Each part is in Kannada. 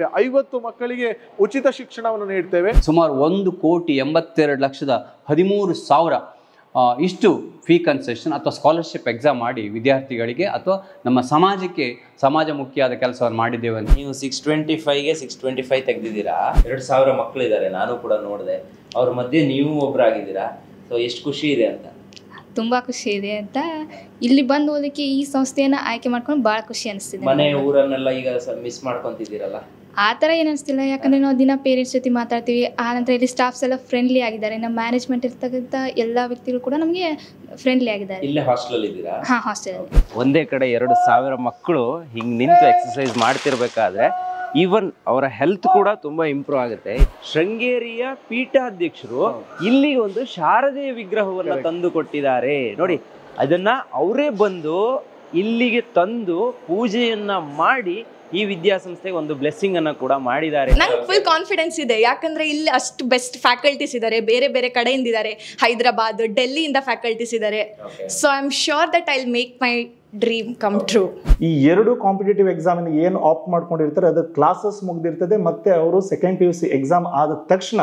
50 ಮಕ್ಕಳಿಗೆ ಉಚಿತ ಶಿಕ್ಷಣವನ್ನು ನೀಡ್ತೇವೆ. ಸುಮಾರು 1,82,13,000 ಇಷ್ಟು ಫೀ ಕನ್ಸೆಷನ್ ಅಥವಾ ಸ್ಕಾಲರ್ಶಿಪ್ ಎಕ್ಸಾಮ್ ಮಾಡಿ ವಿದ್ಯಾರ್ಥಿಗಳಿಗೆ ಅಥವಾ ನಮ್ಮ ಸಮಾಜಕ್ಕೆ ಸಮಾಜಮುಖಿಯಾದ ಕೆಲಸವನ್ನು ಮಾಡಿದ್ದೇವೆ ಅಂತ. ನೀವು 625ಗೆ 625 ತೆಗೆದಿದ್ದೀರಾ. 2,000 ಮಕ್ಕಳಿದ್ದಾರೆ, ನಾನು ಕೂಡ ನೋಡಿದೆ. ಅವ್ರ ಮಧ್ಯೆ ನೀವು ಒಬ್ಬರಾಗಿದ್ದೀರಾ. ಸೊ ಎಷ್ಟು ಖುಷಿ ಇದೆ ಅಂತ? ತುಂಬ ಖುಷಿ ಇದೆ ಅಂತ ಇಲ್ಲಿ ಬಂದು ಓದಕ್ಕೆ ಈ ಸಂಸ್ಥೆಯನ್ನು ಆಯ್ಕೆ ಮಾಡ್ಕೊಂಡು ಭಾಳ ಖುಷಿ ಅನಿಸ್ತಿದೆ. ಮನೆ ಊರನ್ನೆಲ್ಲ ಈಗ ಮಿಸ್ ಮಾಡ್ಕೊತಿದ್ದೀರಲ್ಲ? ಆ ಥರ ಏನು ಅನಿಸ್ತಿಲ್ಲ, ಯಾಕಂದರೆ ನಾವು ದಿನ ಪೇರೆಂಟ್ಸ್ ಜೊತೆ ಮಾತಾಡ್ತೀವಿ. ಆ ನಂತರ ಇಲ್ಲಿ ಸ್ಟಾಫ್ಸ್ ಎಲ್ಲ ಫ್ರೆಂಡ್ಲಿ ಆಗಿದ್ದಾರೆ. ನಮ್ಮ ಮ್ಯಾನೇಜ್ಮೆಂಟ್ ಇರ್ತಕ್ಕಂಥ ಎಲ್ಲ ವ್ಯಕ್ತಿಗಳು ಕೂಡ ನಮಗೆ ಫ್ರೆಂಡ್ಲಿ ಆಗಿದ್ದಾರೆ. ಇಲ್ಲೇ ಹಾಸ್ಟೆಲ್ ಇದ್ದೀರಾ? ಹಾಂ, ಹಾಸ್ಟೆಲ್. ಒಂದೇ ಕಡೆ 2,000 ಮಕ್ಕಳು ಹಿಂಗೆ ನಿಂತು ಎಕ್ಸಸೈಸ್ ಮಾಡ್ತಿರ್ಬೇಕಾದ್ರೆ ಈವನ್ ಅವರ ಹೆಲ್ತ್ ಕೂಡ ತುಂಬಾ ಇಂಪ್ರೂವ್ ಆಗುತ್ತೆ. ಶೃಂಗೇರಿಯ ಪೀಠಾಧ್ಯಕ್ಷರು ಇಲ್ಲಿಗೆ ಒಂದು ಶಾರದೆಯ ವಿಗ್ರಹವನ್ನ ತಂದು ಕೊಟ್ಟಿದ್ದಾರೆ ನೋಡಿ. ಅದನ್ನ ಅವರೇ ಬಂದು ಇಲ್ಲಿಗೆ ತಂದು ಪೂಜೆಯನ್ನ ಮಾಡಿ ಈ ವಿದ್ಯಾಸಂಸ್ಥೆಗೆ ಒಂದು ಬ್ಲೆಸ್ಸಿಂಗ್ ಅನ್ನ ಕೂಡ ಮಾಡಿದ್ದಾರೆ. ನಂಗೆ ಫುಲ್ ಕಾನ್ಫಿಡೆನ್ಸ್ ಇದೆ, ಯಾಕಂದ್ರೆ ಇಲ್ಲಿ ಅಷ್ಟು ಬೆಸ್ಟ್ ಫ್ಯಾಕಲ್ಟೀಸ್ ಇದ್ದಾರೆ. ಬೇರೆ ಬೇರೆ ಕಡೆಯಿಂದ ಇದ್ದಾರೆ, ಹೈದರಾಬಾದ್, ಡೆಲ್ಲಿಯಿಂದ ಫ್ಯಾಕಲ್ಟೀಸ್ ಇದ್ದಾರೆ. So I am sure that I will make my dream come true. ಈ 2 ಕಾಂಪಿಟೇಟಿವ್ ಎಕ್ಸಾಮ್ ಏನು ಆಪ್ಟ್ ಮಾಡ್ಕೊಂಡಿರ್ತಾರೆ ಅದು ಕ್ಲಾಸಸ್ ಮುಗ್ದಿರ್ತದೆ. ಮತ್ತೆ ಅವರು ಸೆಕೆಂಡ್ PUC ಎಕ್ಸಾಮ್ ಆದ ತಕ್ಷಣ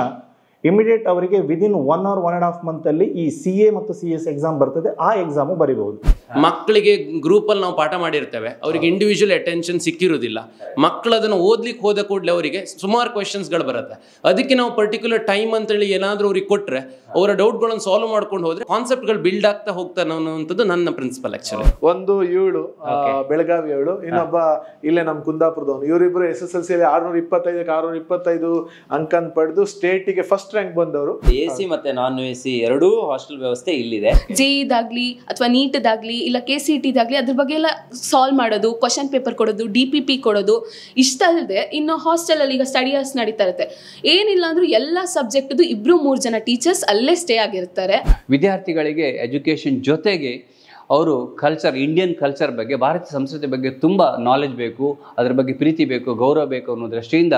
ಇಮಿಡಿಯೇಟ್ ಅವರಿಗೆ ವಿದಿನ್ 1 or 1.5 month ಅಲ್ಲಿ ಈ CA ಮತ್ತು CS ಎಕ್ಸಾಮ್ ಬರ್ತದೆ. ಆ ಎಕ್ಸಾಮು ಬರೀಬಹುದು. ಮಕ್ಕಳಿಗೆ ಗ್ರೂಪಲ್ಲಿ ನಾವು ಪಾಠ ಮಾಡಿರ್ತೇವೆ, ಅವರಿಗೆ ಇಂಡಿವಿಜುವಲ್ ಅಟೆನ್ಷನ್ ಸಿಕ್ಕಿರೋದಿಲ್ಲ. ಮಕ್ಕಳು ಅದನ್ನು ಓದ್ಲಿಕ್ಕೆ ಹೋದ ಕೂಡಲೇ ಅವರಿಗೆ ಸುಮಾರು ಕ್ವೆಶನ್ಸ್ಗಳು ಬರುತ್ತೆ. ಅದಕ್ಕೆ ನಾವು ಪರ್ಟಿಕ್ಯುಲರ್ ಟೈಮ್ ಅಂತೇಳಿ ಏನಾದರೂ ಅವ್ರಿಗೆ ಕೊಟ್ಟರೆ ಅವರ ಡೌಟ್ಗಳನ್ನು ಸಾಲ್ವ್ ಮಾಡ್ಕೊಂಡು ಹೋದ್ರೆ ಕಾನ್ಸೆಪ್ಟ್ಗಳು ಬಿಲ್ಡ್ ಆಗ್ತಾ ಹೋಗ್ತಾನೆ ಅನ್ನುವಂಥದ್ದು ನನ್ನ ಪ್ರಿನ್ಸಿಪಲ್. ಆಕ್ಚುಲಿ ಒಂದು ಇವಳು ಬೆಳಗಾವಿ ಅವಳು, ಇನ್ನೊಬ್ಬ ಇಲ್ಲೇ ನಮ್ಮ ಕುಂದಾಪುರದವನು. ಇವರಿಬ್ಬರು SSLC 625ಕ್ಕೆ 625 ಅಂಕನ್ ಪಡೆದು ಸ್ಟೇಟಿಗೆ ಫಸ್ಟ್ ರ್ಯಾಂಕ್ ಬಂದವರು. AC ಮತ್ತೆ ನಾನ್ AC ಎರಡೂ ಹಾಸ್ಟೆಲ್ ವ್ಯವಸ್ಥೆ ಇಲ್ಲಿದೆ. JEದಾಗ್ಲಿ ಅಥವಾ ನೀಟ್ದಾಗ್ಲಿ ಇಲ್ಲ KCETದಾಗ್ಲಿ ಅದ್ರ ಬಗ್ಗೆ ಎಲ್ಲ ಸಾಲ್ವ್ ಮಾಡೋದು, ಕ್ವಶನ್ ಪೇಪರ್ ಕೊಡೋದು, DPP ಕೊಡೋದು ಇಷ್ಟ ಅಲ್ಲದೆ ಇನ್ನು ಹಾಸ್ಟೆಲಲ್ಲಿ ಈಗ ಸ್ಟಡಿಯರ್ಸ್ ನಡೀತಾ ಇರುತ್ತೆ. ಏನಿಲ್ಲ ಅಂದ್ರೂ ಎಲ್ಲ ಸಬ್ಜೆಕ್ಟ್ದು 2-3 ಜನ ಟೀಚರ್ಸ್ ಅಲ್ಲೇ ಸ್ಟೇ ಆಗಿರ್ತಾರೆ. ವಿದ್ಯಾರ್ಥಿಗಳಿಗೆ ಎಜುಕೇಷನ್ ಜೊತೆಗೆ ಅವರು ಕಲ್ಚರ್, ಇಂಡಿಯನ್ ಕಲ್ಚರ್ ಬಗ್ಗೆ, ಭಾರತೀಯ ಸಂಸ್ಕೃತಿ ಬಗ್ಗೆ ತುಂಬ ನಾಲೆಜ್ ಬೇಕು, ಅದರ ಬಗ್ಗೆ ಪ್ರೀತಿ ಬೇಕು, ಗೌರವ ಬೇಕು ಅನ್ನೋ ದೃಷ್ಟಿಯಿಂದ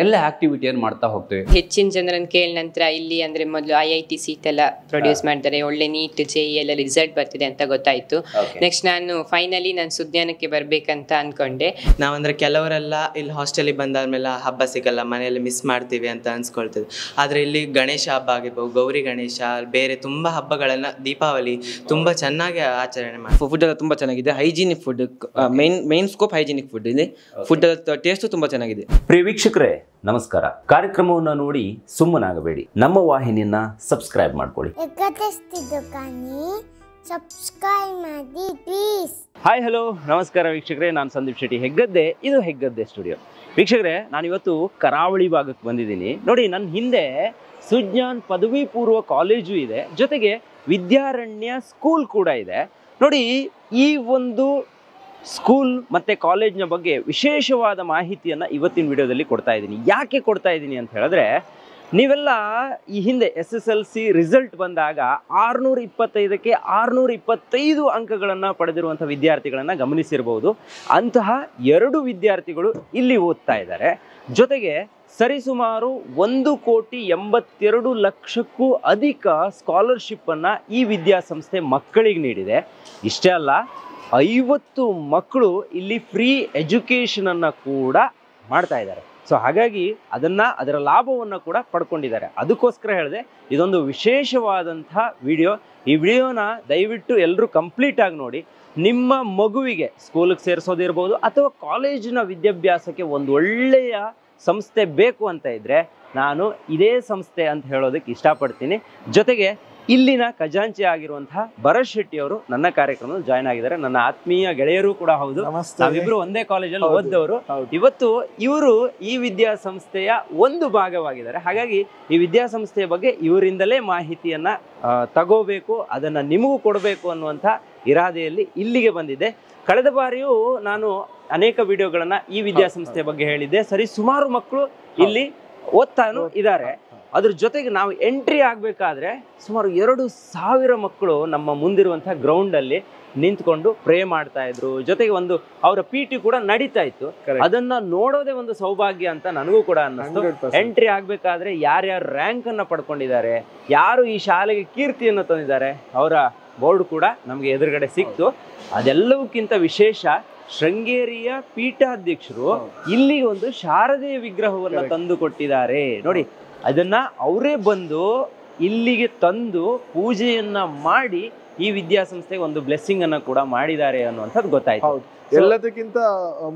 ಎಲ್ಲ ಆಕ್ಟಿವಿಟಿಯನ್ನು ಮಾಡ್ತಾ ಹೋಗ್ತೇವೆ. ಹೆಚ್ಚಿನ ಜನರನ್ನು ಕೇಳಿದ ನಂತರ ಇಲ್ಲಿ ಅಂದರೆ ಮೊದಲು IIT ಸೀಟ್ ಎಲ್ಲ ಪ್ರೊಡ್ಯೂಸ್ ಮಾಡ್ತಾರೆ, ಒಳ್ಳೆ ನೀಟ್ JEE ಎಲ್ಲ ರಿಸಲ್ಟ್ ಬರ್ತಿದೆ ಅಂತ ಗೊತ್ತಾಯಿತು. ನೆಕ್ಸ್ಟ್ ನಾನು ಫೈನಲಿ ನಾನು ಸುಜ್ಞಾನಕ್ಕೆ ಬರಬೇಕಂತ ಅಂದ್ಕೊಂಡೆ. ನಾವಂದರೆ ಕೆಲವರೆಲ್ಲ ಇಲ್ಲಿ ಹಾಸ್ಟೆಲಿಗೆ ಬಂದಾದ್ಮೇಲೆ ಹಬ್ಬ ಸಿಗಲ್ಲ, ಮನೆಯಲ್ಲಿ ಮಿಸ್ ಮಾಡ್ತೀವಿ ಅಂತ ಅನ್ಸ್ಕೊಳ್ತೀವಿ. ಆದರೆ ಇಲ್ಲಿ ಗಣೇಶ ಹಬ್ಬ ಆಗಿರ್ಬೋದು, ಗೌರಿ ಗಣೇಶ, ಬೇರೆ ತುಂಬ ಹಬ್ಬಗಳನ್ನು, ದೀಪಾವಳಿ ತುಂಬ ಚೆನ್ನಾಗಿ ಆಚರಣೆ ಮಾಡಿ. ಫುಡ್ ಎಲ್ಲ ತುಂಬಾ ಚೆನ್ನಾಗಿದೆ, hygienic food, main scope hygienic food. ಇಲ್ಲಿ ಫುಡ್ ಟೇಸ್ಟ್ ತುಂಬಾ ಚೆನ್ನಾಗಿದೆ. ಪ್ರಿಯ ವೀಕ್ಷಕರೇ ನಮಸ್ಕಾರ. ಕಾರ್ಯಕ್ರಮವನ್ನ ನೋಡಿ ಸುಮ್ಮನಾಗಬೇಡಿ, ನಮ್ಮ ವಾಹಿನಿಯನ್ನ ಸಬ್ಸ್ಕ್ರೈಬ್ ಮಾಡ್ಕೊಳ್ಳಿ. ಹಾಯ್ ಹಲೋ ನಮಸ್ಕಾರ ವೀಕ್ಷಕರೇ, ನಾನು ಸಂದೀಪ್ ಶೆಟ್ಟಿ ಹೆಗ್ಗದ್ದೆ. ಇದು ಹೆಗ್ಗದ್ದೆ ಸ್ಟುಡಿಯೋ. ವೀಕ್ಷಕರೇ, ನಾನಿವತ್ತು ಕರಾವಳಿ ಭಾಗಕ್ಕೆ ಬಂದಿದ್ದೀನಿ ನೋಡಿ. ನನ್ನ ಹಿಂದೆ ಸುಜ್ಞಾನ್ ಪದವಿ ಪೂರ್ವ ಕಾಲೇಜು ಇದೆ, ಜೊತೆಗೆ ವಿದ್ಯಾರಣ್ಯ ಸ್ಕೂಲ್ ಕೂಡ ಇದೆ ನೋಡಿ. ಈ ಒಂದು ಸ್ಕೂಲ್ ಮತ್ತು ಕಾಲೇಜ್ನ ಬಗ್ಗೆ ವಿಶೇಷವಾದ ಮಾಹಿತಿಯನ್ನು ಇವತ್ತಿನ ವಿಡಿಯೋದಲ್ಲಿ ಕೊಡ್ತಾ ಇದ್ದೀನಿ. ಯಾಕೆ ಕೊಡ್ತಾ ಇದ್ದೀನಿ ಅಂತ ಹೇಳಿದ್ರೆ, ನೀವೆಲ್ಲ ಈ ಹಿಂದೆ SSLC ರಿಸಲ್ಟ್ ಬಂದಾಗ 625ಕ್ಕೆ 625 ಅಂಕಗಳನ್ನು ಪಡೆದಿರುವಂಥ ವಿದ್ಯಾರ್ಥಿಗಳನ್ನು ಗಮನಿಸಿರ್ಬೋದು. ಅಂತಹ 2 ವಿದ್ಯಾರ್ಥಿಗಳು ಇಲ್ಲಿ ಓದ್ತಾ ಇದ್ದಾರೆ. ಜೊತೆಗೆ ಸರಿಸುಮಾರು 1,82,00,000ಕ್ಕೂ ಅಧಿಕ ಸ್ಕಾಲರ್ಶಿಪ್ಪನ್ನು ಈ ವಿದ್ಯಾಸಂಸ್ಥೆ ಮಕ್ಕಳಿಗೆ ನೀಡಿದೆ. ಇಷ್ಟೇ ಅಲ್ಲ, 50 ಮಕ್ಕಳು ಇಲ್ಲಿ ಫ್ರೀ ಎಜುಕೇಷನನ್ನು ಕೂಡ ಮಾಡ್ತಾ ಇದ್ದಾರೆ. ಸೊ ಹಾಗಾಗಿ ಅದರ ಲಾಭವನ್ನು ಕೂಡ ಪಡ್ಕೊಂಡಿದ್ದಾರೆ. ಅದಕ್ಕೋಸ್ಕರ ಹೇಳಿದೆ ಇದೊಂದು ವಿಶೇಷವಾದಂಥ ವಿಡಿಯೋ. ಈ ವಿಡಿಯೋನ ದಯವಿಟ್ಟು ಎಲ್ಲರೂ ಕಂಪ್ಲೀಟಾಗಿ ನೋಡಿ. ನಿಮ್ಮ ಮಗುವಿಗೆ ಸ್ಕೂಲಿಗೆ ಸೇರಿಸೋದಿರ್ಬೋದು ಅಥವಾ ಕಾಲೇಜಿನ ವಿದ್ಯಾಭ್ಯಾಸಕ್ಕೆ ಒಂದು ಒಳ್ಳೆಯ ಸಂಸ್ಥೆ ಬೇಕು ಅಂತ ಇದ್ದರೆ ನಾನು ಇದೇ ಸಂಸ್ಥೆ ಅಂತ ಹೇಳೋದಕ್ಕೆ ಇಷ್ಟಪಡ್ತೀನಿ. ಜೊತೆಗೆ ಇಲ್ಲಿನ ಖಜಾಂಚಿ ಆಗಿರುವಂತಹ ಭರತ್ ಶೆಟ್ಟಿ ಅವರು ನನ್ನ ಕಾರ್ಯಕ್ರಮದಲ್ಲಿ ಜಾಯ್ನ್ ಆಗಿದ್ದಾರೆ. ನನ್ನ ಆತ್ಮೀಯ ಗೆಳೆಯರು ಕೂಡ ಹೌದು. ನಾವಿಬ್ರು ಒಂದೇ ಕಾಲೇಜಲ್ಲಿ ಓದ್ದವರು. ಇವತ್ತು ಇವರು ಈ ವಿದ್ಯಾಸಂಸ್ಥೆಯ ಒಂದು ಭಾಗವಾಗಿದ್ದಾರೆ. ಹಾಗಾಗಿ ಈ ವಿದ್ಯಾಸಂಸ್ಥೆಯ ಬಗ್ಗೆ ಇವರಿಂದಲೇ ಮಾಹಿತಿಯನ್ನ ತಗೋಬೇಕು, ಅದನ್ನ ನಿಮಗೂ ಕೊಡಬೇಕು ಅನ್ನುವಂಥ ಇರಾದೆಯಲ್ಲಿ ಇಲ್ಲಿಗೆ ಬಂದಿದ್ದೆ. ಕಳೆದ ಬಾರಿಯೂ ನಾನು ಅನೇಕ ವಿಡಿಯೋಗಳನ್ನ ಈ ವಿದ್ಯಾಸಂಸ್ಥೆಯ ಬಗ್ಗೆ ಹೇಳಿದ್ದೆ. ಸರಿ ಸುಮಾರು ಮಕ್ಕಳು ಇಲ್ಲಿ ಓದ್ತಾನು ಇದ್ದಾರೆ. ಅದ್ರ ಜೊತೆಗೆ ನಾವು ಎಂಟ್ರಿ ಆಗಬೇಕಾದ್ರೆ ಸುಮಾರು 2,000 ಮಕ್ಕಳು ನಮ್ಮ ಮುಂದಿರುವಂತಹ ಗ್ರೌಂಡಲ್ಲಿ ನಿಂತ್ಕೊಂಡು ಪ್ರೇ ಮಾಡ್ತಾ ಇದ್ರು. ಜೊತೆಗೆ ಒಂದು ಅವರ PT ಕೂಡ ನಡೀತಾ ಇತ್ತು. ಅದನ್ನ ನೋಡೋದೇ ಒಂದು ಸೌಭಾಗ್ಯ ಅಂತ ನನಗೂ ಕೂಡ ಅನ್ನಿಸ್ತು. ಎಂಟ್ರಿ ಆಗ್ಬೇಕಾದ್ರೆ ಯಾರ್ಯಾರು ರ್ಯಾಂಕ್ ಅನ್ನ ಪಡ್ಕೊಂಡಿದ್ದಾರೆ, ಯಾರು ಈ ಶಾಲೆಗೆ ಕೀರ್ತಿಯನ್ನು ತಂದಿದ್ದಾರೆ, ಅವರ ಬೋರ್ಡ್ ಕೂಡ ನಮಗೆ ಎದುರುಗಡೆ ಸಿಕ್ತು. ಅದೆಲ್ಲವಕ್ಕಿಂತ ವಿಶೇಷ ಶೃಂಗೇರಿಯ ಪೀಠಾಧ್ಯಕ್ಷರು ಇಲ್ಲಿಗೆ ಒಂದು ಶಾರದೆಯ ವಿಗ್ರಹವನ್ನ ತಂದು ಕೊಟ್ಟಿದ್ದಾರೆ ನೋಡಿ. ಅದನ್ನ ಅವರೇ ಬಂದು ಇಲ್ಲಿಗೆ ತಂದು ಪೂಜೆಯನ್ನ ಮಾಡಿ ಈ ವಿದ್ಯಾಸಂಸ್ಥೆಗೆ ಒಂದು ಬ್ಲೆಸ್ಸಿಂಗ್ ಅನ್ನ ಕೂಡ ಮಾಡಿದ್ದಾರೆ ಅನ್ನುವಂಥದ್ದು ಗೊತ್ತಾಯ್ತು. ಎಲ್ಲದಕ್ಕಿಂತ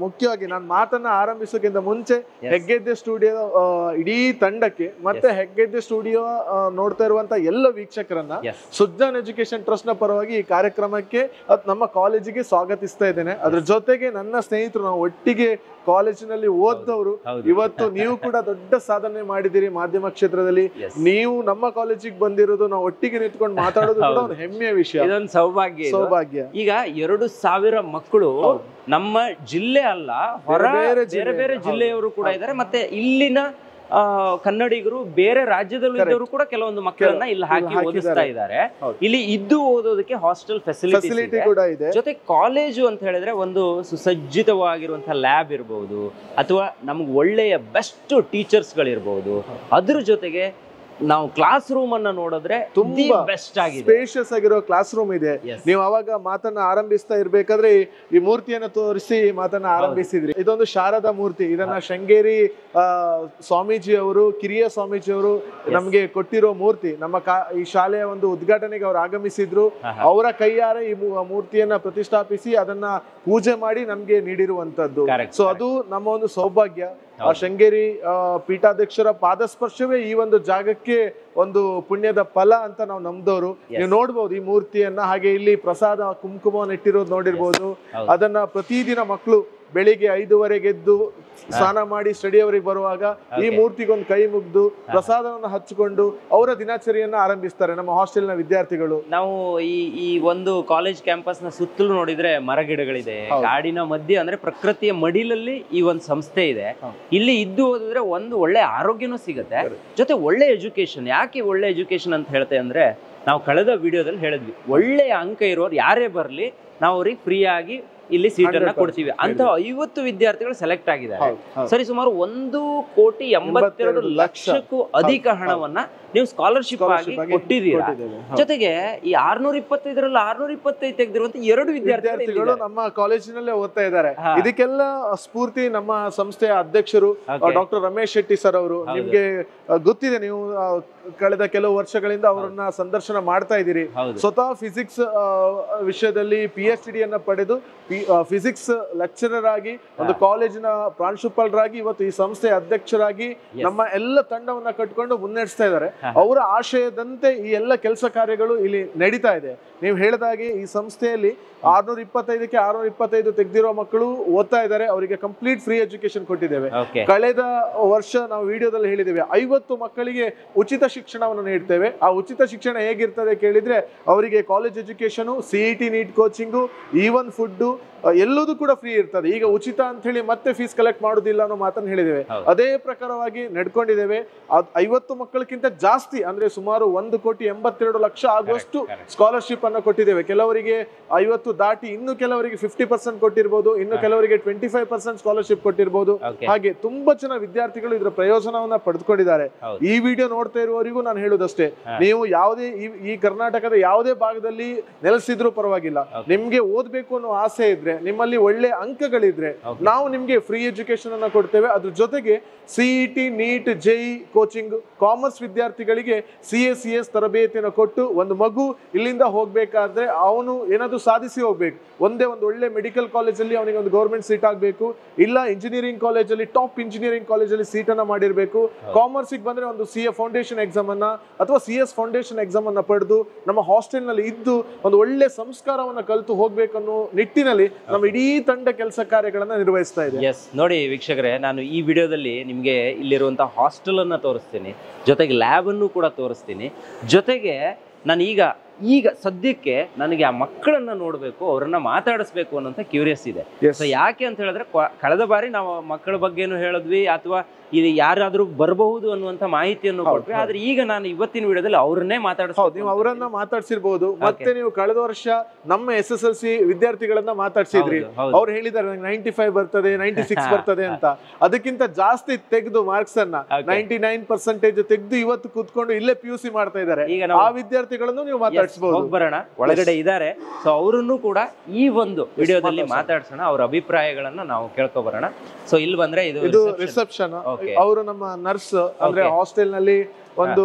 ಮುಖ್ಯವಾಗಿ ನಾನು ಮಾತನ್ನ ಆರಂಭಿಸೋಕ್ಕಿಂತ ಮುಂಚೆ ಹೆಗ್ಗೆದ್ದೆ ಸ್ಟುಡಿಯೋ ಇಡೀ ತಂಡಕ್ಕೆ ಮತ್ತೆ ಹೆಗ್ಗೆದ್ದೆ ಸ್ಟುಡಿಯೋ ನೋಡ್ತಾ ಇರುವಂತ ಎಲ್ಲ ವೀಕ್ಷಕರನ್ನ ಸುಜ್ಞಾನ್ ಎಜುಕೇಶನ್ ಟ್ರಸ್ಟ್ ನ ಪರವಾಗಿ ಈ ಕಾರ್ಯಕ್ರಮಕ್ಕೆ ನಮ್ಮ ಕಾಲೇಜಿಗೆ ಸ್ವಾಗತಿಸ್ತಾ ಇದ್ದೇನೆ. ಅದ್ರ ಜೊತೆಗೆ ನನ್ನ ಸ್ನೇಹಿತರು, ನಾವು ಒಟ್ಟಿಗೆ ಕಾಲೇಜಿನಲ್ಲಿ ಓದ್ದವರು, ಇವತ್ತು ನೀವು ಕೂಡ ದೊಡ್ಡ ಸಾಧನೆ ಮಾಡಿದಿರಿ ಮಾಧ್ಯಮ ಕ್ಷೇತ್ರದಲ್ಲಿ. ನೀವು ನಮ್ಮ ಕಾಲೇಜಿಗೆ ಬಂದಿರೋದು, ನಾವು ಒಟ್ಟಿಗೆ ನಿಂತ್ಕೊಂಡು ಮಾತಾಡೋದು ಕೂಡ ಒಂದು ಹೆಮ್ಮೆಯ ವಿಷಯ, ಇದೊಂದು ಸೌಭಾಗ್ಯ. ಈಗ 2,000 ಮಕ್ಕಳು ನಮ್ಮ ಜಿಲ್ಲೆ ಅಲ್ಲ, ಹೊರ ಬೇರೆ ಬೇರೆ ಜಿಲ್ಲೆಯವರು ಕೂಡ ಇದ್ದಾರೆ. ಮತ್ತೆ ಇಲ್ಲಿನ ಕನ್ನಡಿಗರು ಬೇರೆ ರಾಜ್ಯದಲ್ಲೂ ಇದ್ದವರು ಕೂಡ ಕೆಲವೊಂದು ಮಕ್ಕಳನ್ನ ಇಲ್ಲಿ ಹಾಕಿ ಓದಿಸ್ತಾ ಇದ್ದಾರೆ. ಇಲ್ಲಿ ಇದ್ದು ಓದೋದಕ್ಕೆ ಹಾಸ್ಟೆಲ್ ಫೆಸಿಲಿಟಿ ಕೂಡ ಇದೆ. ಜೊತೆ ಕಾಲೇಜು ಅಂತ ಹೇಳಿದ್ರೆ ಒಂದು ಸುಸಜ್ಜಿತವಾಗಿರುವಂತಹ ಲ್ಯಾಬ್ ಇರಬಹುದು, ಅಥವಾ ನಮ್ಗೆ ಒಳ್ಳೆಯ ಬೆಸ್ಟ್ ಟೀಚರ್ಸ್ ಗಳಿರ್ಬಹುದು. ಅದ್ರ ಜೊತೆಗೆ ನಾವು ಕ್ಲಾಸ್ ರೂಮ್ ಅನ್ನ ನೋಡಿದ್ರೆ ತುಂಬಾ ಬೆಸ್ಟ್ ಆಗಿದೆ, ಸ್ಪೇಷಿಯಸ್ ಆಗಿರೋ ಕ್ಲಾಸ್ ರೂಮ್ ಇದೆ. ನೀವು ಅವಾಗ ಮಾತನ್ನ ಆರಂಭಿಸ್ತಾ ಇರ್ಬೇಕಾದ್ರೆ ಈ ಮೂರ್ತಿಯನ್ನ ತೋರಿಸಿ ಮಾತನ್ನ ಆರಂಭಿಸಿದ್ರಿ. ಇದೊಂದು ಶಾರದಾ ಮೂರ್ತಿ. ಇದನ್ನ ಶೃಂಗೇರಿ ಸ್ವಾಮೀಜಿ ಅವರು, ಕಿರಿಯ ಸ್ವಾಮೀಜಿ ಅವರು ನಮ್ಗೆ ಕೊಟ್ಟಿರೋ ಮೂರ್ತಿ. ನಮ್ಮ ಈ ಶಾಲೆಯ ಒಂದು ಉದ್ಘಾಟನೆಗೆ ಅವ್ರು ಆಗಮಿಸಿದ್ರು. ಅವರ ಕೈಯಾರೆ ಈ ಮೂರ್ತಿಯನ್ನ ಪ್ರತಿಷ್ಠಾಪಿಸಿ ಅದನ್ನ ಪೂಜೆ ಮಾಡಿ ನಮ್ಗೆ ನೀಡಿರುವಂತದ್ದು. ಸೊ ಅದು ನಮ್ಮ ಒಂದು ಸೌಭಾಗ್ಯ. ಶೃಂಗೇರಿ ಪೀಠಾಧ್ಯಕ್ಷರ ಪಾದಸ್ಪರ್ಶವೇ ಈ ಒಂದು ಜಾಗಕ್ಕೆ ಒಂದು ಪುಣ್ಯದ ಫಲ ಅಂತ ನಾವು ನಂಬಿದವರು. ನೀವು ನೋಡ್ಬೋದು ಈ ಮೂರ್ತಿಯನ್ನ. ಹಾಗೆ ಇಲ್ಲಿ ಪ್ರಸಾದ ಕುಂಕುಮವನ್ನು ಇಟ್ಟಿರೋದು ನೋಡಿರ್ಬೋದು. ಅದನ್ನ ಪ್ರತಿದಿನ ಮಕ್ಕಳು ಬೆಳಿಗ್ಗೆ 5:15 ಎದ್ದು ಸ್ನಾನ ಮಾಡಿ ಸ್ಟಡಿ ಅವರಿಗೆ ಬರುವಾಗ ಈ ಮೂರ್ತಿಗೊಂದು ಕೈ ಮುಗ್ದು ಪ್ರಸಾದವನ್ನು ಹಚ್ಚಿಕೊಂಡು ಅವರ ದಿನಚರಿಯನ್ನ ಆರಂಭಿಸ್ತಾರೆ ನಮ್ಮ ಹಾಸ್ಟೆಲ್ನ ವಿದ್ಯಾರ್ಥಿಗಳು. ನಾವು ಈ ಒಂದು ಕಾಲೇಜ್ ಕ್ಯಾಂಪಸ್ ನ ಸುತ್ತಲೂ ನೋಡಿದ್ರೆ ಮರಗಿಡಗಳಿದೆ, ಕಾಡಿನ ಮಧ್ಯೆ ಅಂದ್ರೆ ಪ್ರಕೃತಿಯ ಮಡಿಲಲ್ಲಿ ಈ ಒಂದು ಸಂಸ್ಥೆ ಇದೆ. ಇಲ್ಲಿ ಇದ್ದು ಓದಿದ್ರೆ ಒಂದು ಒಳ್ಳೆ ಆರೋಗ್ಯನೂ ಸಿಗುತ್ತೆ, ಜೊತೆ ಒಳ್ಳೆ ಎಜುಕೇಶನ್. ಯಾಕೆ ಒಳ್ಳೆ ಎಜುಕೇಶನ್ ಅಂತ ಹೇಳ್ತೇವೆ ಅಂದ್ರೆ, ನಾವು ಕಳೆದ ವಿಡಿಯೋದಲ್ಲಿ ಹೇಳಿದ್ವಿ, ಒಳ್ಳೆಯ ಅಂಕ ಇರೋರು ಯಾರೇ ಬರ್ಲಿ ನಾವು ಅವ್ರಿಗೆ ಫ್ರೀ ಆಗಿ ಇಲ್ಲಿ ಸೀಟ್ ಅನ್ನ ಕೊಡ್ತೀವಿ ಅಂತ 50 ವಿದ್ಯಾರ್ಥಿಗಳು ಸೆಲೆಕ್ಟ್ ಆಗಿದ್ದಾರೆ. ಸರಿ, ಸುಮಾರು 1,82,00,000ಕ್ಕೂ ಅಧಿಕ ಹಣವನ್ನ ನೀವು ಸ್ಕಾಲರ್ಶಿಪ್ ಆಗಿ ಕೊಟ್ಟಿದ್ದೀರಾ. ಜೊತೆಗೆ ಈ 625ರಲ್ಲಿ 625 ತೆಗೆದಿರುವಂತ 2 ವಿದ್ಯಾರ್ಥಿಗಳು ನಮ್ಮ ಕಾಲೇಜಿನಲ್ಲೇ ಓದ್ತಾ ಇದ್ದಾರೆ. ಇದಕ್ಕೆಲ್ಲ ಸ್ಫೂರ್ತಿ ನಮ್ಮ ಸಂಸ್ಥೆಯ ಅಧ್ಯಕ್ಷರು ಡಾಕ್ಟರ್ ರಮೇಶ್ ಶೆಟ್ಟಿ ಸರ್ ಅವರು. ನಿಮ್ಗೆ ಗೊತ್ತಿದೆ, ನೀವು ಕಳೆದ ಕೆಲವು ವರ್ಷಗಳಿಂದ ಅವರನ್ನ ಸಂದರ್ಶನ ಮಾಡ್ತಾ ಇದ್ದೀರಿ. ಸ್ವತಃ ಫಿಸಿಕ್ಸ್ ವಿಷಯದಲ್ಲಿ PhD ಅನ್ನ ಪಡೆದು ಫಿಸಿಕ್ಸ್ ಲೆಕ್ಚರರ್ ಆಗಿ ಒಂದು ಕಾಲೇಜಿನ ಪ್ರಾಂಶುಪಾಲರಾಗಿ ಇವತ್ತು ಈ ಸಂಸ್ಥೆಯ ಅಧ್ಯಕ್ಷರಾಗಿ ನಮ್ಮ ಎಲ್ಲ ತಂಡವನ್ನ ಕಟ್ಕೊಂಡು ಮುನ್ನಡೆಸ್ತಾ ಇದ್ದಾರೆ. ಅವರ ಆಶಯದಂತೆ ಈ ಎಲ್ಲ ಕೆಲಸ ಕಾರ್ಯಗಳು ಇಲ್ಲಿ ನಡೀತಾ ಇದೆ. ನೀವು ಹೇಳಿದಾಗೆ ಈ ಸಂಸ್ಥೆಯಲ್ಲಿ 625ಕ್ಕೆ 625 ತೆಗೆದಿರೋ ಮಕ್ಕಳು ಓದ್ತಾ ಇದ್ದಾರೆ. ಅವರಿಗೆ ಕಂಪ್ಲೀಟ್ ಫ್ರೀ ಎಜುಕೇಶನ್ ಕೊಟ್ಟಿದ್ದೇವೆ. ಕಳೆದ ವರ್ಷ ನಾವು ವಿಡಿಯೋದಲ್ಲಿ ಹೇಳಿದ್ದೇವೆ 50 ಮಕ್ಕಳಿಗೆ ಉಚಿತ ಶಿಕ್ಷಣವನ್ನು ನೀಡ್ತೇವೆ. ಆ ಉಚಿತ ಶಿಕ್ಷಣ ಹೇಗಿರ್ತದೆ ಕೇಳಿದ್ರೆ, ಅವರಿಗೆ college education, CET NEET coaching, even food ಎಲ್ಲದೂ ಕೂಡ ಫ್ರೀ ಇರ್ತದೆ. ಈಗ ಉಚಿತ ಅಂತ ಹೇಳಿ ಮತ್ತೆ ಫೀಸ್ ಕಲೆಕ್ಟ್ ಮಾಡೋದಿಲ್ಲ ಅನ್ನೋ ಮಾತನ್ನು ಹೇಳಿದ್ದೇವೆ. ಅದೇ ಪ್ರಕಾರವಾಗಿ ನಡ್ಕೊಂಡಿದ್ದೇವೆ. 50 ಮಕ್ಕಳಕ್ಕಿಂತ ಜಾಸ್ತಿ ಅಂದ್ರೆ ಸುಮಾರು 1,82,00,000 ಆಗುವಷ್ಟು ಸ್ಕಾಲರ್ಶಿಪ್ ಅನ್ನು ಕೊಟ್ಟಿದ್ದೇವೆ. ಕೆಲವರಿಗೆ 50 ದಾಟಿ, ಇನ್ನು ಕೆಲವರಿಗೆ 50% ಕೊಟ್ಟಿರ್ಬೋದು, ಇನ್ನು ಕೆಲವರಿಗೆ 25% ಸ್ಕಾಲರ್ಶಿಪ್ ಕೊಟ್ಟಿರ್ಬೋದು. ಹಾಗೆ ತುಂಬಾ ಜನ ವಿದ್ಯಾರ್ಥಿಗಳು ಇದರ ಪ್ರಯೋಜನವನ್ನ ಪಡೆದುಕೊಂಡಿದ್ದಾರೆ. ಈ ವಿಡಿಯೋ ನೋಡ್ತಾ ಇರುವವರಿಗೂ ನಾನು ಹೇಳುವುದಷ್ಟೇ, ನೀವು ಯಾವುದೇ ಈ ಕರ್ನಾಟಕದ ಯಾವುದೇ ಭಾಗದಲ್ಲಿ ನೆಲೆಸಿದ್ರೂ ಪರವಾಗಿಲ್ಲ, ನಿಮ್ಗೆ ಓದ್ಬೇಕು ಅನ್ನೋ ಆಸೆ ಇದ್ರೆ, ನಿಮ್ಮಲ್ಲಿ ಒಳ್ಳೆ ಅಂಕಗಳಿದ್ರೆ ನಾವು ನಿಮ್ಗೆ ಫ್ರೀ ಎಜುಕೇಶನ್ ಅನ್ನ ಕೊಡ್ತೇವೆ. ಅದ್ರ ಜೊತೆಗೆ CET NEET JEE coaching, commerce ವಿದ್ಯಾರ್ಥಿಗಳಿಗೆ CS ತರಬೇತಿಯನ್ನು ಕೊಟ್ಟು, ಒಂದು ಮಗು ಇಲ್ಲಿಂದ ಹೋಗ್ಬೇಕಾದ್ರೆ ಅವನು ಏನಾದ್ರು ಸಾಧಿಸಿ ಹೋಗ್ಬೇಕು. ಒಂದೇ ಒಂದು ಒಳ್ಳೆ ಮೆಡಿಕಲ್ ಕಾಲೇಜಲ್ಲಿ ಅವನಿಗೆ ಒಂದು ಗೌರ್ಮೆಂಟ್ ಸೀಟ್ ಆಗಬೇಕು, ಇಲ್ಲ ಇಂಜಿನಿಯರಿಂಗ್ ಕಾಲೇಜಲ್ಲಿ ಟಾಪ್ ಇಂಜಿನಿಯರಿಂಗ್ ಕಾಲೇಜಲ್ಲಿ ಸೀಟ್ ಅನ್ನ ಮಾಡಿರ್ಬೇಕು. ಕಾಮರ್ಸಿಗೆ ಬಂದ್ರೆ ಒಂದು CA ಫೌಂಡೇಶನ್ ಎಕ್ಸಾಮ್ ಅನ್ನ ಅಥವಾ CS ಫೌಂಡೇಶನ್ ಎಕ್ಸಾಮ್ ಅನ್ನ ಪಡೆದು ನಮ್ಮ ಹಾಸ್ಟೆಲ್ ನಲ್ಲಿ ಇದ್ದು ಒಂದು ಒಳ್ಳೆ ಸಂಸ್ಕಾರವನ್ನ ಕಲಿತು ಹೋಗ್ಬೇಕನ್ನೋ ನಿಟ್ಟಿನಲ್ಲಿ ನಮ್ಮ ಇಡೀ ತಂಡ ಕೆಲಸ ಕಾರ್ಯಗಳನ್ನ ನಿರ್ವಹಿಸ್ತಾ ಇದೆ. ನೋಡಿ ವೀಕ್ಷಕರೇ, ನಾನು ಈ ವಿಡಿಯೋದಲ್ಲಿ ನಿಮ್ಗೆ ಇಲ್ಲಿರುವಂತಹ ಹಾಸ್ಟೆಲ್ ಅನ್ನ ತೋರಿಸ್ತೀನಿ, ಜೊತೆಗೆ ಲ್ಯಾಬ್ ಅನ್ನು ಕೂಡ ತೋರಿಸ್ತೀನಿ. ಜೊತೆಗೆ ನಾನು ಈಗ ಸದ್ಯಕ್ಕೆ ನನಗೆ ಆ ಮಕ್ಕಳನ್ನ ನೋಡ್ಬೇಕು, ಅವರನ್ನ ಮಾತಾಡಿಸ್ಬೇಕು ಅನ್ನೋಂಥ ಕ್ಯೂರಿಯಸ್ ಇದೆ. ಸೊ ಯಾಕೆ ಅಂತ ಹೇಳಿದ್ರೆ, ಕಳೆದ ಬಾರಿ ನಾವು ಮಕ್ಕಳ ಬಗ್ಗೆನೂ ಹೇಳಿದ್ವಿ, ಅಥವಾ ಇದು ಯಾರಾದ್ರೂ ಬರಬಹುದು ಅನ್ನುವಂಥ ಮಾಹಿತಿಯನ್ನು ಕೊಟ್ವಿ. ಆದ್ರೆ ಈಗ ನಾನು ಇವತ್ತಿನ ವಿಡಿಯೋದಲ್ಲಿ ಅವ್ರನ್ನೇ ಮಾತಾಡಿಸ್ಬೋದು. ನೀವು ಅವರನ್ನ ಮಾತಾಡ್ಸಿರ್ಬೋದು. ಮತ್ತೆ ನೀವು ಕಳೆದ ವರ್ಷ ನಮ್ಮ SSLC ವಿದ್ಯಾರ್ಥಿಗಳನ್ನ ಮಾತಾಡ್ಸಿದ್ರಿ. ಅವ್ರು ಹೇಳಿದ್ದಾರೆ 95 ಬರ್ತದೆ, 96 ಬರ್ತದೆ ಅಂತ. ಅದಕ್ಕಿಂತ ಜಾಸ್ತಿ ತೆಗೆದು ಮಾರ್ಕ್ಸ್ ಅನ್ನ 99% ತೆಗೆದು ಇವತ್ತು ಕೂತ್ಕೊಂಡು ಇಲ್ಲೇ PUC ಮಾಡ್ತಾ ಇದ್ದಾರೆ. ಆ ವಿದ್ಯಾರ್ಥಿಗಳನ್ನು ನೀವು ಮಾತಾಡ್ಸಿ. ಹೋಗಿ ಬರೋಣ, ಒಳಗಡೆ ಇದ್ದಾರೆ. ಸೊ ಅವರನ್ನು ಕೂಡ ಈ ಒಂದು ವಿಡಿಯೋದಲ್ಲಿ ಮಾತಾಡ್ಸೋಣ, ಅವ್ರ ಅಭಿಪ್ರಾಯಗಳನ್ನ ನಾವು ಕೇಳ್ಕೊಬರೋಣ. ಸೊ ಇಲ್ಲಿ ಬಂದ್ರೆ ಇದು ರಿಸೆಪ್ಷನ್. ಅವರು ನಮ್ಮ ನರ್ಸ್, ಅಂದ್ರೆ ಹಾಸ್ಟೆಲ್ ನಲ್ಲಿ ಒಂದು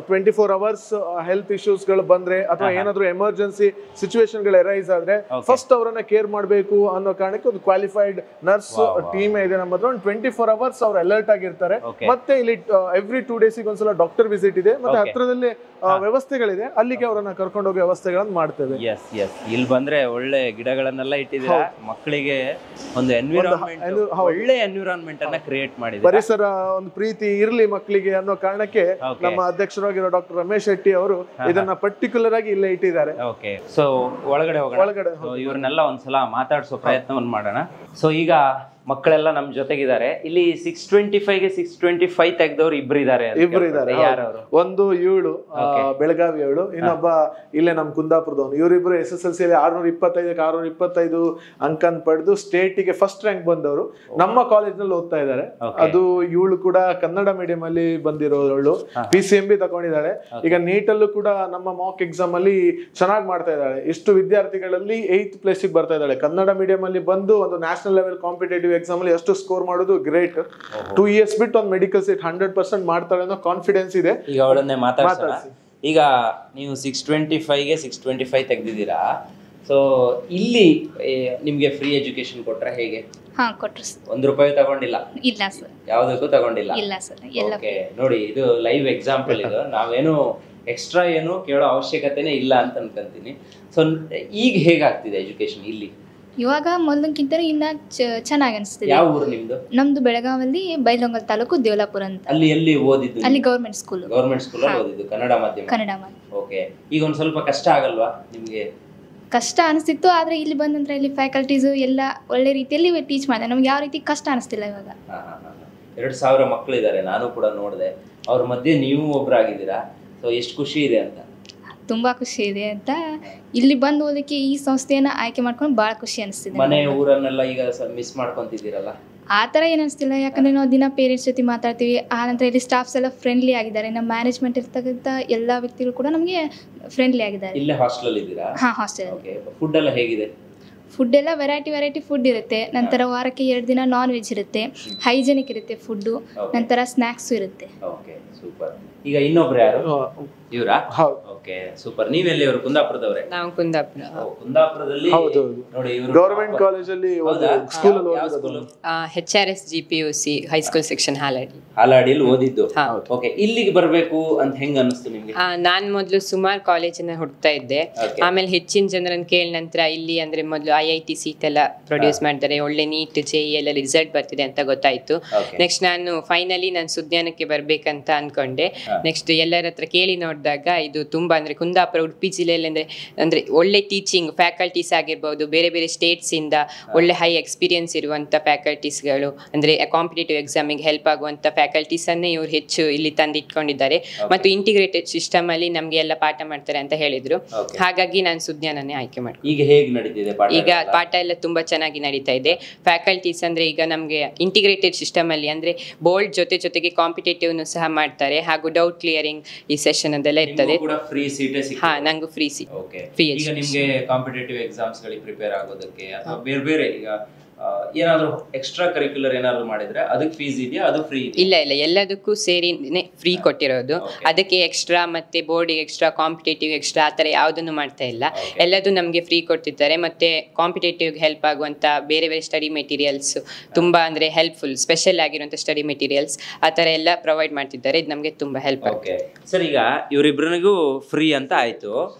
24 ಅವರ್ಸ್ ಹೆಲ್ತ್ ಇಶ್ಯೂಸ್ ಗಳು ಬಂದ್ರೆ ಅಥವಾ ಏನಾದ್ರು ಎಮರ್ಜೆನ್ಸಿ ಸಿಚುವೇಶನ್ ಗಳು ಅರೈಸ್ ಆದ್ರೆ ಫಸ್ಟ್ ಅವರನ್ನ ಕೇರ್ ಮಾಡಬೇಕು ಅನ್ನೋ ಕಾರಣಕ್ಕೆ ಒಂದು ಕ್ವಾಲಿಫೈಡ್ ನರ್ಸ್ ಟೀಮ್ ಇದೆ ನಮ್ಮ ಹತ್ರ. 24 ಅವರ್ಸ್ ಅವ್ರು ಅಲರ್ಟ್ ಆಗಿರ್ತಾರೆ. ಮತ್ತೆ ಇಲ್ಲಿ ಎವ್ರಿ 2 days ಒಂದ್ಸಲ ಡಾಕ್ಟರ್ ವಿಸಿಟ್ ಇದೆ, ಮತ್ತೆ ಹತ್ರದಲ್ಲಿ ವ್ಯವಸ್ಥೆಗಳಿದೆ, ಅಲ್ಲಿಗೆ ಅವರನ್ನ ಕರ್ಕೊಂಡು ಹೋಗಿ ವ್ಯವಸ್ಥೆಗಳನ್ನ ಮಾಡ್ತೇವೆ. ಇಲ್ಲಿ ಬಂದ್ರೆ ಒಳ್ಳೆ ಗಿಡಗಳನ್ನೆಲ್ಲ ಇಟ್ಟಿದ್ದೀರಾ, ಮಕ್ಕಳಿಗೆ ಒಂದು ಎನ್ವಿರಾನ್ಮೆಂಟ್, ಒಳ್ಳೆ ಎನ್ವಿರಾನ್ಮೆಂಟ್ ಅನ್ನ ಕ್ರಿಯೇಟ್ ಮಾಡಿದೆ. ಪರಿಸರ ಒಂದು ಪ್ರೀತಿ ಇರ್ಲಿ ಮಕ್ಕಳಿಗೆ ಅನ್ನೋ ಕಾರಣಕ್ಕೆ ನಮ್ಮ ಅಧ್ಯಕ್ಷರಾಗಿರೋ ಡಾಕ್ಟರ್ ರಮೇಶ್ ಶೆಟ್ಟಿ ಅವರು ಇದನ್ನ ಪರ್ಟಿಕ್ಯುಲರ್ ಆಗಿ ಇಲ್ಲೇ ಇಟ್ಟಿದ್ದಾರೆ. ಸೊ ಒಳಗಡೆ ಹೋಗೋಣ, ಇವ್ರನ್ನೆಲ್ಲ ಒಂದ್ಸಲ ಮಾತಾಡ್ಸೋ ಪ್ರಯತ್ನವನ್ನು ಮಾಡೋಣ. ಸೊ ಈಗ ಮಕ್ಕಳೆಲ್ಲ ನಮ್ ಜೊತೆಗಿದ್ದಾರೆ. ಇಲ್ಲಿ 625ಗೆ 625 ತೆಗೆದವ್ರು ಇಬ್ರು ಇದ್ದಾರೆ. ಯಾರವರು? ಒಂದು ಇವಳು ಬೆಳಗಾವಿ ಅವಳು, ಇನ್ನೊಬ್ಬ ಇಲ್ಲೇ ನಮ್ ಕುಂದಾಪುರದವನು. ಇವರಿಬ್ರು SSLC 625ಕ್ಕೆ 625 ಅಂಕನ್ ಪಡೆದು ಸ್ಟೇಟ್ ಗೆ ಫಸ್ಟ್ ರ್ಯಾಂಕ್ ಬಂದವರು ನಮ್ಮ ಕಾಲೇಜ್ ನಲ್ಲಿ ಓದ್ತಾ ಇದ್ದಾರೆ. ಅದು ಇವಳು ಕೂಡ ಕನ್ನಡ ಮೀಡಿಯಂ ಅಲ್ಲಿ ಬಂದಿರೋಳು, PCMB ತಗೊಂಡಿದ್ದಾಳೆ. ಈಗ ನೀಟ್ ಅಲ್ಲೂ ಕೂಡ ನಮ್ಮ ಮಾಕ್ ಎಕ್ಸಾಮ್ ಅಲ್ಲಿ ಚೆನ್ನಾಗಿ ಮಾಡ್ತಾ ಇದ್ದಾಳೆ. ಇಷ್ಟು ವಿದ್ಯಾರ್ಥಿಗಳಲ್ಲಿ 8th ಪ್ಲೇಸ್ ಬರ್ತಾ ಇದ್ದಾಳೆ. ಕನ್ನಡ ಮೀಡಿಯಂ ಅಲ್ಲಿ ಬಂದು ಒಂದು ನ್ಯಾಷನಲ್ ಲೆವೆಲ್ ಕಾಂಪಿಟೇಟಿವ್ ಎಕ್ಸಾಮ್ ಅಲ್ಲಿ ಎಷ್ಟು ಸ್ಕೋರ್ ಮಾಡೋದು ಗ್ರೇಟ್. 2 years ಬಿಟ್ಟು ಒಂದು ಮೆಡಿಕಲ್ ಸೀಟ್ 100% ಮಾಡ್ತಾಳೆ ಅನ್ನೋ ಕಾನ್ಫಿಡೆನ್ಸ್ ಇದೆ. ಈಗ ಅವಳನ್ನೇ ಮಾತಾಡ್ಸೋಣ. ಈಗ ನೀವು 625ಗೆ 625 ತೆಗೆದಿದ್ದೀರಾ. ಸೊ ಇಲ್ಲಿ ನಿಮ್ಗೆ ಫ್ರೀ ಎಜುಕೇಶನ್ ಕೊಟ್ರೆ ಹೇಗೆ? ಕೊಟ್ರು. ₹1 ತಗೊಂಡಿಲ್ಲ? ಇಲ್ಲ ಸರ್, ಯಾವುದಕ್ಕೂ ತಗೊಂಡಿಲ್ಲ. ಇಲ್ಲ ಸರ್. ಓಕೆ, ನೋಡಿ ಇದು ಲೈವ್ ಎಕ್ಸಾಂಪಲ್. ಇದು ನಾವೇನು ಎಕ್ಸ್ಟ್ರಾ ಏನು ಕೇಳೋ ಅವಶ್ಯಕತೆನೇ ಇಲ್ಲ ಅಂತ ಅನ್ಕೊಂತೀನಿ. ಸೊ ಈಗ ಹೇಗಾಗ್ತಿದೆ ಎಜುಕೇಶನ್ ಇಲ್ಲಿ? ಇವಾಗ ಮೊದಲಕ್ಕಿಂತ ಇನ್ನ ಚೆನ್ನಾಗಿ ಅನಿಸ್ತಿದೆ. ಯಾವ ಊರು ನಿಮ್ದು? ನಮ್ದು ಬೆಳಗಾವಲ್ಲಿ ಬೈಲಹೊಂಗಲ ತಾಲೂಕು ದೇವಲಾಪುರ ಅಂತ. ಅಲ್ಲಿ ಎಲ್ಲಿ ಓದಿದ್ದು? ಅಲ್ಲಿ ಗವರ್ಮೆಂಟ್ ಸ್ಕೂಲ್. ಗವರ್ಮೆಂಟ್ ಸ್ಕೂಲ್ ಅಲ್ಲಿ ಓದಿದ್ದು, ಕನ್ನಡ ಮಾಧ್ಯಮ? ಕನ್ನಡ ಮಾಧ್ಯಮ. ಓಕೆ, ಈಗ ಒಂದ್ ಸ್ವಲ್ಪ ಕಷ್ಟ ಆಗಲ್ವಾ ನಿಮ್ಗೆ? ಕಷ್ಟ ಅನಿಸ್ತಿತ್ತು, ಆದ್ರೆ ಇಲ್ಲಿ ಬಂದ ನಂತರ ಇಲ್ಲಿ ಫ್ಯಾಕಲ್ಟೀಸ್ ಎಲ್ಲ ಒಳ್ಳೆ ರೀತಿಯಲ್ಲಿ ಟೀಚ್ ಮಾಡಿದೆ. ನಮ್ಗೆ ಯಾವ ರೀತಿ ಕಷ್ಟ ಅನಿಸ್ತಿಲ್ಲ ಇವಾಗ. 2000 ಮಕ್ಕಳಿದ್ದಾರೆ, ನಾನು ಕೂಡ ನೋಡಿದೆ. ಅವ್ರ ಮಧ್ಯೆ ನೀವು ಒಬ್ರಾಗಿದ್ದೀರಾ. ಸೊ ಎಷ್ಟು ಖುಷಿ ಇದೆ ಅಂತ? ತುಂಬಾ ಖುಷಿ ಇದೆ ಅಂತ ಇಲ್ಲಿ ಬಂದು ಓದಕ್ಕೆ ಈ ಸಂಸ್ಥೆಯನ್ನ ಆಯ್ಕೆ ಮಾಡ್ಕೊಂಡು ಬಹಳ ಖುಷಿ ಅನಿಸ್ತಿದೆ. ಮನೆ ಊರನ್ನೆಲ್ಲ ಈಗ ಮಿಸ್ ಮಾಡ್ಕೊಂತಿದ್ದೀರಲ್ಲ? ಆ ಥರ ಏನು ಅನಿಸ್ತಿಲ್ಲ, ಯಾಕಂದ್ರೆ ನಾವು ದಿನ ಪೇರೆಂಟ್ಸ್ ಜೊತೆ ಮಾತಾಡ್ತೀವಿ. ಆ ನಂತರ ಇಲ್ಲಿ ಸ್ಟಾಫ್ಸ್ ಎಲ್ಲ ಫ್ರೆಂಡ್ಲಿ ಆಗಿದ್ದಾರೆ. ನಮ್ಮ ಮ್ಯಾನೇಜ್ಮೆಂಟ್ ಇರ್ತಕ್ಕಂಥ ಎಲ್ಲ ವ್ಯಕ್ತಿಗಳು ಕೂಡ ನಮಗೆ ಫ್ರೆಂಡ್ಲಿ ಆಗಿದ್ದಾರೆ. ಇಲ್ಲೇ ಹಾಸ್ಟೆಲ್ ಇದ್ದೀರಾ? ಹಾಸ್ಟೆಲ್. ಫುಡ್ ಎಲ್ಲ ಹೇಗಿದೆ? ಫುಡ್ ಎಲ್ಲ ವೆರೈಟಿ ಫುಡ್ ಇರುತ್ತೆ. ನಂತರ ವಾರಕ್ಕೆ 2 ದಿನ ನಾನ್ ವೆಜ್ ಇರುತ್ತೆ, ಹೈಜೆನಿಕ್ ಇರುತ್ತೆ ಫುಡ್ಡು, ನಂತರ ಸ್ನ್ಯಾಕ್ಸು ಇರುತ್ತೆ. Okay, super. ಈಗ ಇನ್ನೊಬ್ರು ಯಾರು? ಇವರಾ? Okay, super. ನೀವೆಲ್ಲಿ ಅವರು? ಕುಂದಾಪುರದವರೇ? ನಾವು ಕುಂದಾಪುರ. ಕುಂದಾಪುರದಲ್ಲಿ ನೋಡಿ ಇವರು ಗವರ್ನಮೆಂಟ್ ಕಾಲೇಜ್ ಅಲ್ಲಿ ಸ್ಕೂಲ್ ಅಲ್ಲಿ ಓದಿದ್ದು. HRS GPUC ಹೈಸ್ಕೂಲ್ ಸೆಕ್ಷನ್ ಹಾಲಾಡಿಯಲ್ಲಿ ಓದಿದ್ದು. ಓಕೆ, ಇಲ್ಲಿಗೆ ಬರಬೇಕು ಅಂತ ಹೆಂಗ್ ಅನ್ನಿಸ್ತು ನಿಮ್ಗೆ? ನಾನ್ ಮೊದಲು ಸುಮಾರು ಕಾಲೇಜನ್ನ ಹುಡುಕ್ತಾ ಇದ್ದೆ. ಆಮೇಲೆ ಹೆಚ್ಚಿನ ಜನರನ್ನ ಕೇಳ ನಂತರ ಇಲ್ಲಿ ಅಂದ್ರೆ ಮೊದಲು IIT ಸೀಟ್ ಎಲ್ಲ ಪ್ರೊಡ್ಯೂಸ್ ಮಾಡ್ತಾರೆ, ಒಳ್ಳೆ ನೀಟ್ JEE ಎಲ್ಲ ರಿಸಲ್ಟ್ ಬರ್ತಿದೆ ಅಂತ ಗೊತ್ತಾಯ್ತು. ನೆಕ್ಸ್ಟ್ ನಾನು ಫೈನಲಿ ನಾನು ಸುಜ್ಞಾನಕ್ಕೆ ಬರ್ಬೇಕಂತ ಅನ್ಕೊಂಡೆ. ನೆಕ್ಸ್ಟ್ ಎಲ್ಲರ ಹತ್ರ ಕೇಳಿ ನೋಡಿದಾಗ ಇದು ತುಂಬಾ ಅಂದ್ರೆ ಕುಂದಾಪುರ ಉಡುಪಿ ಜಿಲ್ಲೆಯಲ್ಲಿ ಅಂದ್ರೆ ಒಳ್ಳೆ ಟೀಚಿಂಗ್ ಫ್ಯಾಕಲ್ಟೀಸ್ ಆಗಿರ್ಬೋದು, ಬೇರೆ ಬೇರೆ ಸ್ಟೇಟ್ಸ್ ಇಂದ ಒಳ್ಳೆ ಹೈ ಎಕ್ಸ್ಪೀರಿಯನ್ಸ್ ಇರುವಂತ ಫ್ಯಾಕಲ್ಟೀಸ್ಗಳು ಅಂದ್ರೆ ಕಾಂಪಿಟೇಟಿವ್ ಎಕ್ಸಾಮಿಗೆ ಹೆಲ್ಪ್ ಆಗುವಂತ ಫ್ಯಾಕಲ್ಟೀಸ್ ಅನ್ನೇ ಇವ್ರು ಹೆಚ್ಚು ಇಲ್ಲಿ ತಂದಿಟ್ಕೊಂಡಿದ್ದಾರೆ. ಮತ್ತು ಇಂಟಿಗ್ರೇಟೆಡ್ ಸಿಸ್ಟಮ್ ಅಲ್ಲಿ ನಮ್ಗೆ ಎಲ್ಲ ಪಾಠ ಮಾಡ್ತಾರೆ ಅಂತ ಹೇಳಿದ್ರು. ಹಾಗಾಗಿ ನಾನು ಸುಜ್ಞಾನನೇ ಆಯ್ಕೆ ಮಾಡ್ತೀನಿ. ಈಗ ಹೇಗೆ ನಡೀತಿದೆ ಪಾಠ? ಈಗ ಪಾಠ ಎಲ್ಲ ತುಂಬಾ ಚೆನ್ನಾಗಿ ನಡೀತಾ ಇದೆ. ಫ್ಯಾಕಲ್ಟೀಸ್ ಅಂದ್ರೆ ಈಗ ನಮ್ಗೆ ಇಂಟಿಗ್ರೇಟೆಡ್ ಸಿಸ್ಟಮ್ ಅಲ್ಲಿ ಅಂದ್ರೆ ಬೋರ್ಡ್ ಜೊತೆಗೆ ಕಾಂಪಿಟೇಟಿವ್ ಸಹ ಮಾಡ್ತಾರೆ, ಹಾಗೂ ಡೌಟ್ ಕ್ಲಿಯರಿಂಗ್ ಈ ಸೆಷನ್ ಅದೆಲ್ಲ ಇರ್ತದೆ. ನಂಗೂ ಫ್ರೀ ಸೀಟ್. ಈಗ ನಿಮ್ಗೆ ಕಾಂಪಿಟೇಟಿವ್ ಎಕ್ಸಾಮ್ಸ್ ಗಳಿಗೆ ಪ್ರಿಪೇರ್ ಆಗೋದಕ್ಕೆ ಅಥವಾ ಬೇರೆ ಈಗ ಏನಾದ್ರು ಎಕ್ಸ್ಟ್ರಾ ಕರಿಕ್ಯುಲರ್ ಏನಾದ್ರು ಮಾಡಿದ್ರೆ ಅದಕ್ಕೆ ಫೀಸ್ ಇದೆಯಾ? ಅದು ಫ್ರೀ? ಇಲ್ಲ, ಎಲ್ಲದಕ್ಕೂ ಸೇರಿನೇ ಫ್ರೀ ಕೊಟ್ಟಿರೋದು. ಅದಕ್ಕೆ ಎಕ್ಸ್ಟ್ರಾ ಮತ್ತೆ ಬೋರ್ಡಿಗೆ ಎಕ್ಸ್ಟ್ರಾ, ಕಾಂಪಿಟೇಟಿವ್ ಎಕ್ಸ್ಟ್ರಾ ಆ ಥರ ಯಾವುದನ್ನು ಮಾಡ್ತಾ ಇಲ್ಲ. ಎಲ್ಲದೂ ನಮಗೆ ಫ್ರೀ ಕೊಡ್ತಿದ್ದಾರೆ. ಮತ್ತೆ ಕಾಂಪಿಟೇಟಿವ್ಗೆ ಹೆಲ್ಪ್ ಆಗುವಂಥ ಬೇರೆ ಬೇರೆ ಸ್ಟಡಿ ಮೆಟೀರಿಯಲ್ಸ್ ತುಂಬ ಅಂದರೆ ಹೆಲ್ಪ್ಫುಲ್, ಸ್ಪೆಷಲ್ ಆಗಿರುವಂಥ ಸ್ಟಡಿ ಮೆಟೀರಿಯಲ್ಸ್ ಆ ಥರ ಎಲ್ಲ ಪ್ರೊವೈಡ್ ಮಾಡ್ತಿದ್ದಾರೆ. ಇದು ನಮಗೆ ತುಂಬ ಹೆಲ್ಪ್ ಆಗುತ್ತೆ. ಸರ್, ಈಗ ಇವರಿಬ್ಬರಿಗೂ ಫ್ರೀ ಅಂತ ಆಯಿತು.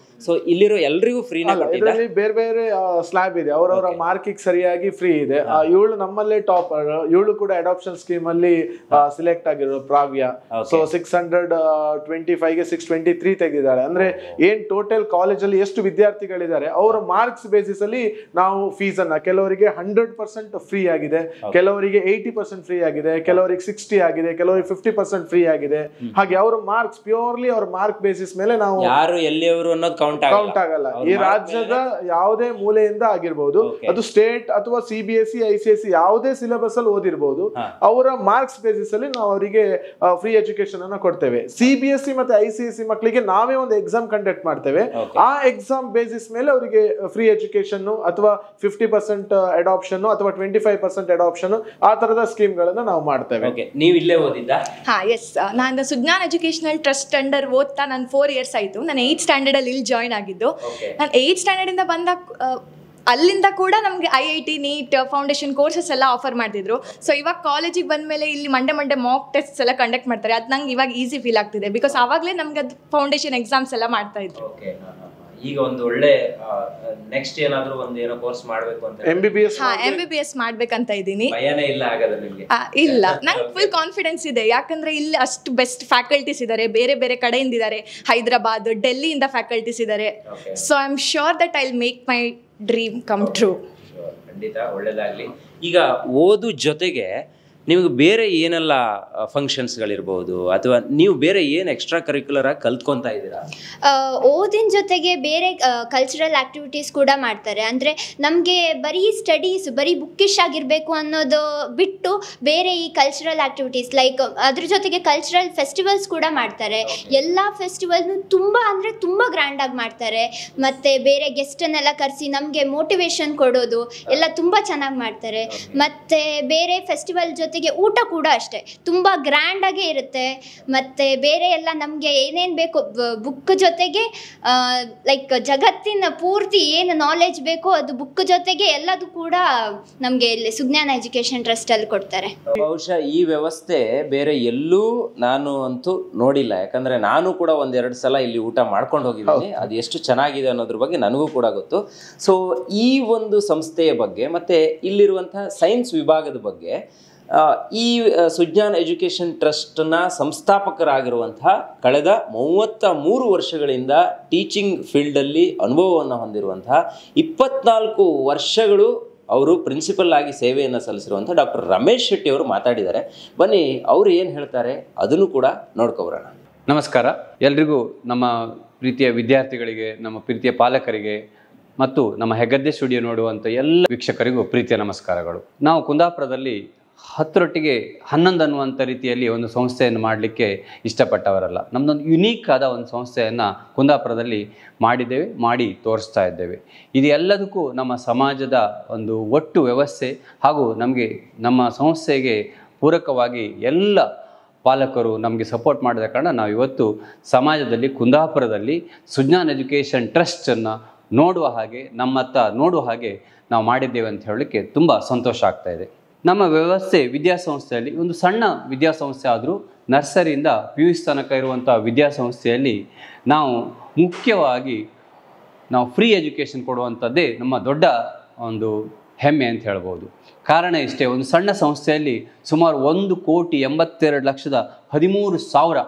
ಸೊ ಇಲ್ಲಿರೋ ಎಲ್ರಿಗೂ ಫ್ರೀ? ಇದರಲ್ಲಿ ಬೇರೆ ಬೇರೆ ಸ್ಲ್ಯಾಬ್ ಇದೆ, ಅವರವರ ಮಾರ್ಕಿಗೆ ಸರಿಯಾಗಿ ಫ್ರೀ ಇದೆ. ಇವಳು ನಮ್ಮಲ್ಲೇ ಟಾಪರ್, ಇವಳು ಕೂಡ ಅಡಾಪ್ಷನ್ ಸ್ಕೀಮ್ ಅಲ್ಲಿ ಸಿಲೆಕ್ಟ್ ಆಗಿರೋ ಪ್ರಾವ್ಯ. ಸೊ 625ಗೆ 623 ತೆಗೆದಿದ್ದಾಳೆ. ಅಂದ್ರೆ ಏನ್ ಟೋಟಲ್ ಕಾಲೇಜ್ ಅಲ್ಲಿ ಎಷ್ಟು ವಿದ್ಯಾರ್ಥಿಗಳಿದ್ದಾರೆ ಅವರ ಮಾರ್ಕ್ಸ್ ಬೇಸಿಸ್ ಅಲ್ಲಿ ನಾವು ಫೀಸ್ ಅನ್ನ, ಕೆಲವರಿಗೆ 100% ಫ್ರೀ ಆಗಿದೆ, ಕೆಲವರಿಗೆ 80% ಫ್ರೀ ಆಗಿದೆ, ಕೆಲವರಿಗೆ 60 ಆಗಿದೆ, ಕೆಲವರಿಗೆ 50% ಫ್ರೀ ಆಗಿದೆ. ಹಾಗೆ ಅವರ ಮಾರ್ಕ್ಸ್ ಪ್ಯೂರ್ಲಿ ಅವ್ರ ಮಾರ್ಕ್ ಬೇಸಿಸ್ ಮೇಲೆ ನಾವು ಯಾರು ಎಲ್ಲಿಯವರು ಅನ್ನೋದು ಕೌಂಟ್ ಆಗಲ್ಲ. ಈ ರಾಜ್ಯದ ಯಾವುದೇ ಮೂಲೆಯಿಂದ ಆಗಿರ್ಬೋದು, ಅದು ಸ್ಟೇಟ್ ಅಥವಾ CBSE ICSE ಯಾವುದೇ ಸಿಲೆಬಸ್ ಅಲ್ಲಿ ಓದಿರ್ಬೋದು, ಅವರ ಮಾರ್ಕ್ಸ್ ಬೇಸಿಸ್ ಅಲ್ಲಿ ನಾವು ಅವರಿಗೆ ಫ್ರೀ ಎಜುಕೇಶನ್ ಅನ್ನ ಕೊಡ್ತೇವೆ. CBSE ಮತ್ತೆ ICSE ಮಕ್ಕಳಿಗೆ ನಾವೇ ಒಂದು ಎಕ್ಸಾಮ್ ಕಂಡಕ್ಟ್ ಮಾಡ್ತೇವೆ. ಆ ಎಕ್ಸಾಮ್ ಬೇಸಿಸ್ ಮೇಲೆ ಅವರಿಗೆ ಫ್ರೀ ಎಜುಕೇಶನ್ ಅಥವಾ 50% ಅಡಾಪ್ಷನ್ ಅಥವಾ 25% ಅಡಾಪ್ಷನ್ ಆ ತರದ ಸ್ಕೀಮ್ ಗಳನ್ನ ನಾವು ಮಾಡ್ತೇವೆ. ನೀವು ಇಲ್ಲೇ ಓದಿದ್ದ? ಎಸ್, ನಾನು ಸುಜ್ಞಾನ್ ಎಜುಕೇಶನಲ್ ಟ್ರಸ್ಟ್ ಅಂಡರ್ ಓದ್ತಾ ನಾನು 4 years ಆಯಿತು. ನಾನು 8th ಸ್ಟ್ಯಾಂಡರ್ಡ್ ಅಲ್ಲಿ ಇಲ್ಲಿ ಜಾಯ್ನ್ ಆಗಿದ್ದು. ನಾನು 8th ಸ್ಟ್ಯಾಂಡರ್ಡ್ ಇಂದ ಬಂದ ಅಲ್ಲಿಂದ ಕೂಡ ನಮಗೆ IIT NEET ಫೌಂಡೇಶನ್ ಕೋರ್ಸಸ್ ಎಲ್ಲ ಆಫರ್ ಮಾಡ್ತಿದ್ರು. ಸೊ ಇವಾಗ ಕಾಲೇಜಿಗೆ ಬಂದಮೇಲೆ ಇಲ್ಲಿ ಮಂಡೆ ಮಾಕ್ ಟೆಸ್ಟ್ ಎಲ್ಲ ಕಂಡಕ್ಟ್ ಮಾಡ್ತಾರೆ. ಅದು ನಂಗೆ ಇವಾಗ ಈಸಿ ಫೀಲ್ ಆಗ್ತಿದೆ, ಬಿಕಾಸ್ ಆವಾಗಲೇ ನಮ್ಗೆ ಅದು ಫೌಂಡೇಶನ್ ಎಕ್ಸಾಮ್ಸ್ ಎಲ್ಲ ಮಾಡ್ತಾ ಇದ್ರು. ಈಗ ಒಂದು ಒಳ್ಳೆ ನೆಕ್ಸ್ಟ್ ಏನಾದರೂ ಒಂದು ಏನೋ ಕೋರ್ಸ್ ಮಾಡಬೇಕು ಅಂತ MBBS ಮಾಡ್ಬೇಕಂತ ಇದ್ದೀನಿ. ಭಯನೇ ಇಲ್ಲ ಹಾಗಾದ್ರೆ ನಿಮಗೆ? ಇಲ್ಲ, ನಂಗೆ ಫುಲ್ ಕಾನ್ಫಿಡೆನ್ಸ್ ಇದೆ. ಯಾಕಂದ್ರೆ ಇಲ್ಲಿ ಅಷ್ಟು ಬೆಸ್ಟ್ ಫ್ಯಾಕಲ್ಟೀಸ್ ಇದ್ದಾರೆ, ಬೇರೆ ಬೇರೆ ಕಡೆಯಿಂದ ಇದ್ದಾರೆ. ಹೈದರಾಬಾದ್, ಡೆಲ್ಲಿಯಿಂದ ಫ್ಯಾಕಲ್ಟೀಸ್ ಇದ್ದಾರೆ. So I am sure that I will make my dream come true. ಖಂಡಿತ ಒಳ್ಳೇದಾಗ್ಲಿ. ಈಗ ಓದು ಜೊತೆಗೆ ನಿಮಗೆ ಬೇರೆ ಏನೆಲ್ಲ ಫಂಕ್ಷನ್ಸ್ಗಳಿರ್ಬೋದು ಅಥವಾ ನೀವು ಬೇರೆ ಏನು ಎಕ್ಸ್ಟ್ರಾ ಕರಿಕ್ಯುಲರ್ ಆಗಿ ಕಲ್ತ್ಕೊತಾ ಇದ್ದೀರಾ? ಓದಿನ ಜೊತೆಗೆ ಬೇರೆ ಕಲ್ಚರಲ್ ಆ್ಯಕ್ಟಿವಿಟೀಸ್ ಕೂಡ ಮಾಡ್ತಾರೆ. ಅಂದರೆ ನಮಗೆ ಬರೀ ಸ್ಟಡೀಸ್, ಬರೀ ಬುಕ್ಕಿಶ್ ಆಗಿರಬೇಕು ಅನ್ನೋದು ಬಿಟ್ಟು ಬೇರೆ ಈ ಕಲ್ಚರಲ್ ಆ್ಯಕ್ಟಿವಿಟೀಸ್ ಲೈಕ್ ಅದ್ರ ಜೊತೆಗೆ ಕಲ್ಚರಲ್ ಫೆಸ್ಟಿವಲ್ಸ್ ಕೂಡ ಮಾಡ್ತಾರೆ. ಎಲ್ಲ ಫೆಸ್ಟಿವಲ್ನು ತುಂಬ ಅಂದರೆ ತುಂಬ ಗ್ರ್ಯಾಂಡಾಗಿ ಮಾಡ್ತಾರೆ. ಮತ್ತು ಬೇರೆ ಗೆಸ್ಟನ್ನೆಲ್ಲ ಕರೆಸಿ ನಮಗೆ ಮೋಟಿವೇಶನ್ ಕೊಡೋದು ಎಲ್ಲ ತುಂಬ ಚೆನ್ನಾಗಿ ಮಾಡ್ತಾರೆ. ಮತ್ತು ಬೇರೆ ಫೆಸ್ಟಿವಲ್ ಜೊತೆಗೆ ಊಟ ಕೂಡ ಅಷ್ಟೇ ತುಂಬ ಗ್ರ್ಯಾಂಡಾಗೇ ಇರುತ್ತೆ. ಮತ್ತು ಬೇರೆ ಎಲ್ಲ ನಮಗೆ ಏನೇನು ಬೇಕು ಬುಕ್ ಜೊತೆಗೆ ಲೈಕ್ ಜಗತ್ತಿನ ಪೂರ್ತಿ ಏನು ನಾಲೆಜ್ ಬೇಕೋ ಅದು ಬುಕ್ ಜೊತೆಗೆ ಎಲ್ಲದು ಕೂಡ ನಮಗೆ ಇಲ್ಲಿ ಸುಜ್ಞಾನ ಎಜುಕೇಷನ್ ಟ್ರಸ್ಟಲ್ಲಿ ಕೊಡ್ತಾರೆ. ಬಹುಶಃ ಈ ವ್ಯವಸ್ಥೆ ಬೇರೆ ಎಲ್ಲೂ ನಾನು ಅಂತೂ ನೋಡಿಲ್ಲ. ಯಾಕಂದರೆ ನಾನು ಕೂಡ 1-2 ಸಲ ಇಲ್ಲಿ ಊಟ ಮಾಡ್ಕೊಂಡು ಹೋಗಿದ್ದೀನಿ. ಅದು ಎಷ್ಟು ಚೆನ್ನಾಗಿದೆ ಅನ್ನೋದ್ರ ಬಗ್ಗೆ ನನಗೂ ಕೂಡ ಗೊತ್ತು. ಸೊ ಈ ಒಂದು ಸಂಸ್ಥೆಯ ಬಗ್ಗೆ ಮತ್ತು ಇಲ್ಲಿರುವಂತಹ ಸೈನ್ಸ್ ವಿಭಾಗದ ಬಗ್ಗೆ ಈ ಸುಜ್ಞಾನ ಎಜುಕೇಷನ್ ಟ್ರಸ್ಟ್ನ ಸಂಸ್ಥಾಪಕರಾಗಿರುವಂತಹ ಕಳೆದ 33 ವರ್ಷಗಳಿಂದ ಟೀಚಿಂಗ್ ಫೀಲ್ಡಲ್ಲಿ ಅನುಭವವನ್ನು ಹೊಂದಿರುವಂತಹ 24 ವರ್ಷಗಳು ಅವರು ಪ್ರಿನ್ಸಿಪಲ್ ಆಗಿ ಸೇವೆಯನ್ನು ಸಲ್ಲಿಸಿರುವಂಥ ಡಾಕ್ಟರ್ ರಮೇಶ್ ಶೆಟ್ಟಿ ಅವರು ಮಾತಾಡಿದ್ದಾರೆ. ಬನ್ನಿ ಅವರು ಏನು ಹೇಳ್ತಾರೆ ಅದನ್ನು ಕೂಡ ನೋಡ್ಕೊಬರೋಣ. ನಮಸ್ಕಾರ ಎಲ್ರಿಗೂ, ನಮ್ಮ ಪ್ರೀತಿಯ ವಿದ್ಯಾರ್ಥಿಗಳಿಗೆ, ನಮ್ಮ ಪ್ರೀತಿಯ ಪಾಲಕರಿಗೆ ಮತ್ತು ನಮ್ಮ ಹೆಗ್ಗದ್ದೆ ಸ್ಟುಡಿಯೋ ನೋಡುವಂಥ ಎಲ್ಲ ವೀಕ್ಷಕರಿಗೂ ಪ್ರೀತಿಯ ನಮಸ್ಕಾರಗಳು. ನಾವು ಕುಂದಾಪುರದಲ್ಲಿ 10ರೊಟ್ಟಿಗೆ 11 ಅನ್ನುವಂಥ ರೀತಿಯಲ್ಲಿ ಒಂದು ಸಂಸ್ಥೆಯನ್ನು ಮಾಡಲಿಕ್ಕೆ ಇಷ್ಟಪಟ್ಟವರಲ್ಲ. ನಮ್ಮದೊಂದು ಯುನೀಕ್ ಆದ ಒಂದು ಸಂಸ್ಥೆಯನ್ನು ಕುಂದಾಪುರದಲ್ಲಿ ಮಾಡಿದ್ದೇವೆ, ಮಾಡಿ ತೋರಿಸ್ತಾ ಇದ್ದೇವೆ. ಇದು ಎಲ್ಲದಕ್ಕೂ ನಮ್ಮ ಸಮಾಜದ ಒಂದು ಒಟ್ಟು ವ್ಯವಸ್ಥೆ ಹಾಗೂ ನಮ್ಮ ಸಂಸ್ಥೆಗೆ ಪೂರಕವಾಗಿ ಎಲ್ಲ ಪಾಲಕರು ನಮಗೆ ಸಪೋರ್ಟ್ ಮಾಡಿದ ಕಾರಣ ನಾವು ಇವತ್ತು ಸಮಾಜದಲ್ಲಿ ಕುಂದಾಪುರದಲ್ಲಿ ಸುಜ್ಞಾನ ಎಜುಕೇಷನ್ ಟ್ರಸ್ಟನ್ನು ನೋಡುವ ಹಾಗೆ, ನಮ್ಮತ್ತ ನೋಡುವ ಹಾಗೆ ನಾವು ಮಾಡಿದ್ದೇವೆ ಅಂತ ಹೇಳಲಿಕ್ಕೆ ತುಂಬ ಸಂತೋಷ ಆಗ್ತಾ ಇದೆ. ನಮ್ಮ ವ್ಯವಸ್ಥೆ ವಿದ್ಯಾಸಂಸ್ಥೆಯಲ್ಲಿ ಒಂದು ಸಣ್ಣ ವಿದ್ಯಾಸಂಸ್ಥೆ ಆದರೂ ನರ್ಸರಿಯಿಂದ PUC ತನಕ ಇರುವಂಥ ವಿದ್ಯಾಸಂಸ್ಥೆಯಲ್ಲಿ ನಾವು ಮುಖ್ಯವಾಗಿ ಫ್ರೀ ಎಜುಕೇಷನ್ ಕೊಡುವಂಥದ್ದೇ ನಮ್ಮ ದೊಡ್ಡ ಒಂದು ಹೆಮ್ಮೆ ಅಂತ ಹೇಳ್ಬೋದು. ಕಾರಣ ಇಷ್ಟೇ, ಒಂದು ಸಣ್ಣ ಸಂಸ್ಥೆಯಲ್ಲಿ ಸುಮಾರು 1,82,13,000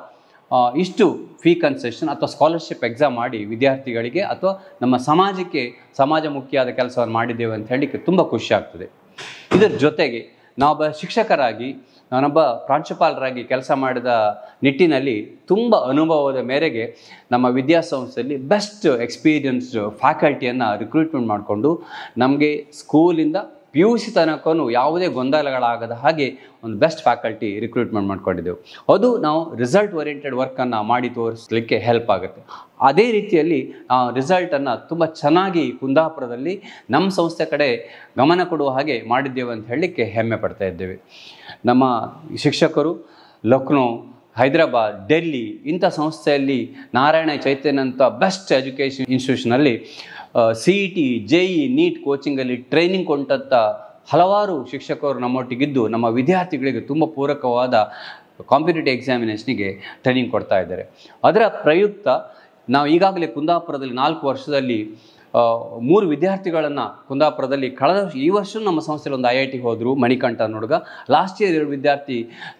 ಇಷ್ಟು ಫೀ ಕನ್ಸೆಷನ್ ಅಥವಾ ಸ್ಕಾಲರ್ಶಿಪ್ ಎಕ್ಸಾಮ್ ಮಾಡಿ ವಿದ್ಯಾರ್ಥಿಗಳಿಗೆ ಅಥವಾ ನಮ್ಮ ಸಮಾಜಮುಖಿಯಾದ ಕೆಲಸವನ್ನು ಮಾಡಿದ್ದೇವೆ ಅಂತ ಹೇಳಲಿಕ್ಕೆ ತುಂಬ ಖುಷಿ ಆಗ್ತದೆ. ಇದರ ಜೊತೆಗೆ ನಾವೊಬ್ಬ ಶಿಕ್ಷಕರಾಗಿ, ನಾನೊಬ್ಬ ಪ್ರಾಂಶುಪಾಲರಾಗಿ ಕೆಲಸ ಮಾಡಿದ ನಿಟ್ಟಿನಲ್ಲಿ ತುಂಬ ಅನುಭವದ ಮೇರೆಗೆ ನಮ್ಮ ವಿದ್ಯಾಸಂಸ್ಥೆಯಲ್ಲಿ ಬೆಸ್ಟ್ ಎಕ್ಸ್ಪೀರಿಯನ್ಸ್ಡ್ ಫ್ಯಾಕಲ್ಟಿಯನ್ನು ರಿಕ್ರೂಟ್ಮೆಂಟ್ ಮಾಡಿಕೊಂಡು ನಮಗೆ ಸ್ಕೂಲಿಂದ PUC ತನಕನೂ ಯಾವುದೇ ಗೊಂದಲಗಳಾಗದ ಹಾಗೆ ಒಂದು ಬೆಸ್ಟ್ ಫ್ಯಾಕಲ್ಟಿ ರಿಕ್ರೂಟ್ಮೆಂಟ್ ಮಾಡ್ಕೊಂಡಿದ್ದೆವು. ಅದು ನಾವು ರಿಸಲ್ಟ್ ಓರಿಯೆಂಟೆಡ್ ವರ್ಕನ್ನು ಮಾಡಿ ತೋರಿಸಲಿಕ್ಕೆ ಹೆಲ್ಪ್ ಆಗುತ್ತೆ. ಅದೇ ರೀತಿಯಲ್ಲಿ ಆ ರಿಸಲ್ಟನ್ನು ತುಂಬ ಚೆನ್ನಾಗಿ ಕುಂದಾಪುರದಲ್ಲಿ ನಮ್ಮ ಸಂಸ್ಥೆ ಕಡೆ ಗಮನ ಕೊಡುವ ಹಾಗೆ ಮಾಡಿದ್ದೇವೆ ಅಂತ ಹೇಳಲಿಕ್ಕೆ ಹೆಮ್ಮೆ ಪಡ್ತಾ ಇದ್ದೇವೆ. ನಮ್ಮ ಶಿಕ್ಷಕರು ಲಕ್ನೋ, ಹೈದರಾಬಾದ್, ಡೆಲ್ಲಿ ಇಂಥ ಸಂಸ್ಥೆಯಲ್ಲಿ ನಾರಾಯಣ ಚೈತನ್ಯ ಅಂತ ಬೆಸ್ಟ್ ಎಜುಕೇಷನ್ ಇನ್ಸ್ಟಿಟ್ಯೂಷನಲ್ಲಿ CET, JEE, NEET ಕೋಚಿಂಗಲ್ಲಿ ಟ್ರೈನಿಂಗ್ ಕೊಂಡಂಥ ಹಲವಾರು ಶಿಕ್ಷಕರು ನಮ್ಮೊಟ್ಟಿಗಿದ್ದು ನಮ್ಮ ವಿದ್ಯಾರ್ಥಿಗಳಿಗೆ ತುಂಬ ಪೂರಕವಾದ ಕಾಂಪಿಟೇಟಿವ್ ಎಕ್ಸಾಮಿನೇಷನ್ಗೆ ಟ್ರೈನಿಂಗ್ ಕೊಡ್ತಾ ಇದ್ದಾರೆ. ಅದರ ಪ್ರಯುಕ್ತ ನಾವು ಈಗಾಗಲೇ ಕುಂದಾಪುರದಲ್ಲಿ 4 ವರ್ಷದಲ್ಲಿ 3 ವಿದ್ಯಾರ್ಥಿಗಳನ್ನು ಕುಂದಾಪುರದಲ್ಲಿ ಈ ವರ್ಷ ನಮ್ಮ ಸಂಸ್ಥೆಯಲ್ಲಿ ಒಂದು IIT ಹೋದರು, ಮಣಿಕಂಠ ಹುಡುಗ. ಲಾಸ್ಟ್ ಇಯರ್ 2 ವಿದ್ಯಾರ್ಥಿ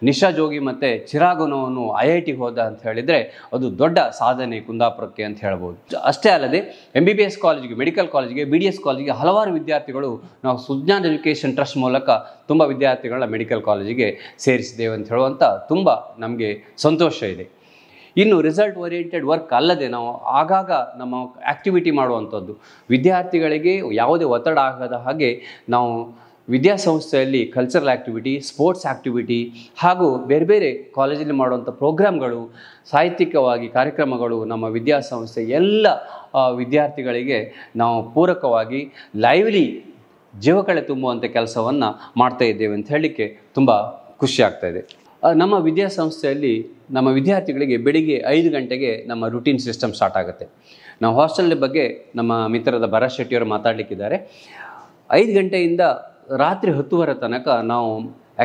ನಿಶಾ ಜೋಗಿ ಮತ್ತು ಚಿರಾಗುನವನು IIT ಹೋದ ಅಂತ ಹೇಳಿದರೆ ಅದು ದೊಡ್ಡ ಸಾಧನೆ ಕುಂದಾಪುರಕ್ಕೆ ಅಂತ ಹೇಳ್ಬೋದು. ಅಷ್ಟೇ ಅಲ್ಲದೆ MBBS ಕಾಲೇಜಿಗೆ, ಮೆಡಿಕಲ್ ಕಾಲೇಜಿಗೆ, BDS ಕಾಲೇಜಿಗೆ ಹಲವಾರು ವಿದ್ಯಾರ್ಥಿಗಳು ನಾವು ಸುಜ್ಞಾನ ಎಜುಕೇಷನ್ ಟ್ರಸ್ಟ್ ಮೂಲಕ ತುಂಬ ವಿದ್ಯಾರ್ಥಿಗಳನ್ನ ಮೆಡಿಕಲ್ ಕಾಲೇಜಿಗೆ ಸೇರಿಸಿದ್ದೇವೆ ಅಂತ ಹೇಳುವಂಥ ತುಂಬ ನಮಗೆ ಸಂತೋಷ ಇದೆ. ಇನ್ನು ರಿಸಲ್ಟ್ ಓರಿಯೆಂಟೆಡ್ ವರ್ಕ್ ಅಲ್ಲದೆ ನಾವು ಆಗಾಗ ನಮ್ಮ ಆ್ಯಕ್ಟಿವಿಟಿ ಮಾಡುವಂಥದ್ದು, ವಿದ್ಯಾರ್ಥಿಗಳಿಗೆ ಯಾವುದೇ ಒತ್ತಡ ಆಗದ ಹಾಗೆ ನಾವು ವಿದ್ಯಾಸಂಸ್ಥೆಯಲ್ಲಿ ಕಲ್ಚರಲ್ ಆ್ಯಕ್ಟಿವಿಟಿ, ಸ್ಪೋರ್ಟ್ಸ್ ಆ್ಯಕ್ಟಿವಿಟಿ ಹಾಗೂ ಬೇರೆ ಬೇರೆ ಕಾಲೇಜಲ್ಲಿ ಮಾಡುವಂಥ ಪ್ರೋಗ್ರಾಮ್ಗಳು, ಸಾಹಿತ್ಯಿಕವಾಗಿ ಕಾರ್ಯಕ್ರಮಗಳು ನಮ್ಮ ವಿದ್ಯಾಸಂಸ್ಥೆ ಎಲ್ಲ ವಿದ್ಯಾರ್ಥಿಗಳಿಗೆ ನಾವು ಪೂರಕವಾಗಿ ಲೈವ್ಲಿ ಜೀವಕಳೆ ತುಂಬುವಂಥ ಕೆಲಸವನ್ನು ಮಾಡ್ತಾ ಇದ್ದೇವೆ ಅಂತ ಹೇಳಲಿಕ್ಕೆ ತುಂಬ ಖುಷಿ ಆಗ್ತಾಯಿದೆ. ನಮ್ಮ ವಿದ್ಯಾಸಂಸ್ಥೆಯಲ್ಲಿ ನಮ್ಮ ವಿದ್ಯಾರ್ಥಿಗಳಿಗೆ ಬೆಳಿಗ್ಗೆ 5 ಗಂಟೆಗೆ ನಮ್ಮ ರುಟೀನ್ ಸಿಸ್ಟಮ್ ಸ್ಟಾರ್ಟ್ ಆಗುತ್ತೆ. ನಾವು ಹಾಸ್ಟೆಲ್ ಬಗ್ಗೆ ನಮ್ಮ ಮಿತ್ರರಾದ ಭರತ್ ಶೆಟ್ಟಿಯವರು ಮಾತಾಡಲಿಕ್ಕಿದ್ದಾರೆ. 5 ಗಂಟೆಯಿಂದ ರಾತ್ರಿ 10 ತನಕ ನಾವು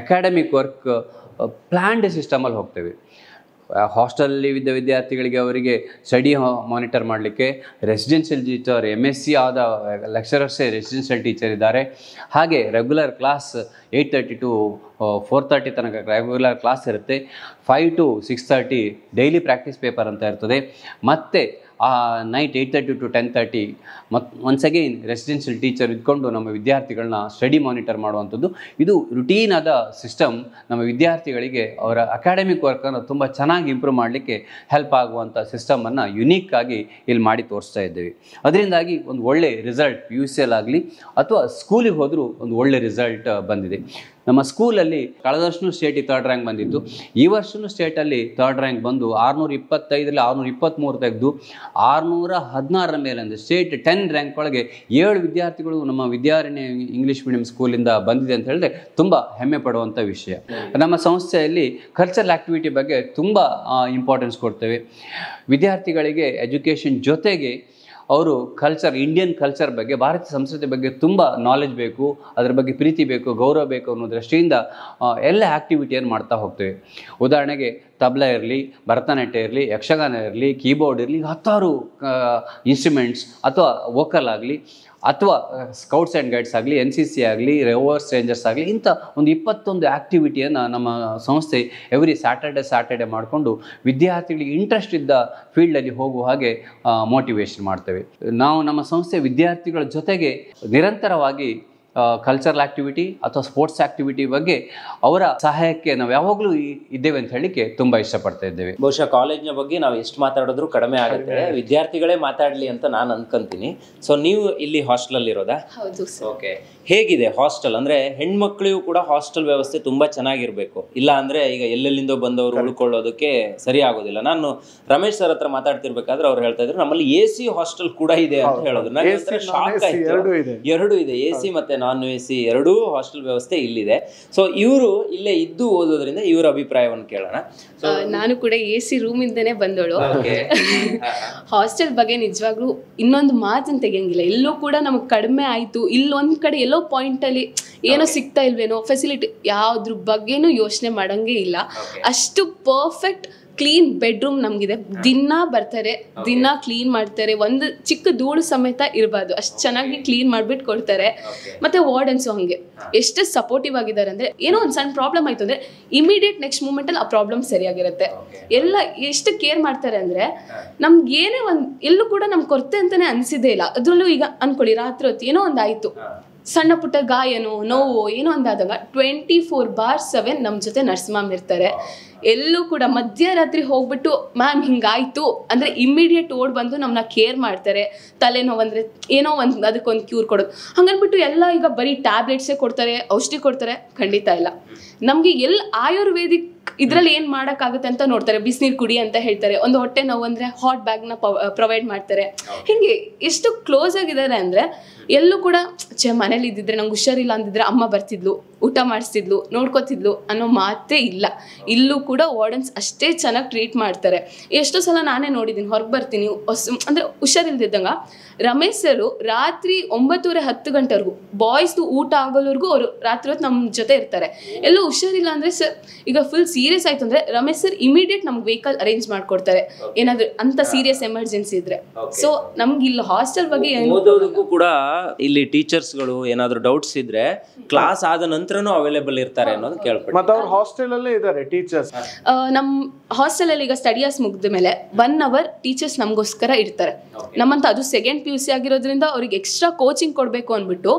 ಅಕಾಡೆಮಿಕ್ ವರ್ಕ್ ಪ್ಲ್ಯಾನ್ಡ್ ಸಿಸ್ಟಮಲ್ಲಿ ಹೋಗ್ತೇವೆ. ಹಾಸ್ಟೆಲಲ್ಲಿ ವಿದ್ಯಾರ್ಥಿಗಳಿಗೆ ಅವರಿಗೆ ಸ್ಟಡಿ ಮಾನಿಟರ್ ಮಾಡಲಿಕ್ಕೆ ರೆಸಿಡೆನ್ಷಿಯಲ್ ಟೀಚರ್, MSc ಆದ ಲೆಕ್ಚರರ್ಸೇ ರೆಸಿಡೆನ್ಷಿಯಲ್ ಟೀಚರ್ ಇದ್ದಾರೆ. ಹಾಗೆ ರೆಗ್ಯುಲರ್ ಕ್ಲಾಸ್ 8:30 to 4:30 ತನಕ ರೆಗ್ಯುಲರ್ ಕ್ಲಾಸ್ ಇರುತ್ತೆ. 5 to 6:30 ಡೈಲಿ ಪ್ರಾಕ್ಟೀಸ್ ಪೇಪರ್ ಅಂತ ಇರ್ತದೆ. ಮತ್ತು night 8:30 to 10:30 once again residential teacher ಇದ್ಕೊಂಡು ನಮ್ಮ ವಿದ್ಯಾರ್ಥಿಗಳನ್ನ ಸ್ಟಡಿ ಮಾನಿಟರ್ ಮಾಡುವಂಥದ್ದು. ಇದು ರುಟೀನ್ ಆದ ಸಿಸ್ಟಮ್ ನಮ್ಮ ವಿದ್ಯಾರ್ಥಿಗಳಿಗೆ ಅವರ ಅಕಾಡೆಮಿಕ್ ವರ್ಕನ್ನು ತುಂಬ ಚೆನ್ನಾಗಿ ಇಂಪ್ರೂವ್ ಮಾಡಲಿಕ್ಕೆ ಹೆಲ್ಪ್ ಆಗುವಂಥ ಸಿಸ್ಟಮನ್ನು ಯುನೀಕಾಗಿ ಇಲ್ಲಿ ಮಾಡಿ ತೋರಿಸ್ತಾ ಇದ್ದೇವೆ. ಅದರಿಂದಾಗಿ ಒಂದು ಒಳ್ಳೆ ರಿಸಲ್ಟ್ PUCಯಲ್ಲಿ ಆಗಲಿ ಅಥವಾ ಸ್ಕೂಲಿಗೆ ಹೋದರೂ ಒಂದು ಒಳ್ಳೆ ರಿಸಲ್ಟ್ ಬಂದಿದೆ. ನಮ್ಮ ಸ್ಕೂಲಲ್ಲಿ ಕಳೆದ ವರ್ಷವೂ ಸ್ಟೇಟಿಗೆ 3rd ರ್ಯಾಂಕ್ ಬಂದಿತ್ತು. ಈ ವರ್ಷವೂ ಸ್ಟೇಟಲ್ಲಿ 3rd ರ್ಯಾಂಕ್ ಬಂದು 625ರಲ್ಲಿ 623 ತೆಗೆದು 616 ಮೇಲೆ ಅಂದರೆ ಸ್ಟೇಟ್ 10 ರ್ಯಾಂಕ್ ಒಳಗೆ 7 ವಿದ್ಯಾರ್ಥಿಗಳು ನಮ್ಮ ವಿದ್ಯಾರಣ್ಯ ಇಂಗ್ಲೀಷ್ ಮೀಡಿಯಂ ಸ್ಕೂಲಿಂದ ಬಂದಿದೆ ಅಂತ ಹೇಳಿದ್ರೆ ತುಂಬ ಹೆಮ್ಮೆ ಪಡುವಂಥ ವಿಷಯ. ನಮ್ಮ ಸಂಸ್ಥೆಯಲ್ಲಿ ಕಲ್ಚರಲ್ ಆ್ಯಕ್ಟಿವಿಟಿ ಬಗ್ಗೆ ತುಂಬ ಇಂಪಾರ್ಟೆನ್ಸ್ ಕೊಡ್ತೇವೆ. ವಿದ್ಯಾರ್ಥಿಗಳಿಗೆ ಎಜುಕೇಷನ್ ಜೊತೆಗೆ ಅವರು ಇಂಡಿಯನ್ ಕಲ್ಚರ್ ಬಗ್ಗೆ, ಭಾರತೀಯ ಸಂಸ್ಕೃತಿ ಬಗ್ಗೆ ತುಂಬ ನಾಲೆಜ್ ಬೇಕು, ಅದರ ಬಗ್ಗೆ ಪ್ರೀತಿ ಬೇಕು, ಗೌರವ ಬೇಕು ಅನ್ನೋ ದೃಷ್ಟಿಯಿಂದ ಎಲ್ಲ ಆ್ಯಕ್ಟಿವಿಟಿಯನ್ನು ಮಾಡ್ತಾ ಹೋಗ್ತೇವೆ. ಉದಾಹರಣೆಗೆ ತಬಲಾ ಇರಲಿ, ಭರತನಾಟ್ಯ ಇರಲಿ, ಯಕ್ಷಗಾನ ಇರಲಿ, ಕೀಬೋರ್ಡ್ ಇರಲಿ, 10 ಇನ್ಸ್ಟ್ರೂಮೆಂಟ್ಸ್ ಅಥವಾ ವೋಕಲ್ ಆಗಲಿ ಅಥವಾ ಸ್ಕೌಟ್ಸ್ ಆ್ಯಂಡ್ ಗೈಡ್ಸ್ ಆಗಲಿ, NCC ಆಗಲಿ, ರೋವರ್ಸ್ ರೇಂಜರ್ಸ್ ಆಗಲಿ, ಇಂಥ ಒಂದು 21 ಆ್ಯಕ್ಟಿವಿಟಿಯನ್ನು ನಮ್ಮ ಸಂಸ್ಥೆ ಎವ್ರಿ ಸ್ಯಾಟರ್ಡೆ ಮಾಡಿಕೊಂಡು ವಿದ್ಯಾರ್ಥಿಗಳಿಗೆ ಇಂಟ್ರೆಸ್ಟ್ ಇದ್ದ ಫೀಲ್ಡಲ್ಲಿ ಹೋಗುವ ಹಾಗೆ ಮೋಟಿವೇಶನ್ ಮಾಡ್ತೇವೆ. ನಾವು ನಮ್ಮ ಸಂಸ್ಥೆ ವಿದ್ಯಾರ್ಥಿಗಳ ಜೊತೆಗೆ ನಿರಂತರವಾಗಿ ಕಲ್ಚರಲ್ ಆ್ಯಕ್ಟಿವಿಟಿ ಅಥವಾ ಸ್ಪೋರ್ಟ್ಸ್ ಆ್ಯಕ್ಟಿವಿಟಿ ಬಗ್ಗೆ ಅವರ ಸಹಾಯಕ್ಕೆ ನಾವು ಯಾವಾಗಲೂ ಇದ್ದೇವೆ ಅಂತ ಹೇಳಲಿಕ್ಕೆ ತುಂಬ ಇಷ್ಟಪಡ್ತಾ ಇದ್ದೇವೆ. ಬಹುಶಃ ಕಾಲೇಜ್ನ ಬಗ್ಗೆ ನಾವು ಎಷ್ಟು ಮಾತಾಡಿದ್ರು ಕಡಿಮೆ ಆಗುತ್ತೆ, ವಿದ್ಯಾರ್ಥಿಗಳೇ ಮಾತಾಡಲಿ ಅಂತ ನಾನು ಅನ್ಕೊಂತೀನಿ. ಸೊ ನೀವು ಇಲ್ಲಿ ಹಾಸ್ಟೆಲಲ್ಲಿ ಇರೋದಾ? ಹೌದು. ಓಕೆ, ಹೇಗಿದೆ ಹಾಸ್ಟೆಲ್? ಅಂದರೆ ಹೆಣ್ಮಕ್ಳಿಗೂ ಕೂಡ ಹಾಸ್ಟೆಲ್ ವ್ಯವಸ್ಥೆ ತುಂಬ ಚೆನ್ನಾಗಿರಬೇಕು, ಇಲ್ಲ ಅಂದರೆ ಈಗ ಎಲ್ಲೆಲ್ಲಿಂದೋ ಬಂದವರು ಉಳ್ಕೊಳ್ಳೋದಕ್ಕೆ ಸರಿ ಆಗೋದಿಲ್ಲ. ನಾನು ರಮೇಶ್ ಸರ್ ಹತ್ರ ಮಾತಾಡ್ತಿರ್ಬೇಕಾದ್ರೆ ಅವ್ರು ಹೇಳ್ತಾ ಇದ್ರು ನಮ್ಮಲ್ಲಿ AC ಹಾಸ್ಟೆಲ್ ಕೂಡ ಇದೆ ಅಂತ ಹೇಳೋದು. ನನಗೆ ಶಾಕ್ ಆಯ್ತು. 2 ಇದೆ, AC ಮತ್ತೆ ನಾನ್ AC ಎರಡೂ ಹಾಸ್ಟೆಲ್ ವ್ಯವಸ್ಥೆ ಇಲ್ಲಿದೆ. ಸೊ ಇವರು ಇಲ್ಲೇ ಇದ್ದು ಓದೋದ್ರಿಂದ ಇವರ ಅಭಿಪ್ರಾಯವನ್ನು ಕೇಳೋಣ. ನಾನು ಕೂಡ AC ರೂಮ್ ಇಂದನೇ ಬಂದೋಳು. ಹಾಸ್ಟೆಲ್ ಬಗ್ಗೆ ನಿಜವಾಗ್ಲೂ ಇನ್ನೊಂದು ಮಾತನ್ನು ತೆಗಿಯಂಗಿಲ್ಲ. ಎಲ್ಲೂ ಕೂಡ ನಮಗೆ ಕಡಿಮೆ ಆಯ್ತು, ಇಲ್ಲೊಂದ್ ಕಡೆ ಎಲ್ಲೋ ಪಾಯಿಂಟ್ ಅಲ್ಲಿ ಏನೋ ಸಿಗ್ತಾ ಇಲ್ವೇನೋ, ಫೆಸಿಲಿಟಿ ಯಾವ್ದ್ರ ಬಗ್ಗೆನೂ ಯೋಚನೆ ಮಾಡಂಗೆ ಇಲ್ಲ. ಅಷ್ಟು ಪರ್ಫೆಕ್ಟ್ ಕ್ಲೀನ್ ಬೆಡ್ರೂಮ್ ನಮಗಿದೆ. ದಿನ ಬರ್ತಾರೆ, ದಿನ ಕ್ಲೀನ್ ಮಾಡ್ತಾರೆ, ಒಂದು ಚಿಕ್ಕ ಧೂಳು ಸಮೇತ ಇರಬಾರ್ದು ಅಷ್ಟು ಚೆನ್ನಾಗಿ ಕ್ಲೀನ್ ಮಾಡಿಬಿಟ್ಟು ಕೊಡ್ತಾರೆ. ಮತ್ತೆ ವಾರ್ಡನ್ಸು ಹಂಗೆ ಎಷ್ಟು ಸಪೋರ್ಟಿವ್ ಆಗಿದ್ದಾರೆ ಅಂದರೆ ಏನೋ ಒಂದು ಸಣ್ಣ ಪ್ರಾಬ್ಲಮ್ ಆಯಿತು ಅಂದರೆ ಇಮಿಡಿಯೇಟ್ ನೆಕ್ಸ್ಟ್ ಮೂಮೆಂಟಲ್ಲಿ ಆ ಪ್ರಾಬ್ಲಮ್ ಸರಿಯಾಗಿರುತ್ತೆ. ಎಲ್ಲ ಎಷ್ಟು ಕೇರ್ ಮಾಡ್ತಾರೆ ಅಂದರೆ ನಮ್ಗೆ ಏನೇ ಒಂದು ಎಲ್ಲೂ ಕೂಡ ನಮ್ಗೆ ಕೊರತೆ ಅಂತಲೇ ಅನಿಸಿದೇ ಇಲ್ಲ. ಅದರಲ್ಲೂ ಈಗ ಅಂದ್ಕೊಳ್ಳಿ ರಾತ್ರಿ ಹೊತ್ತು ಏನೋ ಒಂದು ಆಯಿತು, ಸಣ್ಣ ಪುಟ್ಟ ಗಾಯನೋ ನೋವು ಏನೋ ಒಂದಾದಾಗ 24/7 ನಮ್ಮ ಜೊತೆ ನರ್ಸ್ ಮ್ಯಾಮ್ ಇರ್ತಾರೆ. ಎಲ್ಲೂ ಕೂಡ ಮಧ್ಯರಾತ್ರಿ ಹೋಗ್ಬಿಟ್ಟು ಮ್ಯಾಮ್ ಹಿಂಗಾಯ್ತು ಅಂದರೆ ಇಮ್ಮಿಡಿಯೇಟ್ ಓಡ್ ಬಂದು ನಮ್ಮನ್ನ ಕೇರ್ ಮಾಡ್ತಾರೆ. ತಲೆನೋವು ಅಂದರೆ ಏನೋ ಒಂದು ಅದಕ್ಕೊಂದು ಕ್ಯೂರ್ ಕೊಡೋದು ಹಂಗನ್ಬಿಟ್ಟು ಎಲ್ಲ ಈಗ ಬರೀ ಟ್ಯಾಬ್ಲೆಟ್ಸೇ ಕೊಡ್ತಾರೆ, ಔಷಧಿ ಕೊಡ್ತಾರೆ, ಖಂಡಿತ ಇಲ್ಲ. ನಮಗೆ ಆಯುರ್ವೇದಿಕ್ ಇದರಲ್ಲಿ ಏನು ಮಾಡೋಕ್ಕಾಗುತ್ತೆ ಅಂತ ನೋಡ್ತಾರೆ. ಬಿಸಿನೀರು ಕುಡಿ ಅಂತ ಹೇಳ್ತಾರೆ. ಒಂದು ಹೊಟ್ಟೆ ನೋವು ಅಂದರೆ ಹಾಟ್ ಬ್ಯಾಗ್ನ ಪ್ರೊವೈಡ್ ಮಾಡ್ತಾರೆ. ಹೀಗೆ ಎಷ್ಟು ಕ್ಲೋಸ್ ಆಗಿದ್ದಾರೆ ಅಂದರೆ ಎಲ್ಲೂ ಕೂಡ ಮನೇಲಿ ಇದ್ದಿದ್ರೆ ನಂಗೆ ಹುಷಾರಿಲ್ಲ ಅಂದಿದ್ರೆ ಅಮ್ಮ ಬರ್ತಿದ್ಲು, ಊಟ ಮಾಡಿಸ್ತಿದ್ಲು, ನೋಡ್ಕೋತಿದ್ಲು ಅನ್ನೋ ಮಾತೇ ಇಲ್ಲ. ಇಲ್ಲೂ ಕೂಡ ವಾರ್ಡನ್ಸ್ ಅಷ್ಟೇ ಚೆನ್ನಾಗಿ ಟ್ರೀಟ್ ಮಾಡ್ತಾರೆ. ಎಷ್ಟೋ ಸಲ ನಾನೇ ನೋಡಿದ್ದೀನಿ, ಹೊರಗೆ ಬರ್ತೀನಿ ಅಂದರೆ ಹುಷಾರಿಲ್ದಿದ್ದಂಗ ರಮೇಶ್ ಸರು ರಾತ್ರಿ 9:30-10 ಗಂಟೆವರೆಗೂ ಬಾಯ್ಸ್ದು ಊಟ ಆಗೋವರೆಗೂ ಅವರು ರಾತ್ರಿ ಹೊತ್ತು ನಮ್ಮ ಜೊತೆ ಇರ್ತಾರೆ. ಎಲ್ಲೂ ಹುಷಾರಿಲ್ಲ ಅಂದರೆ ಸರ್ ಈಗ ಫುಲ್ ಸೀರಿಯಸ್ ಆಯಿತು ಅಂದರೆ ರಮೇಶ್ ಸರ್ ಇಮಿಡಿಯೇಟ್ ನಮ್ಗೆ ವೆಹಿಕಲ್ ಅರೇಂಜ್ ಮಾಡಿಕೊಡ್ತಾರೆ ಏನಾದರೂ ಅಂಥ ಸೀರಿಯಸ್ ಎಮರ್ಜೆನ್ಸಿ ಇದ್ರೆ. ಸೊ ನಮ್ಗೆ ಇಲ್ಲಿ ಹಾಸ್ಟೆಲ್ ಬಗ್ಗೆ ಓದೋದಕ್ಕೂ ಕೂಡ ಇಲ್ಲಿ ಟೀಚರ್ಸ್ಗಳು ಏನಾದ್ರು ಡೌಟ್ಸ್ ಇದ್ರೆ ಕ್ಲಾಸ್ ಆದ ನಂತರನೂ ಅವೈಲೇಬಲ್ ಇರ್ತಾರೆ ಅನ್ನೋದು ಕೇಳ್ಪಟ್ಟೆ. ಮತ್ತೆ ಅವ್ರು ಹಾಸ್ಟೆಲ್ ಅಲ್ಲೇ ಇದ್ದಾರೆ ಟೀಚರ್ಸ್. ನಮ್ಮ ಹಾಸ್ಟೆಲಲ್ಲಿ ಈಗ ಸ್ಟಡಿಯಾಸ್ ಮುಗಿದ ಮೇಲೆ 1 hour ಟೀಚರ್ಸ್ ನಮಗೋಸ್ಕರ ಇರ್ತಾರೆ. ನಮ್ಮಂತ ಅದು ಸೆಕೆಂಡ್ PUC ಆಗಿರೋದ್ರಿಂದ ಅವ್ರಿಗೆ ಎಕ್ಸ್ಟ್ರಾ ಕೋಚಿಂಗ್ ಕೊಡಬೇಕು ಅಂದ್ಬಿಟ್ಟು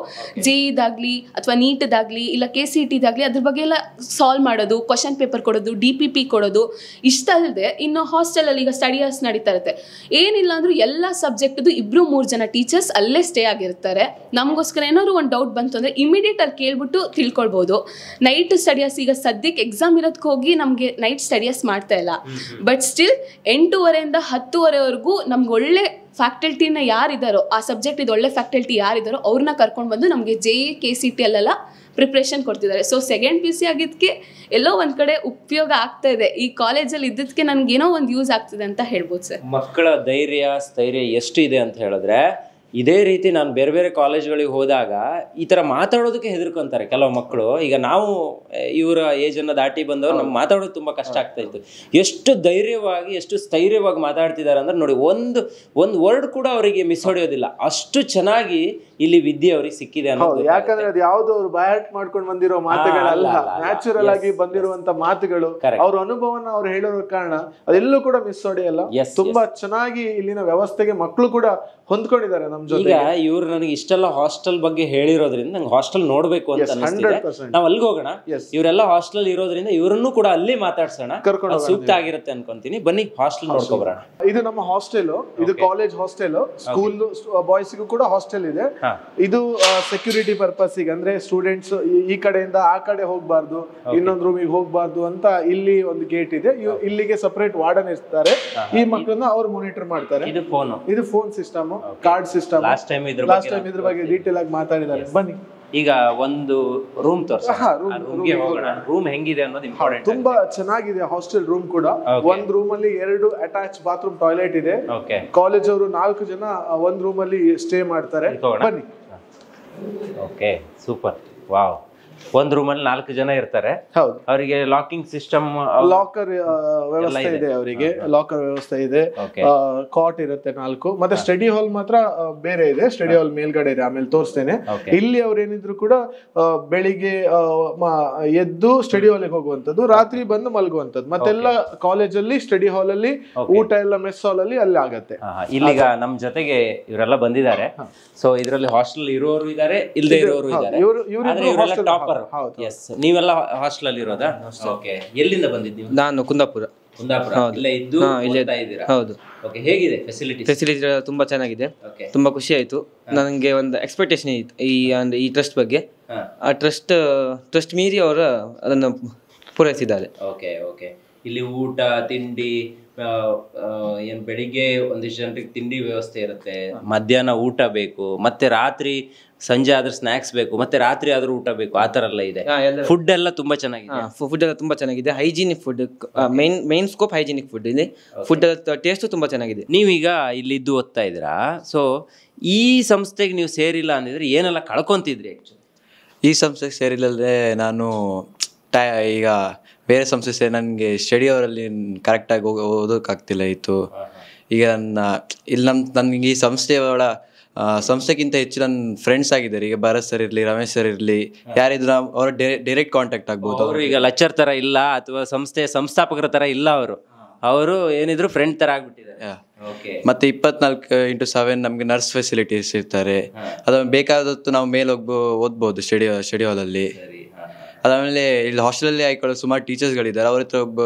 JEದಾಗ್ಲಿ ಅಥವಾ ನೀಟ್ದಾಗ್ಲಿ ಇಲ್ಲ KCETದಾಗ್ಲಿ ಅದ್ರ ಬಗ್ಗೆ ಎಲ್ಲ ಸಾಲ್ವ್ ಮಾಡೋದು, ಕ್ವಶನ್ ಪೇಪರ್ ಕೊಡೋದು, DPP ಕೊಡೋದು. ಇಷ್ಟಲ್ಲದೆ ಇನ್ನು ಹಾಸ್ಟೆಲಲ್ಲಿ ಈಗ ಸ್ಟಡಿಯಾಸ್ ನಡೀತಾ ಇರುತ್ತೆ. ಏನಿಲ್ಲ ಅಂದ್ರೂ ಎಲ್ಲ ಸಬ್ಜೆಕ್ಟ್ದು 2-3 ಜನ ಟೀಚರ್ಸ್ ಅಲ್ಲೇ ಸ್ಟೇ ಆಗಿರ್ತಾರೆ. ನಮಗೋಸ್ಕರ ಏನಾದ್ರು ಒಂದು ಡೌಟ್ ಬಂತು ಅಂದರೆ ಇಮಿಡಿಯೇಟ್ ಅಲ್ಲಿ ಕೇಳ್ಬಿಟ್ಟು ತಿಳ್ಕೊಳ್ಬೋದು. ನೈಟ್ ಸ್ಟಡಿಯಾಸ್ ಈಗ ಸದ್ಯಕ್ಕೆ ಎಕ್ಸಾಮ್ ಇರೋದಕ್ಕೆ ಹೋಗಿ ನಮಗೆ ನೈಟ್ ಸ್ಟಡಿಯಾಸ್ ಮಾಡ್ತಾ ಇಲ್ಲ. ಬಟ್ ಸ್ಟಿಲ್ 8:30 10:30ವರೆಗೂ ನಮ್ಗೆ ಒಳ್ಳೆ ಫ್ಯಾಕಲ್ಟಿನ ಯಾರಿದ್ದಾರೋ, ಆ ಸಬ್ಜೆಕ್ಟ್ ಇದು ಒಳ್ಳೆ ಫ್ಯಾಕಲ್ಟಿ ಯಾರಿದ್ದಾರೋ ಅವ್ರನ್ನ ಕರ್ಕೊಂಡು ಬಂದು ನಮಗೆ JE KCET ಅಲ್ಲೆಲ್ಲ ಪ್ರಿಪ್ರೇಷನ್ ಕೊಡ್ತಿದ್ದಾರೆ. ಸೊ ಸೆಕೆಂಡ್ PUC ಆಗಿದ್ದಕ್ಕೆ ಎಲ್ಲೋ ಒಂದು ಕಡೆ ಉಪಯೋಗ ಆಗ್ತಾ ಇದೆ. ಈ ಕಾಲೇಜಲ್ಲಿ ಇದ್ದದಕ್ಕೆ ನನಗೇನೋ ಒಂದು ಯೂಸ್ ಆಗ್ತಿದೆ ಅಂತ ಹೇಳ್ಬೋದು ಸರ್. ಮಕ್ಕಳ ಧೈರ್ಯ ಸ್ಥೈರ್ಯ ಎಷ್ಟು ಇದೆ ಅಂತ ಹೇಳಿದ್ರೆ, ಇದೇ ರೀತಿ ನಾನು ಬೇರೆ ಬೇರೆ ಕಾಲೇಜ್ಗಳಿಗೆ ಹೋದಾಗ ಈ ಥರ ಮಾತಾಡೋದಕ್ಕೆ ಹೆದರ್ಕೊಂತಾರೆ ಕೆಲವು ಮಕ್ಕಳು. ಈಗ ನಾವು ಇವರ ಏಜನ್ನು ದಾಟಿ ಬಂದವರು ನಮ್ಗೆ ಮಾತಾಡೋದು ತುಂಬ ಕಷ್ಟ ಆಗ್ತಾ ಇತ್ತು. ಎಷ್ಟು ಧೈರ್ಯವಾಗಿ ಎಷ್ಟು ಸ್ಥೈರ್ಯವಾಗಿ ಮಾತಾಡ್ತಿದ್ದಾರೆ ಅಂದ್ರೆ ನೋಡಿ, ಒಂದು ವರ್ಡ್ ಕೂಡ ಅವರಿಗೆ ಮಿಸ್ ಹೊಡೆಯೋದಿಲ್ಲ. ಅಷ್ಟು ಚೆನ್ನಾಗಿ ಇಲ್ಲಿ ವಿದ್ಯೆ ಅವ್ರಿಗೆ ಸಿಕ್ಕಿದೆ ಅನ್ನೋದು. ಯಾಕಂದ್ರೆ ಅದು ಯಾವ್ದು ಅವ್ರು ಬಯಾಟ್ ಮಾಡ್ಕೊಂಡು ಬಂದಿರೋ ಮಾತುಗಳಲ್ಲ, ನ್ಯಾಚುರಲ್ ಆಗಿ ಬಂದಿರುವಂತ ಮಾತುಗಳು. ಅವ್ರ ಅನುಭವನ ಅವ್ರು ಹೇಳೋದ್ರ ಕಾರಣ ಅದೆಲ್ಲೂ ಕೂಡ ಮಿಸ್ ಹೊಡೆಯಲ್ಲ. ತುಂಬಾ ಚೆನ್ನಾಗಿ ಇಲ್ಲಿನ ವ್ಯವಸ್ಥೆಗೆ ಮಕ್ಕಳು ಕೂಡ ಹೊಂದ್ಕೊಂಡಿದ್ದಾರೆ ನಮ್ ಜೊತೆ. ಈಗ ಇವ್ರು ನನಗೆ ಇಷ್ಟೆಲ್ಲ ಹಾಸ್ಟೆಲ್ ಬಗ್ಗೆ ಹೇಳಿರೋದ್ರಿಂದ ನಂಗೆ ಹಾಸ್ಟೆಲ್ ನೋಡ್ಬೇಕು ಅಂತ ಅನಿಸ್ತಿದೆ. ನಾವು ಅಲ್ಲಿಗೆ ಹೋಗೋಣ. ಇವರೆಲ್ಲ ಹಾಸ್ಟೆಲ್ ಇರೋದ್ರಿಂದ ಇವರನ್ನು ಕೂಡ ಅಲ್ಲಿ ಮಾತಾಡ್ಸೋಣ, ಸೂಕ್ತ ಆಗಿರುತ್ತೆ ಅನ್ಕೊಂತೀನಿ. ಬನ್ನಿ ಹಾಸ್ಟೆಲ್ ನೋಡ್ಕೊಬರೋಣ. ಇದು ನಮ್ಮ ಹಾಸ್ಟೆಲ್, ಇದು ಕಾಲೇಜ್ ಹಾಸ್ಟೆಲ್. ಸ್ಕೂಲ್ ಬಾಯ್ಸ್ಗೂ ಕೂಡ ಹಾಸ್ಟೆಲ್ ಇದೆ. ಇದು ಸೆಕ್ಯೂರಿಟಿ ಪರ್ಪಸ್ ಗೆ, ಅಂದ್ರೆ ಸ್ಟೂಡೆಂಟ್ಸ್ ಈ ಕಡೆಯಿಂದ ಆ ಕಡೆ ಹೋಗ್ಬಾರ್ದು, ಇನ್ನೊಂದು ರೂಮಿಗೆ ಹೋಗ್ಬಾರ್ದು ಅಂತ ಇಲ್ಲಿ ಒಂದು ಗೇಟ್ ಇದೆ. ಇಲ್ಲಿಗೆ ಸಪರೇಟ್ ವಾರ್ಡನ್ ಇರ್ತಾರೆ. ಈ ಮಕ್ಕಳನ್ನ ಅವ್ರು ಮಾನಿಟರ್ ಮಾಡ್ತಾರೆ. ಇದು phone system, card system. Last time ಇದ್ರ ಬಗ್ಗೆ ಡೀಟೇಲ್ ಆಗಿ ಮಾತಾಡಿದ್ದಾರೆ. ಬನ್ನಿ ಈಗ ಒಂದು ರೂಮ್ ರೂಮ್ ಹೆಂಗಿದೆ ಅನ್ನೋದು ಇಂಪಾರ್ಟೆಂಟ್. ತುಂಬಾ ಚೆನ್ನಾಗಿದೆ ಹಾಸ್ಟೆಲ್ ರೂಮ್ ಕೂಡ. ಒಂದ್ ರೂಮ್ ಅಲ್ಲಿ 2 ಅಟ್ಯಾಚ್ ಬಾತ್ರೂಮ್ ಟಾಯ್ಲೆಟ್ ಇದೆ. ಕಾಲೇಜ್ ಅವರು 4 ಜನ ಒಂದ್ ರೂಮ್ ಅಲ್ಲಿ ಸ್ಟೇ ಮಾಡ್ತಾರೆ. ಬನ್ನಿ. Okay, super. ವಾವ್. ಒಂದ್ ರೂಮ್ ಅಲ್ಲಿ 4 ಜನ ಇರ್ತಾರೆ. ಅವರಿಗೆ ಲಾಕಿಂಗ್ ಸಿಸ್ಟಮ್, ಲಾಕರ್ ವ್ಯವಸ್ಥೆ ಇದೆ. ಅವರಿಗೆ ಲಾಕರ್ ವ್ಯವಸ್ಥೆ ಇದೆ. ಕಾಟ್ ಇರುತ್ತೆ 4. ಮತ್ತೆ ಸ್ಟಡಿ ಹಾಲ್ ಮಾತ್ರ ಬೇರೆ ಇದೆ. ಸ್ಟಡಿ ಹಾಲ್ ಮೇಲ್ಗಡೆ ಇದೆ, ಆಮೇಲೆ ತೋರಿಸ್ತೇನೆ. ಇಲ್ಲಿ ಅವ್ರು ಏನಿದ್ರು ಕೂಡ ಬೆಳಿಗ್ಗೆ ಎದ್ದು ಸ್ಟಡಿ ಹಾಲ್ ಹೋಗುವಂತದ್ದು, ರಾತ್ರಿ ಬಂದು ಮಲಗುವಂತದ್ದು. ಮತ್ತೆಲ್ಲ ಕಾಲೇಜಲ್ಲಿ ಸ್ಟಡಿ ಹಾಲ್ ಅಲ್ಲಿ ಊಟ ಎಲ್ಲ ಮೆಸ್ ಹಾಲ್ ಅಲ್ಲಿ ಅಲ್ಲಿ ಆಗತ್ತೆ. ಇಲ್ಲಿಗ ನಮ್ ಜೊತೆಗೆ ಇವರೆಲ್ಲ ಬಂದಿದ್ದಾರೆ. ಸೊ ಇದರಲ್ಲಿ ಹಾಸ್ಟೆಲ್ ಇರೋರು ಇದ್ದಾರೆ, ಇಲ್ಲದೆ ಇರೋರು ಇದ್ದಾರೆ. ಟಾಪರ್. ನೀವೆಲ್ಲ ಹಾಸ್ಟೆಲ್ ಅಲ್ಲಿ ಇರೋದಾ? ಓಕೆ. ಎಲ್ಲಿಂದ ಬಂದಿದ್ದು ನೀವು? ನಾನು ಕುಂದಾಪುರ. ಇಲ್ಲೇ ಇದ್ದು ಓದ್ತಾ ಇದ್ದೀರಾ? ಹೌದು. ಓಕೆ. ಹೇಗಿದೆ ಫೆಸಿಲಿಟಿ? ತುಂಬಾ ಚೆನ್ನಾಗಿದೆ. ತುಂಬಾ ಖುಷಿ ಆಯ್ತು. ನನಗೆ ಒಂದು ಎಕ್ಸ್ಪೆಕ್ಟೇಷನ್ ಇತ್ತು ಈ ಟ್ರಸ್ಟ್ ಬಗ್ಗೆ. ಆ ಟ್ರಸ್ಟ್ ಮೀರಿ ಅವರು ಅದನ್ನು ಪೂರೈಸಿದ್ದಾರೆ. Okay okay. ಇಲ್ಲಿ ಊಟ ತಿಂಡಿ ಏನ್ ಬೆಳಿಗ್ಗೆ ಒಂದಿಷ್ಟು ಜನರಿಗೆ ತಿಂಡಿ ವ್ಯವಸ್ಥೆ ಇರುತ್ತೆ, ಮಧ್ಯಾಹ್ನ ಊಟ ಬೇಕು, ಮತ್ತೆ ರಾತ್ರಿ ಸಂಜೆ ಆದ್ರೆ ಸ್ನಾಕ್ಸ್ ಬೇಕು, ಮತ್ತೆ ರಾತ್ರಿ ಆದ್ರೂ ಊಟ ಬೇಕು, ಆ ತರ ಎಲ್ಲ ಇದೆ. ಫುಡ್ ಎಲ್ಲ ತುಂಬಾ ಚೆನ್ನಾಗಿದೆ. ಫುಡ್ ಎಲ್ಲ ತುಂಬಾ ಚೆನ್ನಾಗಿದೆ. Hygienic food, main scope hygienic food ಇದೆ. ಫುಡ್ ಟೇಸ್ಟ್ ತುಂಬಾ ಚೆನ್ನಾಗಿದೆ. ನೀವೀಗ ಇಲ್ಲಿ ಇದ್ದು ಓದ್ತಾ ಇದ್ದೀರಾ. ಸೊ ಈ ಸಂಸ್ಥೆಗೆ ನೀವು ಸೇರಿಲ್ಲ ಅಂದಿದ್ರೆ ಏನೆಲ್ಲ ಕಳ್ಕೊಂತಿದ್ರಿ? ಆಕ್ಚುಲಿ ಈ ಸಂಸ್ಥೆಗೆ ಸೇರಿಲ್ಲದ್ರೆ ನಾನು ಈಗ ಬೇರೆ ಸಂಸ್ಥೆ ಸೇರಿ ನನಗೆ ಸ್ಟಡಿ ಅವರಲ್ಲಿ ಕರೆಕ್ಟಾಗಿ ಓದೋಕ್ಕಾಗ್ತಿಲ್ಲ ಇತ್ತು. ಈಗ ನನಗೆ ಈ ಸಂಸ್ಥೆಗಿಂತ ಹೆಚ್ಚು ನನ್ನ ಫ್ರೆಂಡ್ಸ್ ಆಗಿದ್ದಾರೆ. ಈಗ ಭರತ್ ಸರ್ ಇರಲಿ, ರಮೇಶ್ ಸರ್ ಇರಲಿ, ಯಾರಿದ್ರು ಅವ್ರ ಡೈರೆಕ್ಟ್ ಕಾಂಟ್ಯಾಕ್ಟ್ ಆಗ್ಬೋದು. ಅವರು ಈಗ ಲೆಕ್ಚರ್ ತರ ಇಲ್ಲ ಅಥವಾ ಸಂಸ್ಥಾಪಕರ ತರ ಇಲ್ಲ, ಅವರು ಏನಿದ್ರು ಫ್ರೆಂಡ್ ತರ ಆಗ್ಬಿಟ್ಟಿದ್ದಾರೆ. ಮತ್ತೆ 24x7 ನಮ್ಗೆ ನರ್ಸ್ ಫೆಸಿಲಿಟೀಸ್ ಇರ್ತಾರೆ. ಅದನ್ನ ಬೇಕಾದತ್ತು ನಾವು ಮೇಲೆ ಓದ್ಬೋದು ಸ್ಟಡಿ ಹಾಲಲ್ಲಿ. ಅದಾದ್ಮೇಲೆ ಇಲ್ಲಿ ಹಾಸ್ಟೆಲಲ್ಲಿ ಆಯ್ಕೊಳ್ಳೋ ಸುಮಾರು ಟೀಚರ್ಸ್ಗಳಿದ್ದಾರೆ, ಅವ್ರ ಹತ್ರ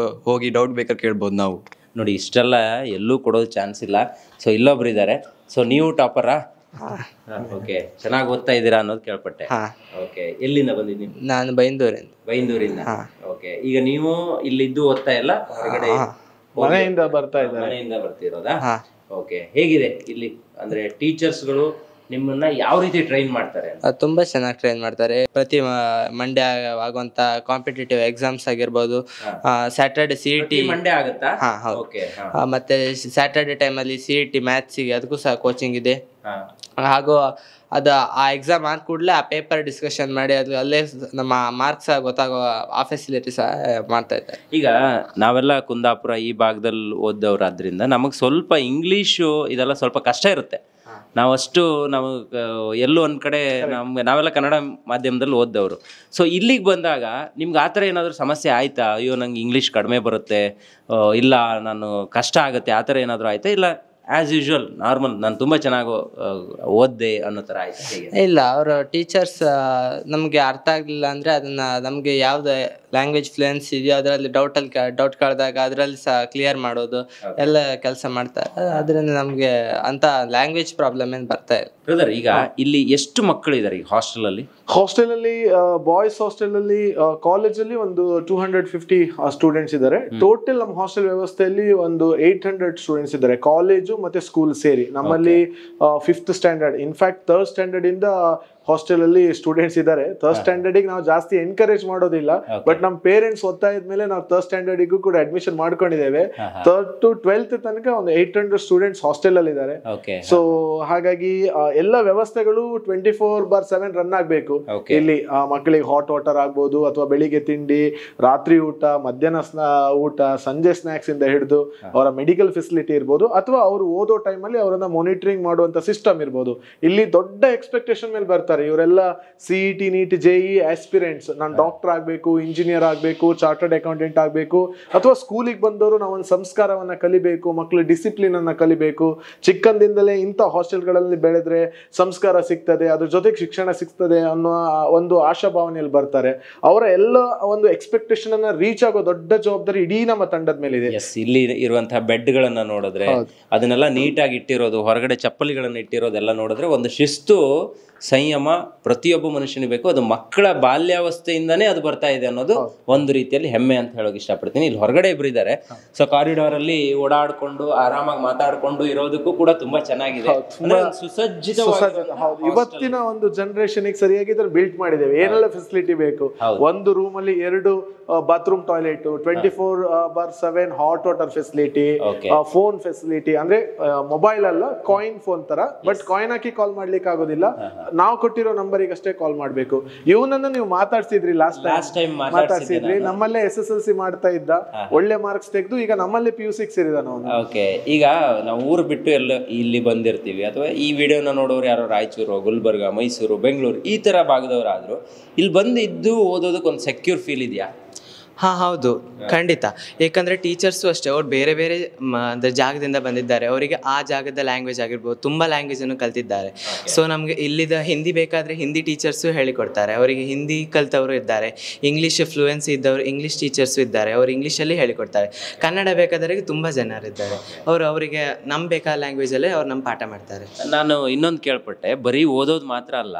ಹೋಗಿ ಡೌಟ್ ಬೇಕಾದ್ರೆ ಕೇಳ್ಬೋದು ನಾವು. ನೋಡಿ, ಇಷ್ಟೆಲ್ಲ ಎಲ್ಲೂ ಕೊಡೋದು ಚಾನ್ಸ್ ಇಲ್ಲ. ಸೊ ಇಲ್ಲೊಬ್ರು ಇದ್ದಾರೆ. ಸೊ ನೀವು ಟಾಪರಾ? ಓಕೆ. ಚೆನ್ನಾಗಿ ಓದ್ತಾ ಇದ್ದೀರಾ ಅನ್ನೋದು ಕೇಳ್ಪಟ್ಟೆ. ಓಕೆ. ಎಲ್ಲಿಂದ ಬಂದಿದ್ದೀವಿ? ನಾನು ಬೈಂದೂರಿಂದ. ಓಕೆ. ಈಗ ನೀವು ಇಲ್ಲಿದ್ದು ಓದ್ತಾ ಇಲ್ಲ, ಹೊರಗಡೆ ಮನೆಯಿಂದ ಬರ್ತಾ ಇದ್ದಾರೆ? ಮನೆಯಿಂದ ಬರ್ತಿರೋದಾ? ಓಕೆ. ಹೇಗಿದೆ ಇಲ್ಲಿ, ಅಂದ್ರೆ ಟೀಚರ್ಸ್ಗಳು ನಿಮ್ಮನ್ನ ಯಾವ ರೀತಿ ಟ್ರೈನ್ ಮಾಡ್ತಾರೆ? ತುಂಬಾ ಚೆನ್ನಾಗಿ ಟ್ರೈನ್ ಮಾಡ್ತಾರೆ. ಪ್ರತಿ ಮಂಡೇ ಆಗುವಂತ ಕಾಂಪಿಟೇಟಿವ್ ಎಕ್ಸಾಮ್ಸ್ ಆಗಿರ್ಬೋದು, ಸ್ಯಾಟರ್ಡೆ CET ಮಂಡೇ ಆಗುತ್ತಾ? ಮತ್ತೆ ಸ್ಯಾಟರ್ಡೆ ಟೈಮಲ್ಲಿ CET ಮ್ಯಾಥ್ಸಿಗೆ ಅದಕ್ಕೂ ಸಹ ಕೋಚಿಂಗ್ ಇದೆ. ಹಾಗೂ ಅದು ಆ ಎಕ್ಸಾಮ್ ಆದ ಕೂಡಲೇ ಆ ಪೇಪರ್ ಡಿಸ್ಕಷನ್ ಮಾಡಿ ಅದು ಅಲ್ಲೇ ನಮ್ಮ ಮಾರ್ಕ್ಸ್ ಗೊತ್ತಾಗೋ ಆ ಫೆಸಿಲಿಟಿ ಸಹ ಮಾಡ್ತಾ ಇದ್ದಾರೆ. ಈಗ ನಾವೆಲ್ಲ ಕುಂದಾಪುರ ಈ ಭಾಗದಲ್ಲಿ ಓದೋರಾದ್ರಿಂದ ನಮಗೆ ಸ್ವಲ್ಪ ಇಂಗ್ಲೀಷು ಇದೆಲ್ಲ ಸ್ವಲ್ಪ ಕಷ್ಟ ಇರುತ್ತೆ. ನಾವಷ್ಟು ನಾವು ಎಲ್ಲೋ ಒಂದು ಕಡೆ ನಾವೆಲ್ಲ ಕನ್ನಡ ಮಾಧ್ಯಮದಲ್ಲಿ ಓದ್ದವರು. ಸೊ ಇಲ್ಲಿಗೆ ಬಂದಾಗ ನಿಮ್ಗೆ ಆ ಥರ ಏನಾದರೂ ಸಮಸ್ಯೆ ಆಯಿತಾ? ಅಯ್ಯೋ ನಂಗೆ ಇಂಗ್ಲೀಷ್ ಕಡಿಮೆ ಬರುತ್ತೆ, ಇಲ್ಲ ನಾನು ಕಷ್ಟ ಆಗುತ್ತೆ, ಆ ಥರ ಏನಾದರೂ ಆಯಿತಾ? ಇಲ್ಲ ಆ್ಯಸ್ ಯೂಶ್ವಲ್ ನಾರ್ಮಲ್ ನಾನು ತುಂಬ ಚೆನ್ನಾಗಿ ಓದ್ದೆ ಅನ್ನೋ ಥರ ಆಯ್ತು? ಇಲ್ಲ, ಅವರು ಟೀಚರ್ಸ್ ನಮಗೆ ಅರ್ಥ ಆಗಲಿಲ್ಲ ಅಂದರೆ ಅದನ್ನು ನಮಗೆ ಯಾವ್ದು ಲ್ಯಾಂಗ್ವೇಜ್ ಫ್ಲೂಯೆನ್ಸ್ ಇದೆಯೋ ಅದರಲ್ಲಿ ಡೌಟ್ ಕೇಳಿದಾಗ ಅದರಲ್ಲಿ ಸಹ ಕ್ಲಿಯರ್ ಮಾಡೋದು ಎಲ್ಲ ಕೆಲಸ ಮಾಡ್ತಾರೆ. ಅದರಿಂದ ನಮಗೆ ಅಂಥ ಲ್ಯಾಂಗ್ವೇಜ್ ಪ್ರಾಬ್ಲಮ್ ಏನು ಬರ್ತಾ ಇಲ್ಲ. ಬ್ರದರ್, ಈಗ ಇಲ್ಲಿ ಎಷ್ಟು ಮಕ್ಕಳು ಇದ್ದಾರೆ ಈ ಹಾಸ್ಟೆಲಲ್ಲಿ? ಬಾಯ್ಸ್ ಹಾಸ್ಟೆಲಲ್ಲಿ ಕಾಲೇಜಲ್ಲಿ ಒಂದು 250 ಸ್ಟೂಡೆಂಟ್ಸ್ ಇದ್ದಾರೆ. ಟೋಟಲ್ ನಮ್ಮ ಹಾಸ್ಟೆಲ್ ವ್ಯವಸ್ಥೆಯಲ್ಲಿ ಒಂದು 800 ಸ್ಟೂಡೆಂಟ್ಸ್ ಇದ್ದಾರೆ, ಕಾಲೇಜು ಮತ್ತೆ ಸ್ಕೂಲ್ ಸೇರಿ. ನಮ್ಮಲ್ಲಿ 5th standard, in fact 3rd standard ಇಂದ ಹಾಸ್ಟೆಲ್ ಅಲ್ಲಿ ಸ್ಟೂಡೆಂಟ್ಸ್ ಇದ್ದಾರೆ. 3rd ಸ್ಟ್ಯಾಂಡರ್ಡ್ ನಾವು ಜಾಸ್ತಿ ಎನ್ಕರೇಜ್ ಮಾಡೋದಿಲ್ಲ, ಬಟ್ ನಮ್ಮ ಪೇರೆಂಟ್ಸ್ ಒತ್ತಾಯದ ಮೇಲೆ ನಾವು 3rd ಸ್ಟ್ಯಾಂಡರ್ಡ್ ಕೂಡ ಅಡ್ಮಿಷನ್ ಮಾಡ್ಕೊಂಡಿದ್ದೇವೆ. 3rd to 12th ತನಕ ಒಂದು 800 ಸ್ಟೂಡೆಂಟ್ಸ್ ಹಾಸ್ಟೆಲ್ ಅಲ್ಲಿ ಇದ್ದಾರೆ. ಸೊ ಹಾಗಾಗಿ ಎಲ್ಲ ವ್ಯವಸ್ಥೆಗಳು 24/7 ರನ್ ಆಗ್ಬೇಕು. ಇಲ್ಲಿ ಮಕ್ಕಳಿಗೆ ಹಾಟ್ ವಾಟರ್ ಆಗ್ಬೋದು, ಅಥವಾ ಬೆಳಿಗ್ಗೆ ತಿಂಡಿ, ರಾತ್ರಿ ಊಟ, ಮಧ್ಯಾಹ್ನ ಊಟ, ಸಂಜೆ ಸ್ನಾಕ್ಸ್ ಇಂದ ಹಿಡಿದು ಅವರ ಮೆಡಿಕಲ್ ಫೆಸಿಲಿಟಿ ಇರ್ಬೋದು, ಅಥವಾ ಅವರು ಓದೋ ಟೈಮ್ ಅಲ್ಲಿ ಅವರನ್ನ ಮಾನಿಟರಿಂಗ್ ಮಾಡುವಂತ ಸಿಸ್ಟಮ್ ಇರ್ಬೋದು. ಇಲ್ಲಿ ದೊಡ್ಡ ಎಕ್ಸ್ಪೆಕ್ಟೇಷನ್ ಮೇಲೆ ಬರ್ತಾರೆ ಇವರೆಲ್ಲ. CET, NEET, JEE ಆಸ್ಪಿರೆಂಟ್ಸ್, ನಾನು ಡಾಕ್ಟರ್ ಆಗ್ಬೇಕು, ಇಂಜಿನಿಯರ್ ಆಗ್ಬೇಕು, ಚಾರ್ಟರ್ಡ್ ಅಕೌಂಟೆಂಟ್ ಆಗ್ಬೇಕು, ಅಥವಾ ಸ್ಕೂಲಿಗೆ ಬಂದವರು ನಾವೊಂದು ಸಂಸ್ಕಾರವನ್ನ ಕಲಿಬೇಕು, ಮಕ್ಕಳು ಡಿಸಿಪ್ಲಿನ್ ಅನ್ನ ಕಲಿಬೇಕು. ಚಿಕ್ಕಂದಿಂದಲೇ ಇಂಥ ಹಾಸ್ಟೆಲ್ಗಳಲ್ಲಿ ಬೆಳೆದ್ರೆ ಸಂಸ್ಕಾರ ಸಿಗ್ತದೆ, ಅದ್ರ ಜೊತೆಗೆ ಶಿಕ್ಷಣ ಸಿಗ್ತದೆ ಅನ್ನೋ ಒಂದು ಆಶಾಭಾವನೆಯಲ್ಲಿ ಬರ್ತಾರೆ. ಅವರ ಎಲ್ಲ ಒಂದು ಎಕ್ಸ್ಪೆಕ್ಟೇಷನ್ ಅನ್ನ ರೀಚ್ ಆಗೋ ದೊಡ್ಡ ಜವಾಬ್ದಾರಿ ಇಡೀ ನಮ್ಮ ತಂಡದ ಮೇಲೆ ಇದೆ. ಇಲ್ಲಿ ಇರುವಂತಹ ಬೆಡ್ಗಳನ್ನ ನೋಡಿದ್ರೆ, ಅದನ್ನೆಲ್ಲ ನೀಟಾಗಿ ಇಟ್ಟಿರೋದು, ಹೊರಗಡೆ ಚಪ್ಪಲಿಗಳನ್ನ ಇಟ್ಟಿರೋದೆಲ್ಲ ನೋಡಿದ್ರೆ ಒಂದು ಶಿಸ್ತು, ಸಂಯಮ ಪ್ರತಿಯೊಬ್ಬ ಮನುಷ್ಯನಿಗೆ ಬೇಕು. ಅದು ಮಕ್ಕಳ ಬಾಲ್ಯಾವಸ್ಥೆಯಿಂದಾನೇ ಅದು ಬರ್ತಾ ಇದೆ ಅನ್ನೋದು ಒಂದು ರೀತಿಯಲ್ಲಿ ಹೆಮ್ಮೆ ಅಂತ ಹೇಳೋಕೆ ಇಷ್ಟಪಡ್ತೀನಿ. ಇಲ್ಲಿ ಹೊರಗಡೆ ಇಬ್ರು ಇದ್ದಾರೆ. ಸೊ ಕಾರಿಡಾರ್ ಅಲ್ಲಿ ಓಡಾಡ್ಕೊಂಡು ಆರಾಮಾಗಿ ಮಾತಾಡ್ಕೊಂಡು ಇರೋದಕ್ಕೂ ಕೂಡ ತುಂಬಾ ಚೆನ್ನಾಗಿದೆ. ಇವತ್ತಿನ ಒಂದು ಜನರೇಷನ್ ಸರಿಯಾಗಿ ಇದನ್ನು ಬಿಲ್ಟ್ ಮಾಡಿದ್ದೇವೆ. ಏನೆಲ್ಲ ಫೆಸಿಲಿಟಿ ಬೇಕು, ಒಂದು ರೂಮ್ ಅಲ್ಲಿ 2 bathroom, toilet, 24/7 hot water facility, phone facility. ಅಂದ್ರೆ ಮೊಬೈಲ್ ಅಲ್ಲ, ಕಾಯಿನ್ ಫೋನ್ ತರ, ಬಟ್ ಕಾಯಿನ್ ಹಾಕಿ ಕಾಲ್ ಮಾಡ್ಲಿಕ್ಕೆ ಆಗೋದಿಲ್ಲ. ನಾವು ಕೊಟ್ಟಿರೋ ನಂಬರಿಗೆ ಅಷ್ಟೇ ಕಾಲ್ ಮಾಡ್ಬೇಕು. ಇವನನ್ನ ನೀವು ಮಾತಾಡ್ಸಿದ್ರಿ, ಲಾಸ್ಟ್ ಟೈಮ್ ಮಾತಾಡ್ಸಿದ್ರಿ. ನಮ್ಮಲ್ಲೇ SSLC ಮಾಡ್ತಾ ಇದ್ದ, ಒಳ್ಳೆ ಮಾರ್ಕ್ಸ್ ತೆಗೆದು ಈಗ ನಮ್ಮಲ್ಲೇ PUC ಸೇರಿದಾನ. ಓಕೆ, ಈಗ ನಾವು ಊರು ಬಿಟ್ಟು ಎಲ್ಲ ಇಲ್ಲಿ ಬಂದಿರ್ತೀವಿ, ಅಥವಾ ಈ ವಿಡಿಯೋನ ನೋಡೋರು ಯಾರೋ ರಾಯಚೂರು, ಗುಲ್ಬರ್ಗ, ಮೈಸೂರು, ಬೆಂಗಳೂರು ಈ ತರ ಭಾಗದವರಾದ್ರು ಇಲ್ಲಿ ಬಂದು ಇದ್ದು ಓದೋದಕ್ಕೆ ಒಂದು ಸೆಕ್ಯೂರ್ ಫೀಲ್ ಇದೆಯಾ? ಹಾಂ, ಹೌದು, ಖಂಡಿತ. ಏಕೆಂದರೆ ಟೀಚರ್ಸು ಅಷ್ಟೇ, ಅವ್ರು ಬೇರೆ ಬೇರೆ ಅಂದರೆ ಜಾಗದಿಂದ ಬಂದಿದ್ದಾರೆ. ಅವರಿಗೆ ಆ ಜಾಗದ ಲ್ಯಾಂಗ್ವೇಜ್ ಆಗಿರ್ಬೋದು, ತುಂಬ ಲ್ಯಾಂಗ್ವೇಜನ್ನು ಕಲ್ತಿದ್ದಾರೆ. ಸೊ ನಮಗೆ ಇಲ್ಲಿದ ಹಿಂದಿ ಬೇಕಾದರೆ ಹಿಂದಿ ಟೀಚರ್ಸು ಹೇಳಿಕೊಡ್ತಾರೆ. ಅವರಿಗೆ ಹಿಂದಿ ಕಲ್ತವರು ಇದ್ದಾರೆ, ಇಂಗ್ಲೀಷ್ ಫ್ಲೂಯೆನ್ಸಿ ಇದ್ದವರು ಇಂಗ್ಲೀಷ್ ಟೀಚರ್ಸು ಇದ್ದಾರೆ, ಅವರು ಇಂಗ್ಲೀಷಲ್ಲಿ ಹೇಳಿಕೊಡ್ತಾರೆ. ಕನ್ನಡ ಬೇಕಾದವರಿಗೆ ತುಂಬ ಜನರಿದ್ದಾರೆ, ಅವರಿಗೆ ನಮ್ಮ ಬೇಕಾದ ಲ್ಯಾಂಗ್ವೇಜಲ್ಲೇ ಅವ್ರು ನಮ್ಮ ಪಾಠ ಮಾಡ್ತಾರೆ. ನಾನು ಇನ್ನೊಂದು ಕೇಳ್ಪಟ್ಟೆ, ಬರೀ ಓದೋದು ಮಾತ್ರ ಅಲ್ಲ,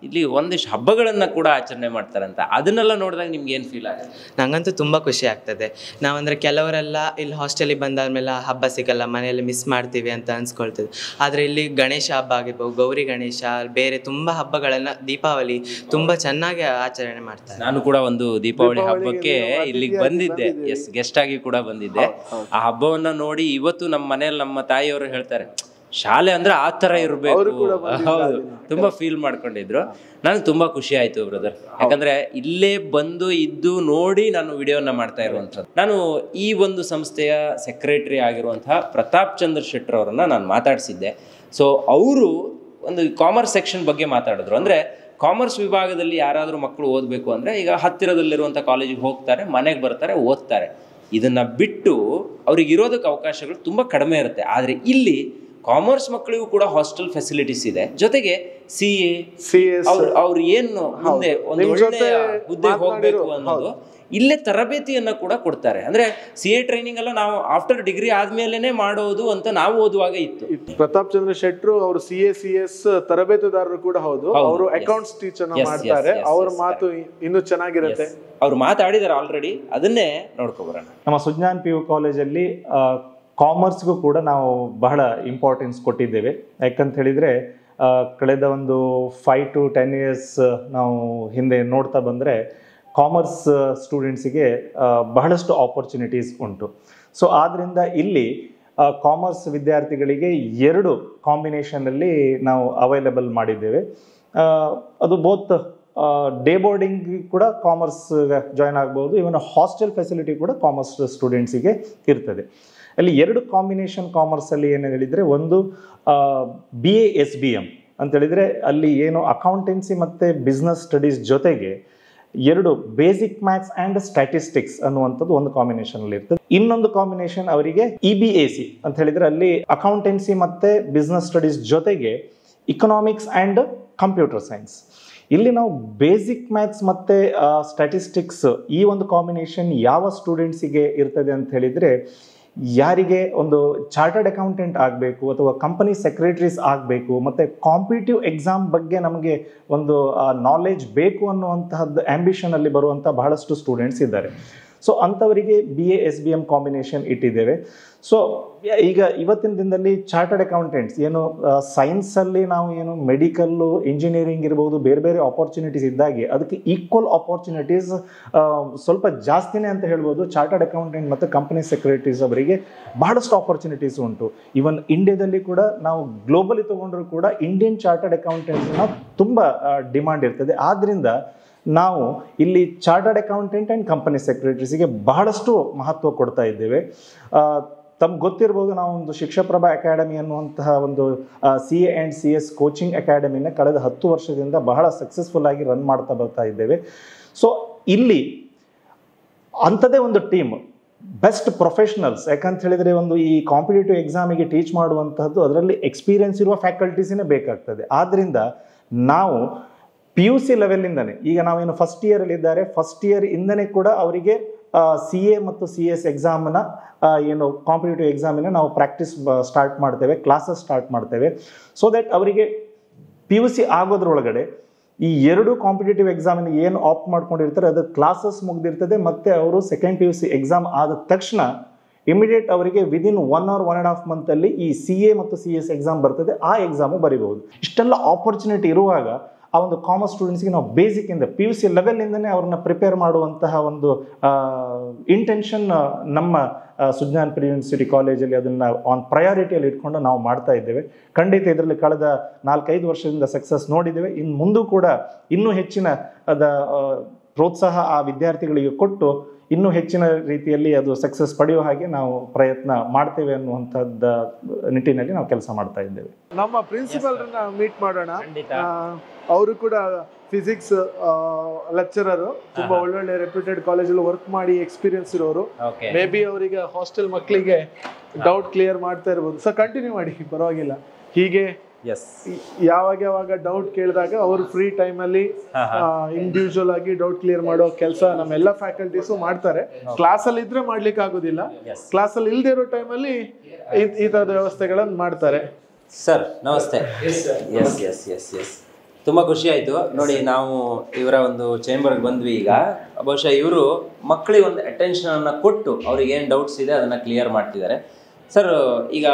ಇಲ್ಲಿ ಒಂದಿಷ್ಟು ಹಬ್ಬಗಳನ್ನು ಕೂಡ ಆಚರಣೆ ಮಾಡ್ತಾರಂತ. ಅದನ್ನೆಲ್ಲ ನೋಡಿದಾಗ ನಿಮ್ಗೆ ಏನು ಫೀಲ್ ಆಗುತ್ತೆ? ನಂಗಂತೂ ತುಂಬ ಖುಷಿ ಆಗ್ತದೆ. ನಾವಂದರೆ ಕೆಲವರೆಲ್ಲ ಇಲ್ಲಿ ಹಾಸ್ಟೆಲಿಗೆ ಬಂದಾದ್ಮೇಲೆ ಹಬ್ಬ ಸಿಗಲ್ಲ, ಮನೆಯಲ್ಲಿ ಮಿಸ್ ಮಾಡ್ತೀವಿ ಅಂತ ಅನ್ಸ್ಕೊಳ್ತೇವೆ. ಆದರೆ ಇಲ್ಲಿ ಗಣೇಶ ಹಬ್ಬ ಆಗಿರ್ಬೋದು, ಗೌರಿ ಗಣೇಶ, ಬೇರೆ ತುಂಬ ಹಬ್ಬಗಳನ್ನು, ದೀಪಾವಳಿ ತುಂಬ ಚೆನ್ನಾಗಿ ಆಚರಣೆ ಮಾಡ್ತಾರೆ. ನಾನು ಕೂಡ ಒಂದು ದೀಪಾವಳಿ ಹಬ್ಬಕ್ಕೆ ಇಲ್ಲಿಗೆ ಬಂದಿದ್ದೆ, ಗೆಸ್ಟ್ ಆಗಿ ಕೂಡ ಬಂದಿದ್ದೆ. ಆ ಹಬ್ಬವನ್ನ ನೋಡಿ ಇವತ್ತು ನಮ್ಮ ಮನೆಯಲ್ಲಿ ನಮ್ಮ ತಾಯಿಯವರು ಹೇಳ್ತಾರೆ, ಶಾಲೆ ಅಂದ್ರೆ ಆ ತರ ಇರಬೇಕು. ಹೌದು, ತುಂಬಾ ಫೀಲ್ ಮಾಡ್ಕೊಂಡಿದ್ರು. ನನಗೆ ತುಂಬಾ ಖುಷಿ ಆಯ್ತು ಬ್ರದರ್, ಯಾಕಂದ್ರೆ ಇಲ್ಲೇ ಬಂದು ಇದ್ದು ನೋಡಿ ನಾನು ವಿಡಿಯೋನ ಮಾಡ್ತಾ ಇರುವಂಥದ್ದು. ನಾನು ಈ ಒಂದು ಸಂಸ್ಥೆಯ ಸೆಕ್ರೆಟರಿ ಆಗಿರುವಂತಹ ಪ್ರತಾಪ್ ಚಂದ್ರ ಶೆಟ್ಟರ್ ಅವರನ್ನ ನಾನು ಮಾತಾಡಿಸಿದ್ದೆ. ಸೊ ಅವರು ಒಂದು ಕಾಮರ್ಸ್ ಸೆಕ್ಷನ್ ಬಗ್ಗೆ ಮಾತಾಡಿದ್ರು. ಅಂದ್ರೆ ಕಾಮರ್ಸ್ ವಿಭಾಗದಲ್ಲಿ ಯಾರಾದರೂ ಮಕ್ಕಳು ಓದಬೇಕು ಅಂದರೆ ಈಗ ಹತ್ತಿರದಲ್ಲಿರುವಂಥ ಕಾಲೇಜಿಗೆ ಹೋಗ್ತಾರೆ, ಮನೆಗೆ ಬರ್ತಾರೆ, ಓದ್ತಾರೆ. ಇದನ್ನು ಬಿಟ್ಟು ಅವ್ರಿಗೆ ಇರೋದಕ್ಕೆ ಅವಕಾಶಗಳು ತುಂಬ ಕಡಿಮೆ ಇರುತ್ತೆ. ಆದರೆ ಇಲ್ಲಿ ಕಾಮರ್ಸ್ ಮಕ್ಕಳಿಗೂ ಕೂಡ ಹಾಸ್ಟೆಲ್ ಫೆಸಿಲಿಟೀಸ್ ಇದೆ, ಜೊತೆಗೆ CS ಅವ್ರು ಏನು ಮುಂದೆ ಒಂದು ಒಳ್ಳೆಯ ಹುದ್ದೆಗೆ ಹೋಗಬೇಕು ಅನ್ನೋದು ಇಲ್ಲೇ ತರಬೇತಿಯನ್ನ ಕೂಡ ಕೊಡ್ತಾರೆ. ಅಂದ್ರೆ CA ಟ್ರೈನಿಂಗ್ ಎಲ್ಲ ನಾವು ಆಫ್ಟರ್ ಡಿಗ್ರಿ ಆದ್ಮೇಲೆನೆ ಮಾಡೋದು ಅಂತ ನಾವು ಓದುವಾಗ ಇತ್ತು. ಪ್ರತಾಪ್ ಚಂದ್ರ ಶೆಟ್ರು ಅವರು CA CS ತರಬೇತುದಾರರು ಕೂಡ ಹೌದು. ಅವರು ಅಕೌಂಟ್ಸ್ ಟೀಚರ್ ಮಾಡ್ತಾರೆ. ಅವ್ರ ಮಾತು ಇನ್ನೂ ಚೆನ್ನಾಗಿರುತ್ತೆ. ಅವ್ರು ಮಾತಾಡಿದಾರೆ ಆಲ್ರೆಡಿ, ಅದನ್ನೇ ನೋಡ್ಕೊಬರೋಣ. ನಮ್ಮ ಸುಜ್ಞಾನ್ PU ಕಾಲೇಜಲ್ಲಿ ಕಾಮರ್ಸ್ಗೂ ಕೂಡ ನಾವು ಬಹಳ ಇಂಪಾರ್ಟೆನ್ಸ್ ಕೊಟ್ಟಿದ್ದೇವೆ. ಯಾಕಂತ ಹೇಳಿದರೆ ಕಳೆದ ಒಂದು 5 to 10 years ನಾವು ಹಿಂದೆ ನೋಡ್ತಾ ಬಂದರೆ ಕಾಮರ್ಸ್ ಸ್ಟೂಡೆಂಟ್ಸಿಗೆ ಬಹಳಷ್ಟು ಆಪರ್ಚುನಿಟೀಸ್ ಉಂಟು. ಸೊ ಆದ್ದರಿಂದ ಇಲ್ಲಿ ಕಾಮರ್ಸ್ ವಿದ್ಯಾರ್ಥಿಗಳಿಗೆ 2 ಕಾಂಬಿನೇಷನಲ್ಲಿ ನಾವು ಅವೈಲೇಬಲ್ ಮಾಡಿದ್ದೇವೆ. ಅದು ಬೋತ್ ಡೇ ಬೋರ್ಡಿಂಗ್ ಕೂಡ ಕಾಮರ್ಸ್ ಜಾಯ್ನ್ ಆಗ್ಬೋದು. ಇವನ್ ಹಾಸ್ಟೆಲ್ ಫೆಸಿಲಿಟಿ ಕೂಡ ಕಾಮರ್ಸ್ ಸ್ಟೂಡೆಂಟ್ಸಿಗೆ ಇರ್ತದೆ. ಅಲ್ಲಿ 2 ಕಾಂಬಿನೇಷನ್ ಕಾಮರ್ಸಲ್ಲಿ ಏನು ಹೇಳಿದರೆ, ಒಂದು BA-SBM ಅಂತ ಹೇಳಿದರೆ ಅಲ್ಲಿ ಏನು ಅಕೌಂಟೆನ್ಸಿ ಮತ್ತು ಬಿಸ್ನೆಸ್ ಸ್ಟಡೀಸ್ ಜೊತೆಗೆ 2 ಬೇಸಿಕ್ ಮ್ಯಾಥ್ಸ್ ಆ್ಯಂಡ್ ಸ್ಟ್ಯಾಟಿಸ್ಟಿಕ್ಸ್ ಅನ್ನುವಂಥದ್ದು ಒಂದು ಕಾಂಬಿನೇಷನಲ್ಲಿ ಇರ್ತದೆ. ಇನ್ನೊಂದು ಕಾಂಬಿನೇಷನ್ ಅವರಿಗೆ EBAC ಅಂತ ಹೇಳಿದರೆ ಅಲ್ಲಿ ಅಕೌಂಟೆನ್ಸಿ ಮತ್ತು ಬಿಸ್ನೆಸ್ ಸ್ಟಡೀಸ್ ಜೊತೆಗೆ ಇಕನಾಮಿಕ್ಸ್ ಆ್ಯಂಡ್ ಕಂಪ್ಯೂಟರ್ ಸೈನ್ಸ್. ಇಲ್ಲಿ ನಾವು ಬೇಸಿಕ್ ಮ್ಯಾಥ್ಸ್ ಮತ್ತು ಸ್ಟ್ಯಾಟಿಸ್ಟಿಕ್ಸ್ ಈ ಒಂದು ಕಾಂಬಿನೇಷನ್ ಯಾವ ಸ್ಟೂಡೆಂಟ್ಸಿಗೆ ಇರ್ತದೆ ಅಂತ ಹೇಳಿದರೆ, ಯಾರಿಗೆ ಒಂದು ಚಾರ್ಟರ್ಡ್ ಅಕೌಂಟೆಂಟ್ ಆಗಬೇಕು ಅಥವಾ ಕಂಪನಿ ಸೆಕ್ರೆಟರೀಸ್ ಆಗಬೇಕು ಮತ್ತು ಕಾಂಪಿಟೇಟಿವ್ ಎಕ್ಸಾಮ್ ಬಗ್ಗೆ ನಮಗೆ ಒಂದು ನಾಲೆಜ್ ಬೇಕು ಅನ್ನುವಂತಹದ್ದು ಆ್ಯಂಬಿಷನಲ್ಲಿ ಬರುವಂಥ ಬಹಳಷ್ಟು ಸ್ಟೂಡೆಂಟ್ಸ್ ಇದ್ದಾರೆ. ಸೊ ಅಂಥವರಿಗೆ BA-SBM ಕಾಂಬಿನೇಷನ್ ಇಟ್ಟಿದ್ದೇವೆ. ಸೊ ಈಗ ಇವತ್ತಿನ ದಿನದಲ್ಲಿ ಚಾರ್ಟರ್ಡ್ ಅಕೌಂಟೆಂಟ್ಸ್ ಏನು ಸೈನ್ಸಲ್ಲಿ ನಾವು ಏನು ಮೆಡಿಕಲ್ಲು, ಇಂಜಿನಿಯರಿಂಗ್ ಇರ್ಬೋದು, ಬೇರೆ ಬೇರೆ ಆಪರ್ಚುನಿಟೀಸ್ ಇದ್ದಾಗೆ ಅದಕ್ಕೆ ಈಕ್ವಲ್ ಆಪರ್ಚುನಿಟೀಸ್ ಸ್ವಲ್ಪ ಜಾಸ್ತಿನೇ ಅಂತ ಹೇಳ್ಬೋದು. ಚಾರ್ಟರ್ಡ್ ಅಕೌಂಟೆಂಟ್ ಮತ್ತು ಕಂಪನಿ ಸೆಕ್ರೆಟರೀಸ್ ಅವರಿಗೆ ಬಹಳಷ್ಟು ಆಪರ್ಚುನಿಟೀಸ್ ಉಂಟು. ಈವನ್ ಇಂಡಿಯಾದಲ್ಲಿ ಕೂಡ ನಾವು ಗ್ಲೋಬಲಿ ತೊಗೊಂಡ್ರೂ ಕೂಡ ಇಂಡಿಯನ್ ಚಾರ್ಟರ್ಡ್ ಅಕೌಂಟೆಂಟ್ಸ್ನ ತುಂಬ ಡಿಮಾಂಡ್ ಇರ್ತದೆ. ಆದ್ದರಿಂದ ನಾವು ಇಲ್ಲಿ ಚಾರ್ಟರ್ಡ್ ಅಕೌಂಟೆಂಟ್ ಆ್ಯಂಡ್ ಕಂಪನಿ ಸೆಕ್ರೆಟರೀಸಿಗೆ ಬಹಳಷ್ಟು ಮಹತ್ವ ಕೊಡ್ತಾ ಇದ್ದೇವೆ. ತಮ್ಗೆ ಗೊತ್ತಿರ್ಬೋದು, ನಾವು ಒಂದು ಶಿಕ್ಷಾಪ್ರಭಾ ಅಕಾಡೆಮಿ ಅನ್ನುವಂತಹ ಒಂದು CA ಆ್ಯಂಡ್ CS ಕೋಚಿಂಗ್ ಅಕಾಡೆಮಿನ ಕಳೆದ 10 ವರ್ಷದಿಂದ ಬಹಳ ಸಕ್ಸಸ್ಫುಲ್ ಆಗಿ ರನ್ ಮಾಡ್ತಾ ಬರ್ತಾ ಇದ್ದೇವೆ. ಸೊ ಇಲ್ಲಿ ಅಂಥದ್ದೇ ಒಂದು ಟೀಮ್ ಬೆಸ್ಟ್ ಪ್ರೊಫೆಷನಲ್ಸ್, ಯಾಕಂತ ಹೇಳಿದರೆ ಒಂದು ಈ ಕಾಂಪಿಟೇಟಿವ್ ಎಕ್ಸಾಮಿಗೆ ಟೀಚ್ ಮಾಡುವಂಥದ್ದು ಅದರಲ್ಲಿ ಎಕ್ಸ್ಪೀರಿಯನ್ಸ್ ಇರುವ ಫ್ಯಾಕಲ್ಟೀಸಿನೇ ಬೇಕಾಗ್ತದೆ. ಆದ್ದರಿಂದ ನಾವು PUC ಲೆವೆಲಿಂದನೇ, ಈಗ ನಾವೇನು ಫಸ್ಟ್ ಇಯರಲ್ಲಿ ಇದ್ದಾರೆ, ಫಸ್ಟ್ ಇಯರ್ ಇಂದನೇ ಕೂಡ ಅವರಿಗೆ CA ಮತ್ತು CS ಎಕ್ಸಾಮ್ನ ಏನು ಕಾಂಪಿಟೇಟಿವ್ ಎಕ್ಸಾಮಿನ ನಾವು ಪ್ರಾಕ್ಟೀಸ್ ಸ್ಟಾರ್ಟ್ ಮಾಡ್ತೇವೆ, ಕ್ಲಾಸಸ್ ಸ್ಟಾರ್ಟ್ ಮಾಡ್ತೇವೆ. ಸೊ ದಟ್ ಅವರಿಗೆ PUC ಆಗೋದ್ರೊಳಗಡೆ ಈ 2 ಕಾಂಪಿಟೇಟಿವ್ ಎಕ್ಸಾಮಿನ ಏನು ಆಪ್ಟ್ ಮಾಡ್ಕೊಂಡಿರ್ತಾರೆ ಅದು ಕ್ಲಾಸಸ್ ಮುಗ್ದಿರ್ತದೆ. ಮತ್ತು ಅವರು ಸೆಕೆಂಡ್ PUC ಎಕ್ಸಾಮ್ ಆದ ತಕ್ಷಣ ಇಮಿಡಿಯೇಟ್ ಅವರಿಗೆ ವಿದಿನ್ 1 or 1.5 ಮಂತಲ್ಲಿ ಈ CA ಮತ್ತು CS ಎಕ್ಸಾಮ್ ಬರ್ತದೆ, ಆ ಎಕ್ಸಾಮು ಬರೀಬಹುದು. ಇಷ್ಟೆಲ್ಲ ಆಪರ್ಚುನಿಟಿ ಇರುವಾಗ ಆ ಒಂದು ಕಾಮರ್ಸ್ ಸ್ಟೂಡೆಂಟ್ಸ್ಗೆ ನಾವು ಬೇಸಿಕ್ಕಿಂದ PUC ಲೆವೆಲಿಂದನೇ ಅವ್ರನ್ನ ಪ್ರಿಪೇರ್ ಮಾಡುವಂತಹ ಒಂದು ಇಂಟೆನ್ಷನ್ ನಮ್ಮ ಸುಜ್ಞಾನ್ ಯೂನಿವರ್ಸಿಟಿ ಕಾಲೇಜಲ್ಲಿ ಅದನ್ನು ಆನ್ ಪ್ರಯಾರಿಟಿಯಲ್ಲಿ ಇಟ್ಕೊಂಡು ನಾವು ಮಾಡ್ತಾ ಇದ್ದೇವೆ. ಖಂಡಿತ ಇದರಲ್ಲಿ ಕಳೆದ 4-5 ವರ್ಷದಿಂದ ಸಕ್ಸಸ್ ನೋಡಿದ್ದೇವೆ. ಇನ್ನು ಮುಂದೂ ಕೂಡ ಇನ್ನೂ ಹೆಚ್ಚಿನ ಪ್ರೋತ್ಸಾಹ ಆ ವಿದ್ಯಾರ್ಥಿಗಳಿಗೆ ಕೊಟ್ಟು ಇನ್ನೂ ಹೆಚ್ಚಿನ ರೀತಿಯಲ್ಲಿ ಅದು ಸಕ್ಸಸ್ ಪಡೆಯುವ ಹಾಗೆ ನಾವು ಪ್ರಯತ್ನ ಮಾಡ್ತೇವೆ ಅನ್ನುವಂಥದ್ದ ನಿಟ್ಟಿನಲ್ಲಿ ನಾವು ಕೆಲಸ ಮಾಡ್ತಾ ಇದ್ದೇವೆ. ನಮ್ಮ ಪ್ರಿನ್ಸಿಪಲ್ರನ್ನ ಮೀಟ್ ಮಾಡೋಣ. ಅವರು ಕೂಡ ಫಿಸಿಕ್ಸ್ ಲೆಕ್ಚರರು, ತುಂಬಾ ಒಳ್ಳೊಳ್ಳೆ ರೆಪ್ಯೂಟೆಡ್ ಕಾಲೇಜಲ್ಲಿ ವರ್ಕ್ ಮಾಡಿ ಎಕ್ಸ್ಪೀರಿಯನ್ಸ್ ಇರೋರು. ಮೇ ಬಿ ಅವರಿಗೆ ಹಾಸ್ಟೆಲ್ ಮಕ್ಕಳಿಗೆ ಡೌಟ್ ಕ್ಲಿಯರ್ ಮಾಡ್ತಾ ಇರ್ಬೋದು. ಸೊ ಕಂಟಿನ್ಯೂ ಮಾಡಿ, ಪರವಾಗಿಲ್ಲ. ಹೀಗೆ ಯಾವಾಗ ಡೌಟ್ ಕೇಳಿದಾಗ ಅವರು ಫ್ರೀ ಟೈಮಲ್ಲಿ ಇಂಡಿವಿಜುವಲ್ ಆಗಿ ಡೌಟ್ ಕ್ಲಿಯರ್ ಮಾಡೋ ಕೆಲಸ ನಮ್ಮೆಲ್ಲ ಫ್ಯಾಕಲ್ಟೀಸು ಮಾಡ್ತಾರೆ. ಕ್ಲಾಸಲ್ಲಿ ಇದ್ರೆ ಮಾಡ್ಲಿಕ್ಕೆ ಆಗೋದಿಲ್ಲ, ಕ್ಲಾಸಲ್ಲಿ ಇಲ್ಲದೆ ಇರೋ ಟೈಮಲ್ಲಿ ಈ ಥರದ ವ್ಯವಸ್ಥೆಗಳನ್ನು ಮಾಡ್ತಾರೆ. ಸರ್ ನಮಸ್ತೆ. ಎಸ್ ತುಂಬ ಖುಷಿ ಆಯಿತು ನೋಡಿ, ನಾವು ಇವರ ಒಂದು ಚೇಂಬರ್ಗೆ ಬಂದ್ವಿ. ಈಗ ಬಹುಶಃ ಇವರು ಮಕ್ಕಳಿಗೆ ಒಂದು ಅಟೆನ್ಷನನ್ನು ಕೊಟ್ಟು ಅವ್ರಿಗೆ ಏನು ಡೌಟ್ಸ್ ಇದೆ ಅದನ್ನು ಕ್ಲಿಯರ್ ಮಾಡ್ತಿದ್ದಾರೆ. ಸರ್, ಈಗ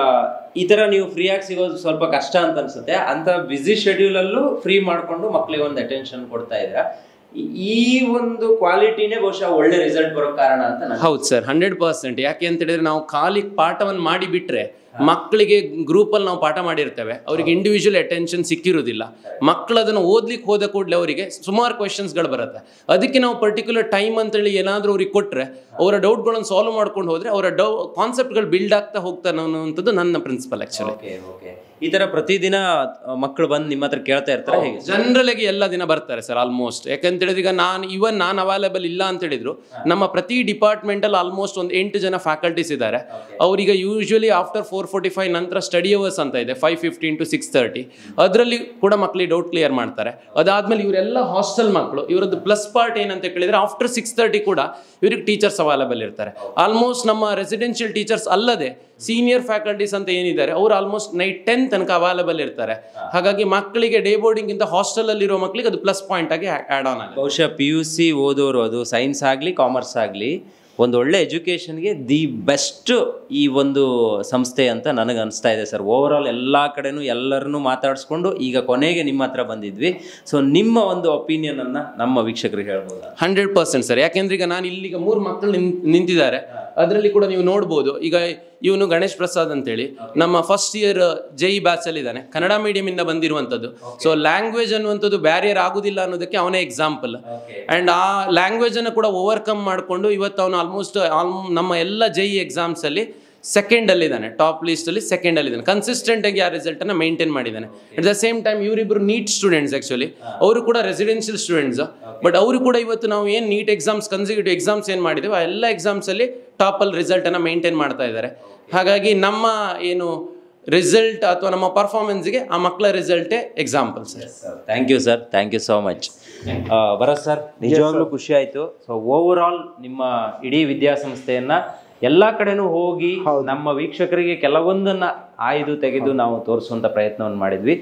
ಈ ಥರ ನೀವು ಫ್ರೀಯಾಗಿ ಸಿಗೋದು ಸ್ವಲ್ಪ ಕಷ್ಟ ಅಂತ ಅನ್ಸುತ್ತೆ. ಅಂಥ ಬ್ಯುಸಿ ಶೆಡ್ಯೂಲಲ್ಲೂ ಫ್ರೀ ಮಾಡಿಕೊಂಡು ಮಕ್ಕಳಿಗೆ ಒಂದು ಅಟೆನ್ಷನ್ ಕೊಡ್ತಾ ಇದ್ದೀರಾ. ಈ ಒಂದು ಕ್ವಾಲಿಟಿನೇ ಬಹುಶಃ ಒಳ್ಳೆ ರಿಸಲ್ಟ್ ಬರೋ ಕಾರಣ ಅಂತ. ಹೌದು ಸರ್, 100%. ಯಾಕೆ ಅಂತ ಹೇಳಿದ್ರೆ ನಾವು ಖಾಲಿ ಪಾಠವನ್ನು ಮಾಡಿ ಬಿಟ್ರೆ ಮಕ್ಕಳಿಗೆ ಗ್ರೂಪಲ್ಲಿ ನಾವು ಪಾಠ ಮಾಡಿರ್ತೇವೆ, ಅವರಿಗೆ ಇಂಡಿವಿಜುವಲ್ ಅಟೆನ್ಷನ್ ಸಿಕ್ಕಿರೋದಿಲ್ಲ. ಮಕ್ಕಳು ಅದನ್ನು ಓದ್ಲಿಕ್ಕೆ ಹೋದ ಕೂಡಲೇ ಅವರಿಗೆ ಸುಮಾರು ಕ್ವೆಶನ್ಸ್ಗಳು ಬರುತ್ತೆ. ಅದಕ್ಕೆ ನಾವು ಪರ್ಟಿಕ್ಯುಲರ್ ಟೈಮ್ ಅಂತೇಳಿ ಏನಾದರೂ ಅವ್ರಿಗೆ ಕೊಟ್ಟರೆ ಅವರ ಡೌಟ್ಗಳನ್ನು ಸಾಲ್ವ್ ಮಾಡ್ಕೊಂಡು ಹೋದರೆ ಅವರ ಕಾನ್ಸೆಪ್ಟ್ಗಳು ಬಿಲ್ಡ್ ಆಗ್ತಾ ಹೋಗ್ತಾನೆ ಅನ್ನೋವಂಥದ್ದು ನನ್ನ ಪ್ರಿನ್ಸಿಪಲ್ ಆ್ಯಕ್ಚುಲಿ. ಈ ಥರ ಪ್ರತಿದಿನ ಮಕ್ಕಳು ಬಂದು ನಿಮ್ಮ ಹತ್ರ ಕೇಳ್ತಾ ಇರ್ತಾರೆ ಹೇಗೆ? ಜನರಲ್ ಆಗಿ ಎಲ್ಲ ದಿನ ಬರ್ತಾರೆ ಸರ್ ಆಲ್ಮೋಸ್ಟ್. ಯಾಕಂತ ಹೇಳಿದ್ರೆ ಈಗ ನಾನು ಅವೈಲೇಬಲ್ ಇಲ್ಲ ಅಂತ ಹೇಳಿದ್ರು, ನಮ್ಮ ಪ್ರತಿ ಡಿಪಾರ್ಟ್ಮೆಂಟಲ್ಲಿ ಆಲ್ಮೋಸ್ಟ್ ಒಂದು 8 ಜನ ಫ್ಯಾಕಲ್ಟೀಸ್ ಇದ್ದಾರೆ. ಅವ್ರೀಗ ಯೂಶ್ವಲಿ ಆಫ್ಟರ್ 4:45 ನಂತರ ಸ್ಟಡಿ ಅವರ್ಸ್ ಅಂತ ಇದೆ, 5:15 to 6:30. ಅದರಲ್ಲಿ ಕೂಡ ಮಕ್ಕಳಿಗೆ ಡೌಟ್ ಕ್ಲಿಯರ್ ಮಾಡ್ತಾರೆ. ಅದಾದ್ಮೇಲೆ ಇವರೆಲ್ಲ ಹಾಸ್ಟೆಲ್ ಮಕ್ಕಳು. ಇವರದ್ದು ಪ್ಲಸ್ ಪಾರ್ಟ್ ಏನಂತ ಕೇಳಿದ್ರೆ ಆಫ್ಟರ್ 6:30 ಕೂಡ ಇವ್ರಿಗೆ ಟೀಚರ್ಸ್ ಅವೈಲೇಬಲ್ ಇರ್ತಾರೆ. ಆಲ್ಮೋಸ್ಟ್ ನಮ್ಮ ರೆಸಿಡೆನ್ಷಿಯಲ್ ಟೀಚರ್ಸ್ ಅಲ್ಲದೆ ಸೀನಿಯರ್ ಫ್ಯಾಕಲ್ಟೀಸ್ ಅಂತ ಏನಿದ್ದಾರೆ ಅವರು ಆಲ್ಮೋಸ್ಟ್ ನೈಟ್ 10 ತನಕ ಅವೈಲೇಬಲ್ ಇರ್ತಾರೆ. ಹಾಗಾಗಿ ಮಕ್ಕಳಿಗೆ ಡೇ ಬೋರ್ಡಿಂಗ್ ಇಂದ ಹಾಸ್ಟೆಲ್ ಅಲ್ಲಿ ಇರೋ ಮಕ್ಕಳಿಗೆ ಅದು ಪ್ಲಸ್ ಪಾಯಿಂಟ್ ಆಗಿ ಆಡ್ ಆನ್ ಆಗುತ್ತೆ. ಬಹುಶಃ PUC ಓದೋರು, ಅದು ಸೈನ್ಸ್ ಆಗಲಿ ಕಾಮರ್ಸ್ ಆಗಲಿ, ಒಂದು ಒಳ್ಳೆ ಎಜುಕೇಷನ್ಗೆ ದಿ ಬೆಸ್ಟ್ ಈ ಒಂದು ಸಂಸ್ಥೆ ಅಂತ ನನಗೆ ಅನಿಸ್ತಾ ಇದೆ ಸರ್. ಓವರ್ ಆಲ್ ಎಲ್ಲ ಕಡೆನೂ ಎಲ್ಲರನ್ನೂ ಮಾತಾಡಿಸ್ಕೊಂಡು ಈಗ ಕೊನೆಗೆ ನಿಮ್ಮ ಹತ್ರ ಬಂದಿದ್ವಿ. ಸೊ ನಿಮ್ಮ ಒಂದು ಒಪಿನಿಯನ್ ಅನ್ನ ನಮ್ಮ ವೀಕ್ಷಕರಿಗೆ ಹೇಳ್ಬೋದು? 100% ಸರ್. ಯಾಕೆಂದ್ರೆ ಈಗ ನಾನು ಇಲ್ಲಿಗ 3 ಮಕ್ಕಳು ನಿಂತಿದ್ದಾರೆ. ಅದರಲ್ಲಿ ಕೂಡ ನೀವು ನೋಡ್ಬೋದು. ಈಗ ಇವನು ಗಣೇಶ್ ಪ್ರಸಾದ್ ಅಂತೇಳಿ ನಮ್ಮ ಫಸ್ಟ್ ಇಯರ್ JE ಬ್ಯಾಚ್ ಅಲ್ಲಿ ಇದ್ದಾನೆ, ಕನ್ನಡ ಮೀಡಿಯಂ ಇಂದ ಬಂದಿರುವಂಥದ್ದು. ಸೊ ಲ್ಯಾಂಗ್ವೇಜ್ ಅನ್ನುವಂಥದ್ದು ಬ್ಯಾರಿಯರ್ ಆಗುದಿಲ್ಲ ಅನ್ನೋದಕ್ಕೆ ಅವನೇ ಎಕ್ಸಾಂಪಲ್. ಅಂಡ್ ಆ ಲ್ಯಾಂಗ್ವೇಜ್ ಅನ್ನು ಕೂಡ ಓವರ್ಕಮ್ ಮಾಡಿಕೊಂಡು ಇವತ್ತು ಅವನು ಆಲ್ಮೋಸ್ಟ್ ನಮ್ಮ ಎಲ್ಲ JE ಎಕ್ಸಾಮ್ಸ್ ಅಲ್ಲಿ ಸೆಕೆಂಡ್ ಅಲ್ಲಿ ಇದ್ದಾನೆ, ಟಾಪ್ ಲಿಸ್ಟ್ ಅಲ್ಲಿ ಸೆಕೆಂಡ್ ಅಲ್ಲಿ ಇದ್ದಾನೆ. ಕನ್ಸಿಸ್ಟೆಂಟ್ ಆಗಿ ಆ ರಿಸಲ್ಟ್ ಅನ್ನ ಮೇಂಟೈನ್ ಮಾಡಿದ್ದಾನೆ. ಅಟ್ ದ ಸೇಮ್ ಟೈಮ್ ಇವರಿಬ್ರು ನೀಟ್ ಸ್ಟೂಡೆಂಟ್ಸ್, ಆಕ್ಚುಲಿ ಅವರು ಕೂಡ ರೆಸಿಡೆನ್ಷಿಯಲ್ ಸ್ಟೂಡೆಂಟ್ಸ್. ಬಟ್ ಅವರು ಕೂಡ ಇವತ್ತು ನಾವು ಏನು ನೀಟ್ ಎಕ್ಸಾಮ್ಸ್ ಕನ್ಸಿಕ್ಯೂಟಿವ್ ಎಕ್ಸಾಮ್ಸ್ ಏನು ಮಾಡಿದ್ದೇವೆ ಆ ಎಲ್ಲ ಎಕ್ಸಾಮ್ಸ್ ಅಲ್ಲಿ ಟಾಪ್ ಅಲ್ಲಿ ರಿಸಲ್ಟ್ ಅನ್ನ ಮೇಂಟೈನ್ ಮಾಡ್ತಾ ಇದ್ದಾರೆ. ಹಾಗಾಗಿ ನಮ್ಮ ಏನು ರಿಸಲ್ಟ್ ಅಥವಾ ನಮ್ಮ ಪರ್ಫಾರ್ಮೆನ್ಸ್ಗೆ ಆ ಮಕ್ಕಳ ರಿಸಲ್ಟೇ example sir. Thank you sir, thank you so much. Bharat sir, ನಿಜವಾಗ್ಲೂ ಖುಷಿ ಆಯ್ತು. ಸೊ ಓವರ್ ಆಲ್ ನಿಮ್ಮ ಇಡೀ ವಿದ್ಯಾಸಂಸ್ಥೆಯನ್ನ ಎಲ್ಲ ಕಡೆನೂ ಹೋಗಿ ನಮ್ಮ ವೀಕ್ಷಕರಿಗೆ ಕೆಲವೊಂದನ್ನ ಆಯ್ದು ತೆಗೆದು ನಾವು ತೋರಿಸುವಂತ ಪ್ರಯತ್ನವನ್ನು ಮಾಡಿದ್ವಿ.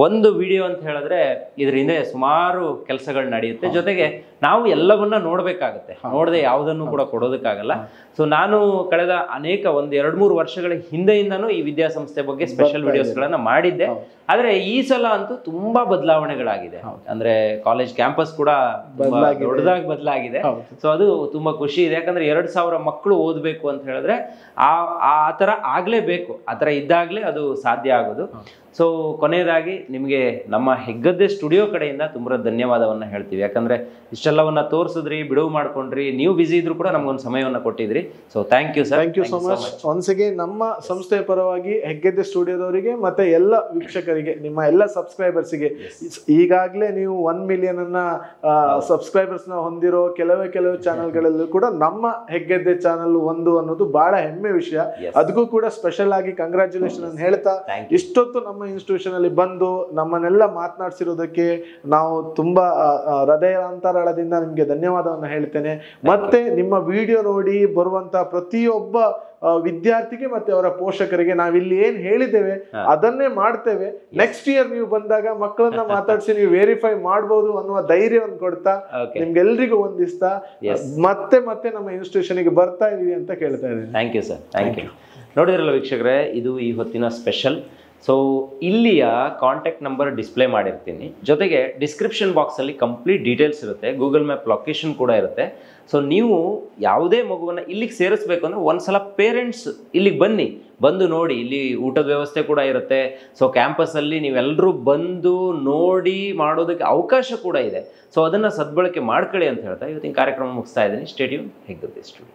ಒಂದು ವಿಡಿಯೋ ಅಂತ ಹೇಳಿದ್ರೆ ಇದ್ರ ಹಿಂದೆ ಸುಮಾರು ಕೆಲಸಗಳು ನಡೆಯುತ್ತೆ, ಜೊತೆಗೆ ನಾವು ಎಲ್ಲವನ್ನ ನೋಡ್ಬೇಕಾಗತ್ತೆ, ನೋಡದೆ ಯಾವುದನ್ನು ಕೂಡ ಕೊಡೋದಕ್ಕಾಗಲ್ಲ. ಸೊ ನಾನು ಕಳೆದ ಅನೇಕ 1-2-3 ವರ್ಷಗಳ ಹಿಂದೆಯಿಂದನೂ ಈ ವಿದ್ಯಾಸಂಸ್ಥೆ ಬಗ್ಗೆ ಸ್ಪೆಷಲ್ ವಿಡಿಯೋಸ್ಗಳನ್ನ ಮಾಡಿದ್ದೆ. ಆದ್ರೆ ಈ ಸಲ ಅಂತೂ ತುಂಬಾ ಬದಲಾವಣೆಗಳಾಗಿದೆ. ಅಂದ್ರೆ ಕಾಲೇಜ್ ಕ್ಯಾಂಪಸ್ ಕೂಡ ದೊಡ್ಡದಾಗಿ ಬದಲಾಗಿದೆ. ಸೊ ಅದು ತುಂಬಾ ಖುಷಿ ಇದೆ. ಯಾಕಂದ್ರೆ 2,000 ಮಕ್ಕಳು ಓದ್ಬೇಕು ಅಂತ ಹೇಳಿದ್ರೆ ಆ ತರ ಆಗ್ಲೇಬೇಕು, ಆ ತರ ಇದ್ದಾಗ್ಲೇ ಅದು ಸಾಧ್ಯ ಆಗೋದು. ಸೊ ಕೊನೆಯದಾಗಿ ನಿಮಗೆ ನಮ್ಮ ಹೆಗ್ಗದ್ದೆ ಸ್ಟುಡಿಯೋ ಕಡೆಯಿಂದ ತುಂಬಾ ಧನ್ಯವಾದವನ್ನ ಹೇಳ್ತೀವಿ. ಯಾಕಂದ್ರೆ ಇಷ್ಟೆಲ್ಲವನ್ನ ತೋರಿಸಿದ್ರಿ, ಬಿಡುವು ಮಾಡ್ಕೊಂಡ್ರಿ, ನೀವು ಬಿಸಿ ಇದ್ರು ಕೂಡ ನಮ್ಗೊಂದು ಸಮಯವನ್ನ ಕೊಟ್ಟಿದ್ರಿ. So thank you sir. Thank you so much. Once again ನಮ್ಮ ಸಂಸ್ಥೆಯ ಪರವಾಗಿ ಹೆಗ್ಗದ್ದೆ ಸ್ಟುಡಿಯೋದವರಿಗೆ ಮತ್ತೆ ಎಲ್ಲ ವೀಕ್ಷಕರಿಗೆ, ನಿಮ್ಮ ಎಲ್ಲ ಸಬ್ಸ್ಕ್ರೈಬರ್ಸ್ಗೆ, ಈಗಾಗಲೇ ನೀವು 1 ಮಿಲಿಯನ್ ಅನ್ನ ಸಬ್ಸ್ಕ್ರೈಬರ್ಸ್ ನ ಹೊಂದಿರೋ ಕೆಲವೇ ಚಾನೆಲ್ಗಳಲ್ಲೂ ಕೂಡ ನಮ್ಮ ಹೆಗ್ಗದ್ದೆ ಚಾನೆಲ್ ಒಂದು ಅನ್ನೋದು ಬಹಳ ಹೆಮ್ಮೆ ವಿಷಯ. ಅದಕ್ಕೂ ಕೂಡ ಸ್ಪೆಷಲ್ ಆಗಿ ಕಂಗ್ರಾಚುಲೇಷನ್ ಅಂತ ಹೇಳ್ತಾ, ಇಷ್ಟೊತ್ತು ನಮ್ಮ ಇನ್ಸ್ಟಿಟ್ಯೂಷನ್ ಅಲ್ಲಿ ಬಂದು ನಮ್ಮನ್ನೆಲ್ಲ ಮಾತನಾಡಿಸಿರೋದಕ್ಕೆ ನಾವು ತುಂಬಾ ಹೃದಯಾಂತರಾಳದಿಂದ ನಿಮ್ಗೆ ಧನ್ಯವಾದವನ್ನು ಹೇಳ್ತೇನೆ. ಮತ್ತೆ ನಿಮ್ಮ ವಿಡಿಯೋ ನೋಡಿ ಬರುವಂತ ಪ್ರತಿಯೊಬ್ಬ ವಿದ್ಯಾರ್ಥಿಗೆ ಮತ್ತೆ ಅವರ ಪೋಷಕರಿಗೆ ನಾವಿಲ್ಲಿ ಏನ್ ಹೇಳಿದ್ದೇವೆ ಅದನ್ನೇ ಮಾಡ್ತೇವೆ. ನೆಕ್ಸ್ಟ್ ಇಯರ್ ನೀವು ಬಂದಾಗ ಮಕ್ಕಳನ್ನ ಮಾತಾಡಿಸಿ ನೀವು ವೆರಿಫೈ ಮಾಡಬಹುದು ಅನ್ನುವ ಧೈರ್ಯವನ್ನು ಕೊಡ್ತಾ ನಿಮ್ಗೆಲ್ರಿಗೂ ಒಂದಿಸ್ತಾ ಮತ್ತೆ ನಮ್ಮ ಇನ್ಸ್ಟಿಟ್ಯೂಷನ್ ಗೆ ಬರ್ತಾ ಇದೀವಿ ಅಂತ ಕೇಳ್ತಾ ಇದ್ದೀನಿ. Thank you sir, thank you. ನೋಡಿದ್ರಲ್ಲ ವೀಕ್ಷಕರೇ, ಇದು ಈ ಹೊತ್ತಿನ ಸ್ಪೆಷಲ್. ಸೊ ಇಲ್ಲಿಯ ಕಾಂಟ್ಯಾಕ್ಟ್ ನಂಬರ್ ಡಿಸ್ಪ್ಲೇ ಮಾಡಿರ್ತೀನಿ, ಜೊತೆಗೆ ಡಿಸ್ಕ್ರಿಪ್ಷನ್ ಬಾಕ್ಸಲ್ಲಿ ಕಂಪ್ಲೀಟ್ ಡೀಟೇಲ್ಸ್ ಇರುತ್ತೆ, ಗೂಗಲ್ ಮ್ಯಾಪ್ ಲೊಕೇಶನ್ ಕೂಡ ಇರುತ್ತೆ. ಸೊ ನೀವು ಯಾವುದೇ ಮಗುವನ್ನು ಇಲ್ಲಿಗೆ ಸೇರಿಸ್ಬೇಕು ಅಂದರೆ ಒಂದ್ಸಲ ಪೇರೆಂಟ್ಸ್ ಇಲ್ಲಿಗೆ ಬಂದು ನೋಡಿ, ಇಲ್ಲಿ ಊಟದ ವ್ಯವಸ್ಥೆ ಕೂಡ ಇರುತ್ತೆ. ಸೊ ಕ್ಯಾಂಪಸ್ಸಲ್ಲಿ ನೀವೆಲ್ಲರೂ ಬಂದು ನೋಡಿ ಮಾಡೋದಕ್ಕೆ ಅವಕಾಶ ಕೂಡ ಇದೆ. ಸೊ ಅದನ್ನು ಸದ್ಬಳಕೆ ಮಾಡ್ಕೊಳ್ಳಿ ಅಂತ ಹೇಳ್ತಾ ಇವತ್ತಿನ ಕಾರ್ಯಕ್ರಮ ಮುಗಿಸ್ತಾ ಇದ್ದೀನಿ. Stadium Heggadde studio.